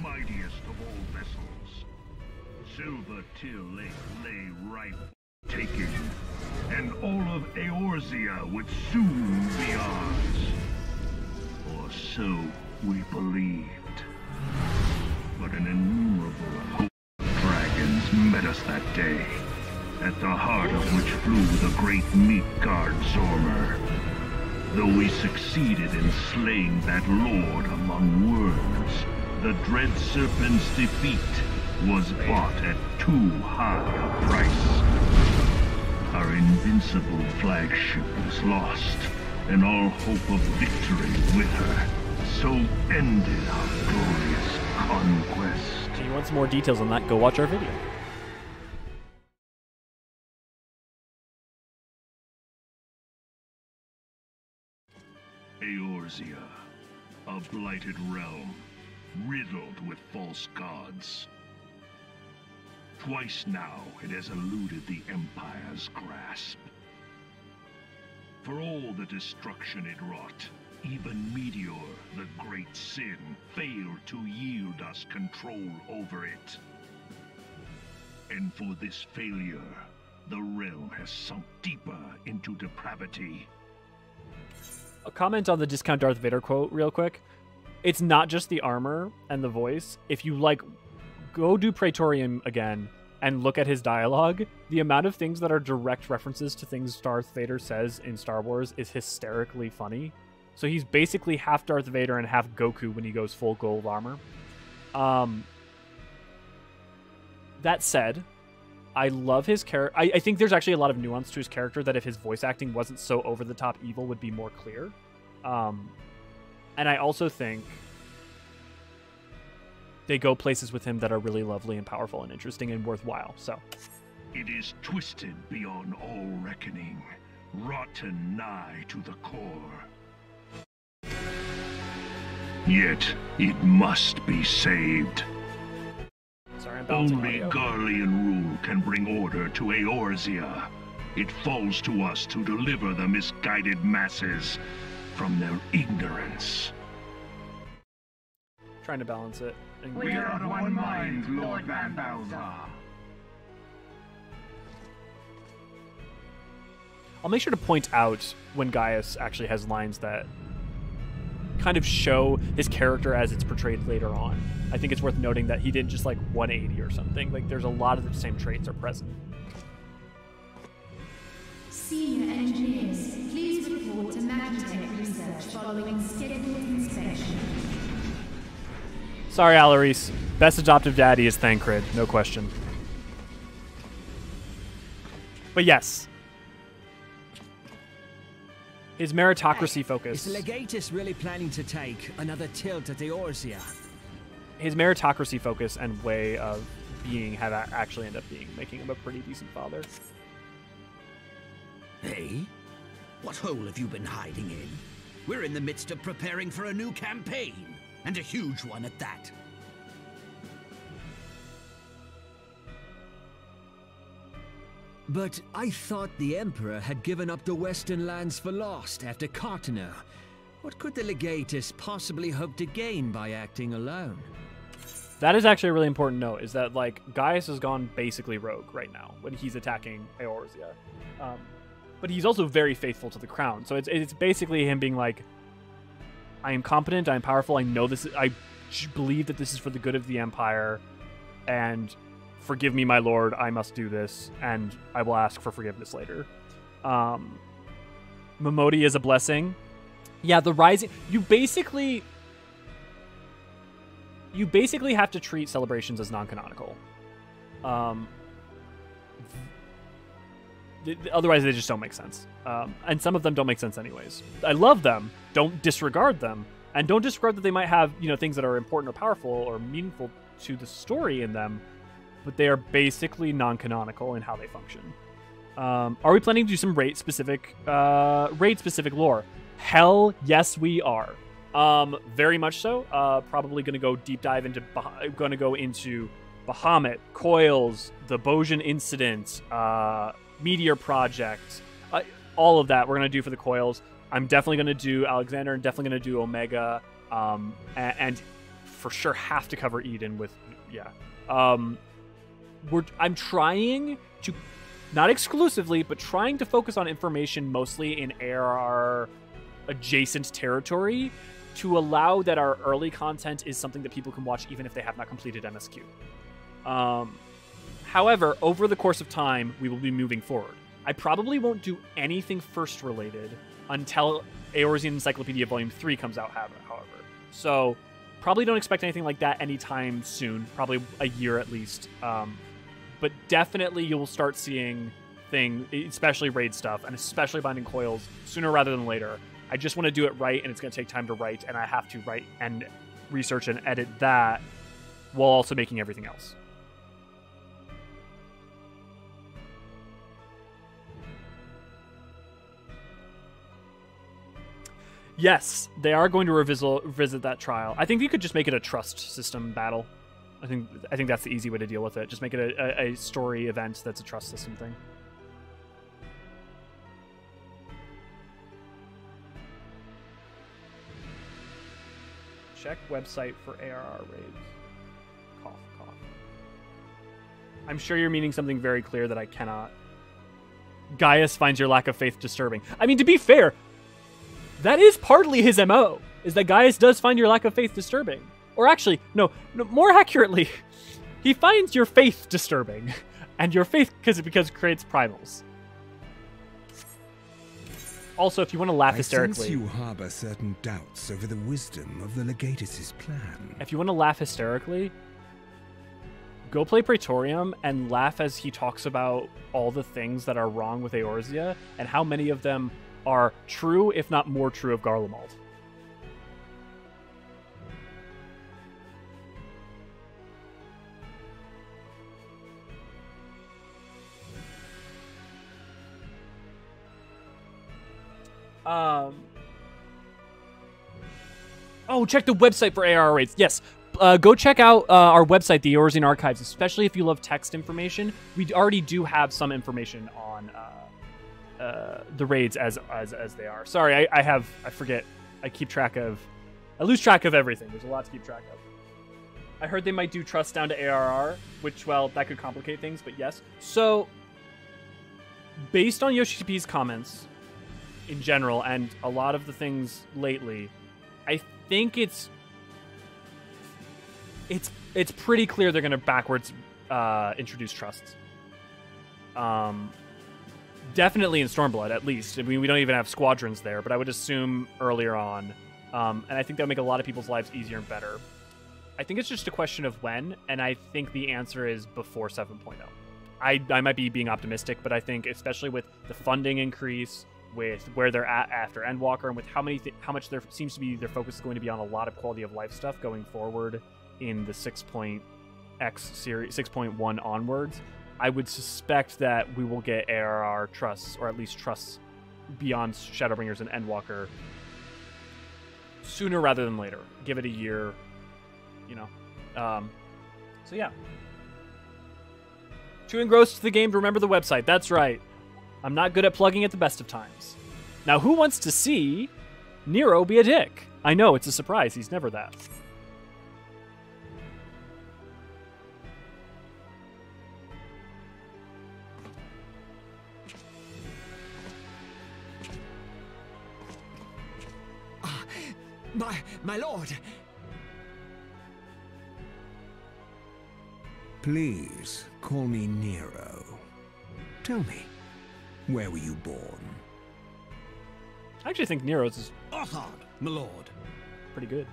mightiest of all vessels. Silver Till Lake lay ripe for taking, and all of Eorzea would soon be ours. Or so we believed. But an innumerable host of dragons met us that day, at the heart of which flew the great Midgard Zormer. Though we succeeded in slaying that lord among worms, the dread serpent's defeat was bought at too high a price. Our invincible flagship was lost, and all hope of victory with her. So ended our glorious conquest. If you want some more details on that, go watch our video. Eorzea, a blighted realm, riddled with false gods. Twice now it has eluded the Empire's grasp. For all the destruction it wrought, even Meteor, the great sin, failed to yield us control over it. And for this failure, the realm has sunk deeper into depravity. A comment on the Discount Darth Vader quote real quick. It's not just the armor and the voice. If you like, go do Praetorium again and look at his dialogue. The amount of things that are direct references to things Darth Vader says in Star Wars is hysterically funny. So he's basically half Darth Vader and half Goku when he goes full gold armor. That said, I love his character. I think there's actually a lot of nuance to his character that if his voice acting wasn't so over-the-top evil would be more clear. And I also think they go places with him that are really lovely and powerful and interesting and worthwhile. So it is twisted beyond all reckoning, rotten nigh to the core. Yet it must be saved. Sorry, I'm bouncing Only audio. Garlean rule can bring order to Eorzea. It falls to us to deliver the misguided masses from their ignorance. Trying to balance it. And We are of one mind, Lord Van Balzar. I'll make sure to point out when Gaius actually has lines that kind of show his character as it's portrayed later on. I think it's worth noting that he didn't just like 180 or something. Like there's a lot of the same traits are present. Senior engineers, please report to Magitech research following scheduled inspection. Sorry, Alaris. Best adoptive daddy is Thancred, no question. But yes. His meritocracy focus. Is the Legatus really planning to take another tilt at Eorzean? His meritocracy focus and way of being have actually ended up making him a pretty decent father. Hey? What hole have you been hiding in? We're in the midst of preparing for a new campaign, and a huge one at that. But I thought the Emperor had given up the Western lands for lost after Carteneau. What could the Legatus possibly hope to gain by acting alone? That is actually a really important note, is that, like, Gaius has gone basically rogue right now when he's attacking Eorzea. But he's also very faithful to the crown. So it's basically him being like, I am competent, I am powerful, I know this, I believe that this is for the good of the Empire, and forgive me, my lord, I must do this, and I will ask for forgiveness later. Momodi is a blessing. Yeah, the rising... You basically have to treat celebrations as non-canonical. Otherwise, they just don't make sense. And some of them don't make sense anyways. I love them. Don't disregard them. And don't disregard that they might have, things that are important or powerful or meaningful to the story in them, but they are basically non-canonical in how they function. Are we planning to do some raid-specific lore? Hell yes, we are. Very much so. Probably going to go deep dive into... Going to go into Bahamut, Coils, the Bojan Incident, Meteor Project, all of that we're going to do for the Coils. I'm definitely going to do Alexander and definitely going to do Omega, and for sure have to cover Eden with... Yeah. I'm trying to, not exclusively, but trying to focus on information mostly in ARR adjacent territory to allow that our early content is something that people can watch even if they have not completed MSQ. However, over the course of time, we will be moving forward. I probably won't do anything first related until Eorzean Encyclopedia Volume 3 comes out, however. So probably don't expect anything like that anytime soon, probably a year at least. But definitely you'll start seeing things, especially raid stuff, and especially Binding Coils, sooner rather than later. I just want to do it right, and it's going to take time to write, and I have to write and research and edit that while also making everything else. Yes, they are going to revisit that trial. I think you could just make it a trust system battle. I think that's the easy way to deal with it. Just make it a story event that's a trust system thing. Check website for ARR raids. Cough, cough. I'm sure you're meaning something very clear that I cannot. Gaius finds your lack of faith disturbing. I mean, to be fair, that is partly his MO, is that Gaius does find your lack of faith disturbing. Or actually, no, more accurately, he finds your faith disturbing. And your faith, because it creates primals. Also, if you want to laugh hysterically... I sense you harbor certain doubts over the wisdom of the Legatus' plan. If you want to laugh hysterically, go play Praetorium and laugh as he talks about all the things that are wrong with Eorzea and how many of them are true, if not more true, of Garlemald. Oh, check the website for ARR rates. Yes, go check out our website, the Eorzean Archives, especially if you love text information. We already do have some information on the raids as they are. Sorry, I forget. I lose track of everything. There's a lot to keep track of. I heard they might do trust down to ARR, which, well, that could complicate things, but yes. So, based on YoshiP's comments in general, and a lot of the things lately, I think it's pretty clear they're going to backwards introduce trusts. Definitely in Stormblood, at least. I mean, we don't even have squadrons there, but I would assume earlier on. And I think that would make a lot of people's lives easier and better. I think it's just a question of when, and I think the answer is before 7.0. I might be being optimistic, but I think especially with the funding increase, with where they're at after Endwalker, and with how much there seems to be their focus is going to be on a lot of quality of life stuff going forward in the 6.x series, 6.1 onwards, I would suspect that we will get ARR trusts, or at least trusts beyond Shadowbringers and Endwalker sooner rather than later. Give it a year, you know. So yeah. Too engrossed to the game to remember the website. That's right. I'm not good at plugging at the best of times. Now, who wants to see Nero be a dick? I know, it's a surprise. He's never that. My lord! Please, call me Nero. Tell me, where were you born? I actually think Nero's is Othard, my lord. pretty good.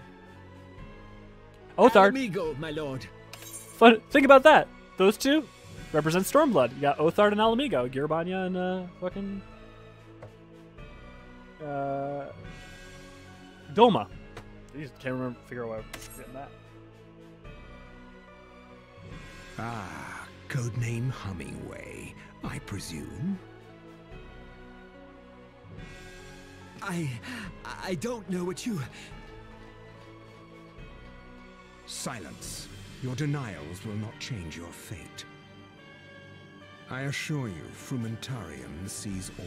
Othard. Amigo, my lord. Fun. Think about that. Those two represent Stormblood. You got Othard and Alamigo. Girabanya and fucking Doma. Jeez, can't figure out why I'm getting that. Ah, codename Hummingway, I presume. I don't know what you... Silence. Your denials will not change your fate. I assure you, Frumentarium sees all.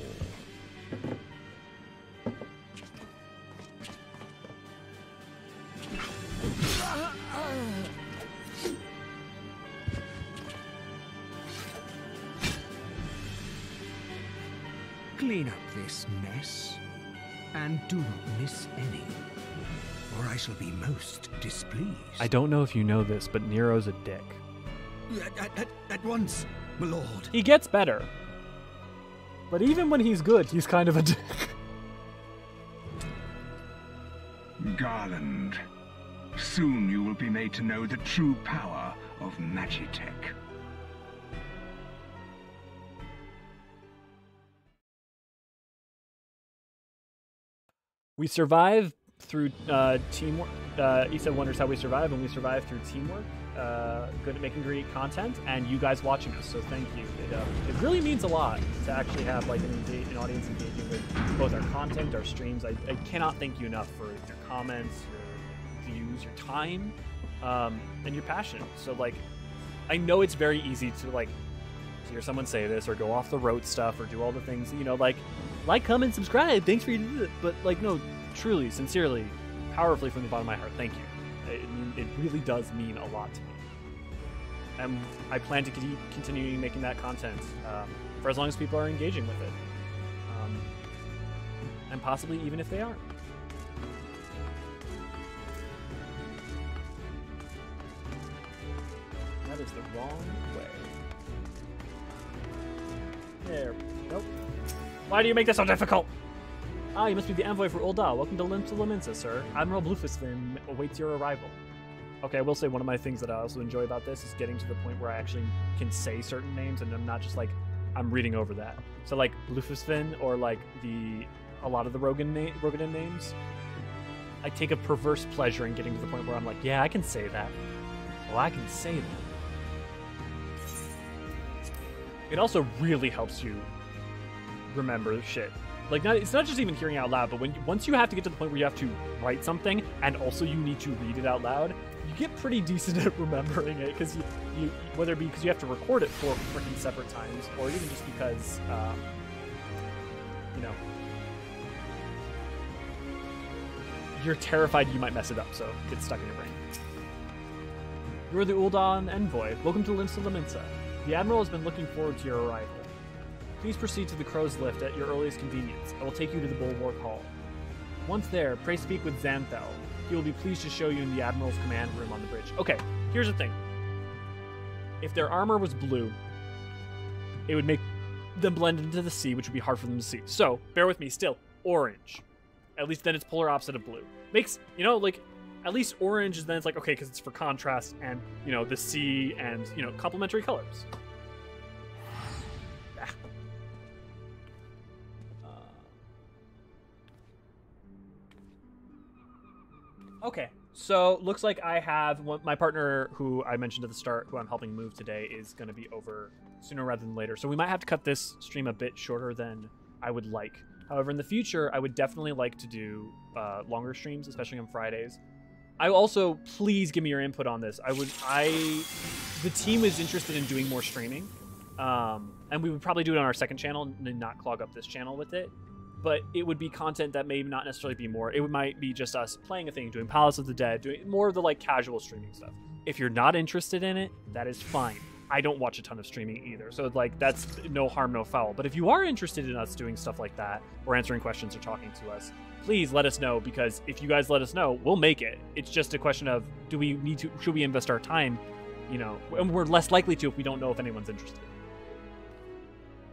Clean up this mess, and do not miss any, or I shall be most displeased. I don't know if you know this, but Nero's a dick. At once, my lord. He gets better. But even when he's good, he's kind of a dick. Garland, soon you will be made to know the true power of Magitech. We survive through teamwork. Issa wonders how we survive, and we survive through teamwork. Good at making great content, and you guys watching us. So thank you. It really means a lot to actually have like an audience engaging with both our content, our streams. I cannot thank you enough for your comments, your views, your time, and your passion. So like, I know it's very easy to like hear someone say this or go off the road stuff or do all the things, you know, like, comment, subscribe, thanks for you to do it. But like, no, truly, sincerely, powerfully from the bottom of my heart, thank you. It really does mean a lot to me. And I plan to keep continuing making that content for as long as people are engaging with it. And possibly even if they aren't. That is the wrong way. There. Nope. Why do you make this so difficult? Ah, you must be the envoy for Ul'dah. Welcome to Laminsa, sir. Admiral Bluefistfin awaits your arrival. Okay, I will say one of my things that I also enjoy about this is getting to the point where I actually can say certain names and I'm not just like, I'm reading over that. So like Bluefistfin or like a lot of the Rogadin names, I take a perverse pleasure in getting to the point where I'm like, yeah, I can say that. Oh, I can say that. It also really helps you remember shit. Like, it's not just even hearing out loud, but once you have to get to the point where you have to write something and also you need to read it out loud, you get pretty decent at remembering it, because you whether it be because you have to record it 4 freaking separate times, or even just because, you know, you're terrified you might mess it up, so it gets stuck in your brain. You're the Ul'dah envoy. Welcome to Laminsa. The Admiral has been looking forward to your arrival. Please proceed to the Crow's Lift at your earliest convenience. I will take you to the Bulwark Hall. Once there, pray speak with Xanthel. He will be pleased to show you in the Admiral's command room on the bridge. Okay, here's the thing. If their armor was blue, it would make then blend into the sea, which would be hard for them to see. So, bear with me still. Orange. At least then it's polar opposite of blue. Makes, you know, like, at least orange is then it's like, okay, because it's for contrast and, you know, the sea and, you know, complementary colors. Okay, so looks like I have my partner who I mentioned at the start, who I'm helping move today, is going to be over sooner rather than later. So we might have to cut this stream a bit shorter than I would like. However, in the future, I would definitely like to do longer streams, especially on Fridays. I also, please give me your input on this. The team is interested in doing more streaming, and we would probably do it on our second channel and not clog up this channel with it. But it would be content that may not necessarily be more. It might be just us playing a thing, doing Palace of the Dead, doing more of the like casual streaming stuff. If you're not interested in it, that is fine. I don't watch a ton of streaming either, so like that's no harm, no foul. But if you are interested in us doing stuff like that, or answering questions or talking to us, please let us know, because if you guys let us know, we'll make it. It's just a question of should we invest our time, you know, and we're less likely to if we don't know if anyone's interested.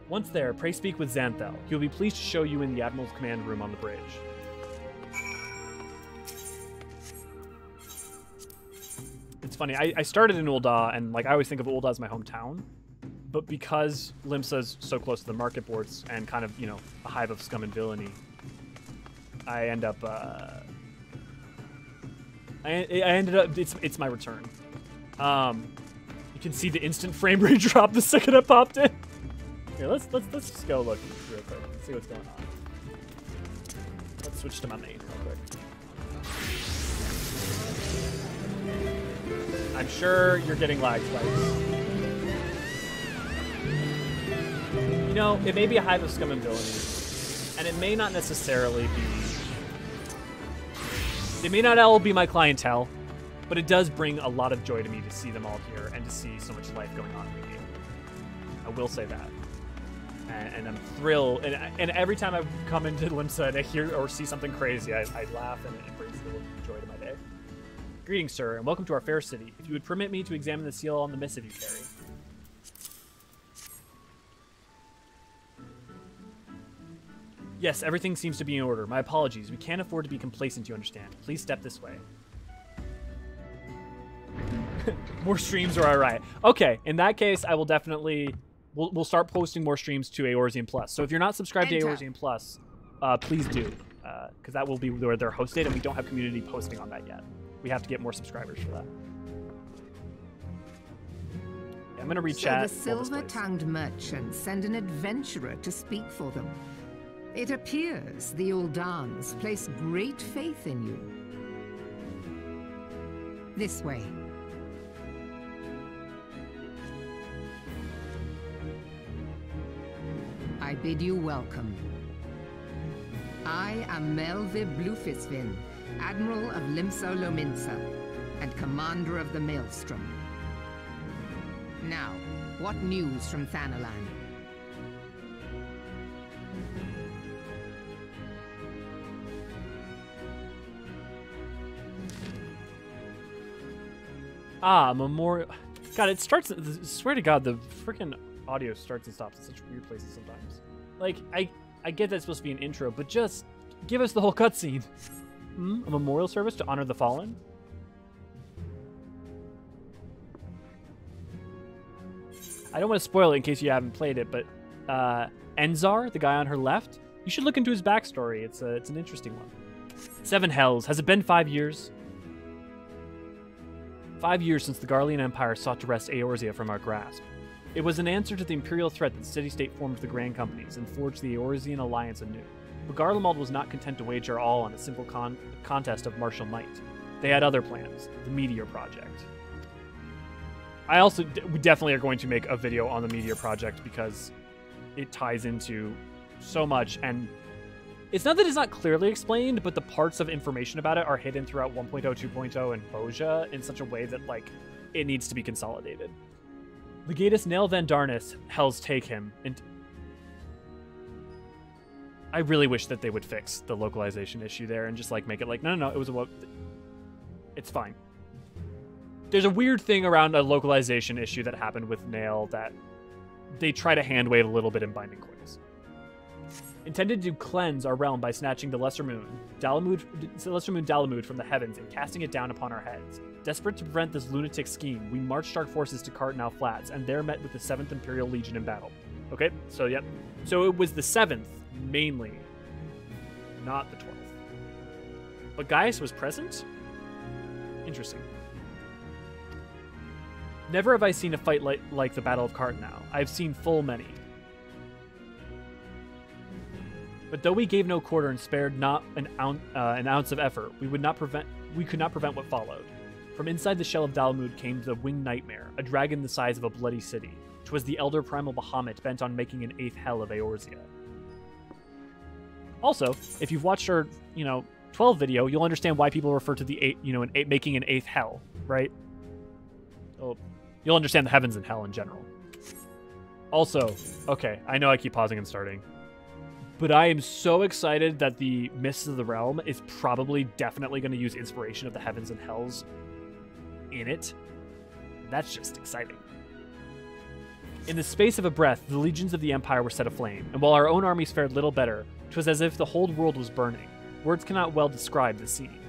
Once there, pray speak with Xanthel. He will be pleased to show you in the Admiral's command room on the bridge. It's funny, I started in Ul'dah, and like I always think of Ul'dah as my hometown, but because Limsa's so close to the market boards and kind of, you know, a hive of scum and villainy, I end up, it's my return. You can see the instant frame rate drop the second I popped in. Here, let's just go look real quick, see what's going on. Let's switch to my main real quick. I'm sure you're getting lag spikes. You know, it may be a hive of scum and villainy, and it may not necessarily be... They may not all be my clientele, but it does bring a lot of joy to me to see them all here and to see so much life going on in the game. I will say that. And I'm thrilled, and every time I come into Limsa and I hear or see something crazy, I laugh, and it brings a little joy to my day. Greetings, sir, and welcome to our fair city. If you would permit me to examine the seal on the missive you carry. Yes, everything seems to be in order. My apologies. We can't afford to be complacent, you understand. Please step this way. More streams are alright. Okay, in that case, I will definitely... We'll start posting more streams to Eorzean Plus. So if you're not subscribed to Eorzean Plus, please do, because that will be where they're hosted, and we don't have community posting on that yet. We have to get more subscribers for that. Yeah, I'm gonna read chat. So the silver-tongued merchants send an adventurer to speak for them. It appears the Uldans place great faith in you. This way. I bid you welcome. I am Melve Blufisvin, Admiral of Limsa Lominsa, and Commander of the Maelstrom. Now, what news from Thanalan? Ah, memorial. God, it starts. I swear to God, the freaking audio starts and stops in such weird places sometimes. Like, I get that it's supposed to be an intro, but just give us the whole cutscene. A memorial service to honor the fallen? I don't want to spoil it in case you haven't played it, but Enzar, the guy on her left, you should look into his backstory. It's an interesting one. 7 hells. Has it been 5 years? 5 years since the Garlean Empire sought to wrest Eorzea from our grasp. It was an answer to the imperial threat that the city-state formed the Grand Companies and forged the Eorzean alliance anew. But Garlemald was not content to wager all on a simple contest of martial might. They had other plans, the Meteor Project. We definitely are going to make a video on the Meteor Project because it ties into so much, and it's not that it's not clearly explained, but the parts of information about it are hidden throughout 1.0, 2.0, and Boja in such a way that, like, it needs to be consolidated. Legatus Nail Van Darnus, Hells take him, and I really wish that they would fix the localization issue there and just, like, make it like, no, it was it's fine. There's a weird thing around a localization issue that happened with Nail that they try to hand wave a little bit in Binding Quiz. Intended to cleanse our realm by snatching the Lesser Moon Dalamud from the heavens and casting it down upon our heads. Desperate to prevent this lunatic scheme, we marched our forces to Cardinal Flats and there met with the 7th Imperial Legion in battle. Okay, so yep. So it was the 7th, mainly, not the 12th. But Gaius was present? Interesting. Never have I seen a fight like the Battle of Cardinal. I've seen full many. But though we gave no quarter and spared not an ounce of effort, we could not prevent what followed. From inside the shell of Dalamud came the winged nightmare, a dragon the size of a bloody city. 'Twas the elder primal Bahamut bent on making an 8th hell of Eorzea. Also, if you've watched our, 12 video, you'll understand why people refer to the 8, making an 8th hell, right? Oh, you'll understand the heavens and hell in general. Also, okay, I know I keep pausing and starting, but I am so excited that the Mists of the Realm is probably definitely going to use inspiration of the heavens and hells in it. That's just exciting. In the space of a breath, the legions of the Empire were set aflame, and while our own armies fared little better, 'twas as if the whole world was burning. Words cannot well describe the scene.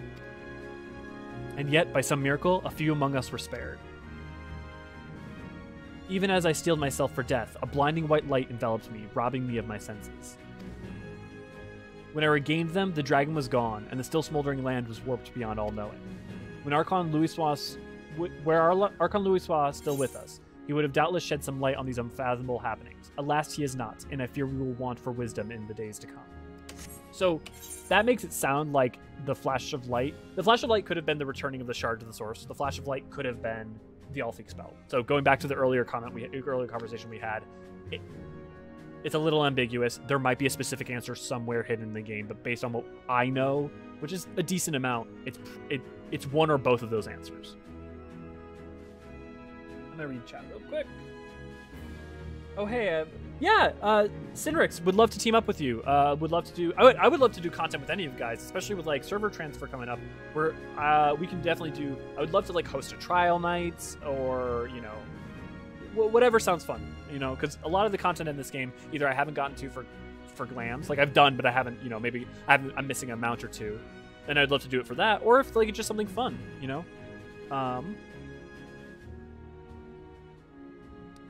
And yet, by some miracle, a few among us were spared. Even as I steeled myself for death, a blinding white light enveloped me, robbing me of my senses. When I regained them, the dragon was gone, and the still smoldering land was warped beyond all knowing. When Archon Louis was still with us, he would have doubtless shed some light on these unfathomable happenings. Alas, he is not, and I fear we will want for wisdom in the days to come. So, that makes it sound like the Flash of Light. The Flash of Light could have been the returning of the Shard to the Source. The Flash of Light could have been the Althing spell. So, going back to the earlier conversation we had, it's a little ambiguous. There might be a specific answer somewhere hidden in the game, but based on what I know, which is a decent amount, it's one or both of those answers. I'm gonna read chat real quick. Oh hey, Cinrix would love to team up with you. I would love to do content with any of you guys, especially with like server transfer coming up. Where we can definitely do. I would love to like host a trial nights or whatever sounds fun. Because a lot of the content in this game either I haven't gotten to for glams, like I've done, but I haven't. Maybe I'm missing a mount or two. Then I'd love to do it for that, or if like it's just something fun.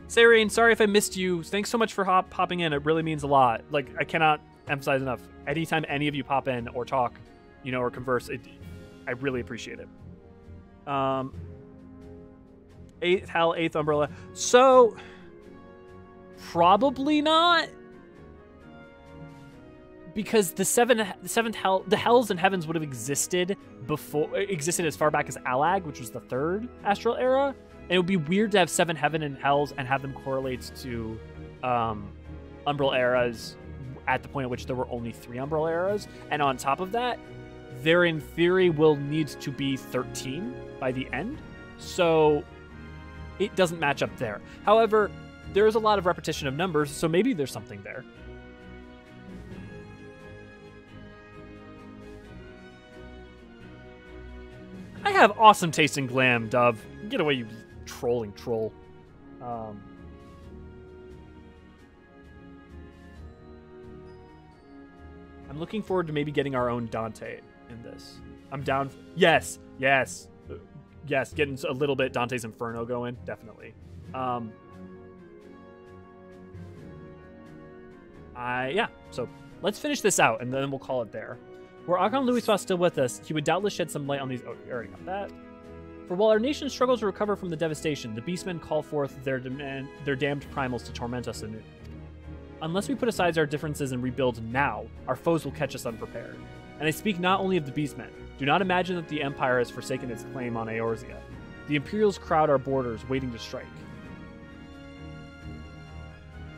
Sarian, sorry if I missed you. Thanks so much for popping in. It really means a lot. Like, I cannot emphasize enough. Anytime any of you pop in or talk, or converse, I really appreciate it. 8th Hell, 8th Umbrella. So, probably not. Because the 7th Hell, the Hells and Heavens would have existed as far back as Alag, which was the 3rd Astral Era. And it would be weird to have 7 Heaven and Hells and have them correlate to Umbral Eras at the point at which there were only 3 Umbral Eras. And on top of that, there in theory will need to be 13 by the end. So it doesn't match up there. However, there is a lot of repetition of numbers, so maybe there's something there. I have awesome taste in glam, Dove. Get away, you trolling troll. I'm looking forward to maybe getting our own Dante in this. I'm down. Yes. Getting a little bit Dante's Inferno going, definitely. So let's finish this out, and then we'll call it there. Were Archon Louis still with us, he would doubtless shed some light on these. Oh, you already got that. For while our nation struggles to recover from the devastation, the Beastmen call forth their damned primals to torment us anew. Unless we put aside our differences and rebuild now, our foes will catch us unprepared. And I speak not only of the Beastmen. Do not imagine that the Empire has forsaken its claim on Eorzea. The Imperials crowd our borders, waiting to strike.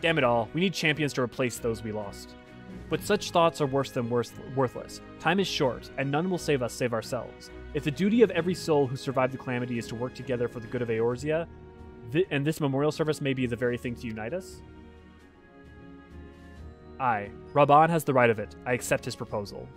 Damn it all, we need champions to replace those we lost. But such thoughts are worse than worthless. Time is short, and none will save us save ourselves. If the duty of every soul who survived the calamity is to work together for the good of Eorzea, and this memorial service may be the very thing to unite us? Aye, Raban has the right of it. I accept his proposal.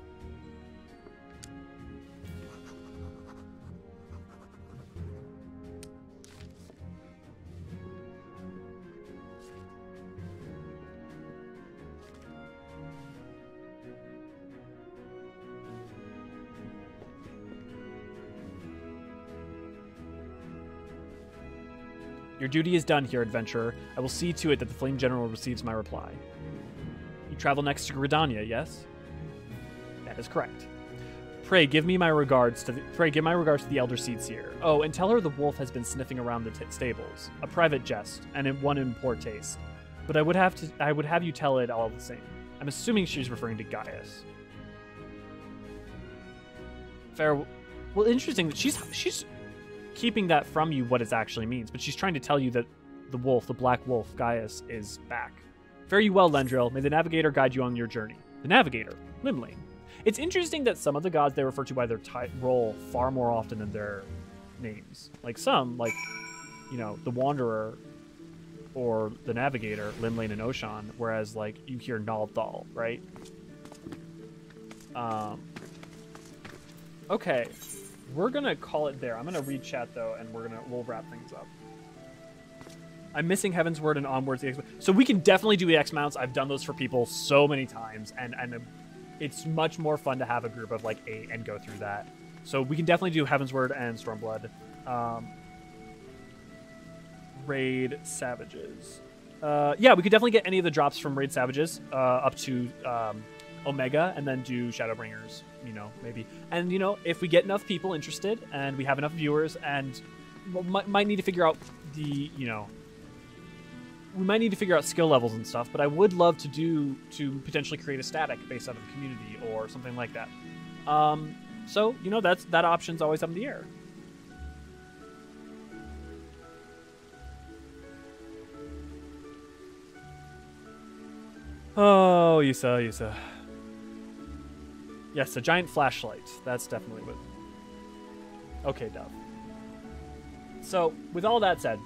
Your duty is done here, adventurer. I will see to it that the Flame General receives my reply. You travel next to Gridania, yes? That is correct. Pray give my regards to the Elder Seedseer. Oh, and tell her the wolf has been sniffing around the stables. A private jest, and one in poor taste. But I would have you tell it all the same. I'm assuming she's referring to Gaius. Fair. Well, interesting that she's keeping that from you what it actually means, but she's trying to tell you that the wolf, the black wolf, Gaius, is back. Fare you well, Lendril. May the Navigator guide you on your journey. The Navigator, Limlane. It's interesting that some of the gods they refer to by their role far more often than their names. Like some, like, you know, the Wanderer or the Navigator, Limlane and Oshan, whereas, like, you hear Naldal, right? Okay. We're gonna call it there. I'm gonna read chat, though, and we'll wrap things up. I'm missing Heaven's Word and Onwards. So we can definitely do the X-Mounts. I've done those for people so many times, and it's much more fun to have a group of like 8 and go through that. So we can definitely do Heaven's Word and Stormblood. Raid Savages. Yeah, we could definitely get any of the drops from Raid Savages up to Omega, and then do Shadowbringers, you know, maybe. And, you know, if we get enough people interested and we have enough viewers, and might need to figure out the, you know, we might need to figure out skill levels and stuff, but I would love to potentially create a static based out of the community or something like that. So, you know, that option's always up in the air. Oh, Yusa. Yes, a giant flashlight. That's definitely what... Okay, Dove. So, with all that said,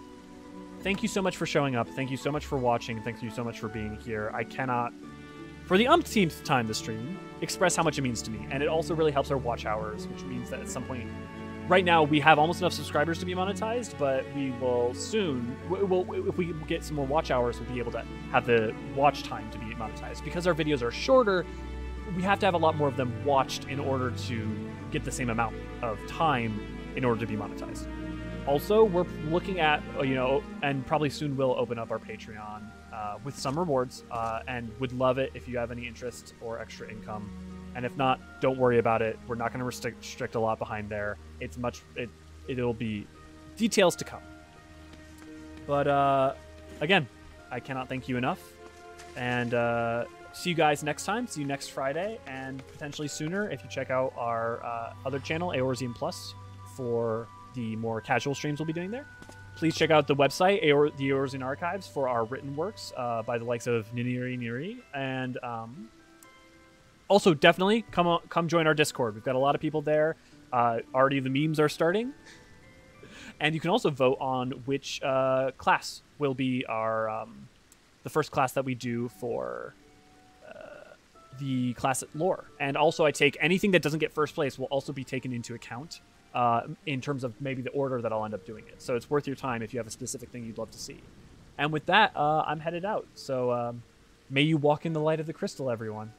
thank you so much for showing up. Thank you so much for watching. Thank you so much for being here. I cannot, for the umpteenth time this stream, express how much it means to me. And it also really helps our watch hours, which means that at some point... Right now, we have almost enough subscribers to be monetized, but we will soon... if we get some more watch hours, we'll be able to have the watch time to be monetized. Because our videos are shorter, we have to have a lot more of them watched in order to get the same amount of time in order to be monetized. Also, we're looking at, you know, and probably soon will open up our Patreon with some rewards, and would love it if you have any interest or extra income. And if not, don't worry about it. We're not going to restrict a lot behind there. It's it'll be details to come. But again, I cannot thank you enough. And see you guys next time. See you next Friday, and potentially sooner if you check out our other channel, Eorzean Plus, for the more casual streams we'll be doing there. Please check out the website, the Eorzean Archives, for our written works by the likes of Niri. And also, definitely come join our Discord. We've got a lot of people there. Already the memes are starting. And you can also vote on which class will be our the first class that we do for the class at lore. And also, I take anything that doesn't get first place will also be taken into account in terms of maybe the order that I'll end up doing it. So it's worth your time if you have a specific thing you'd love to see. And with that, I'm headed out. So may you walk in the light of the crystal, everyone.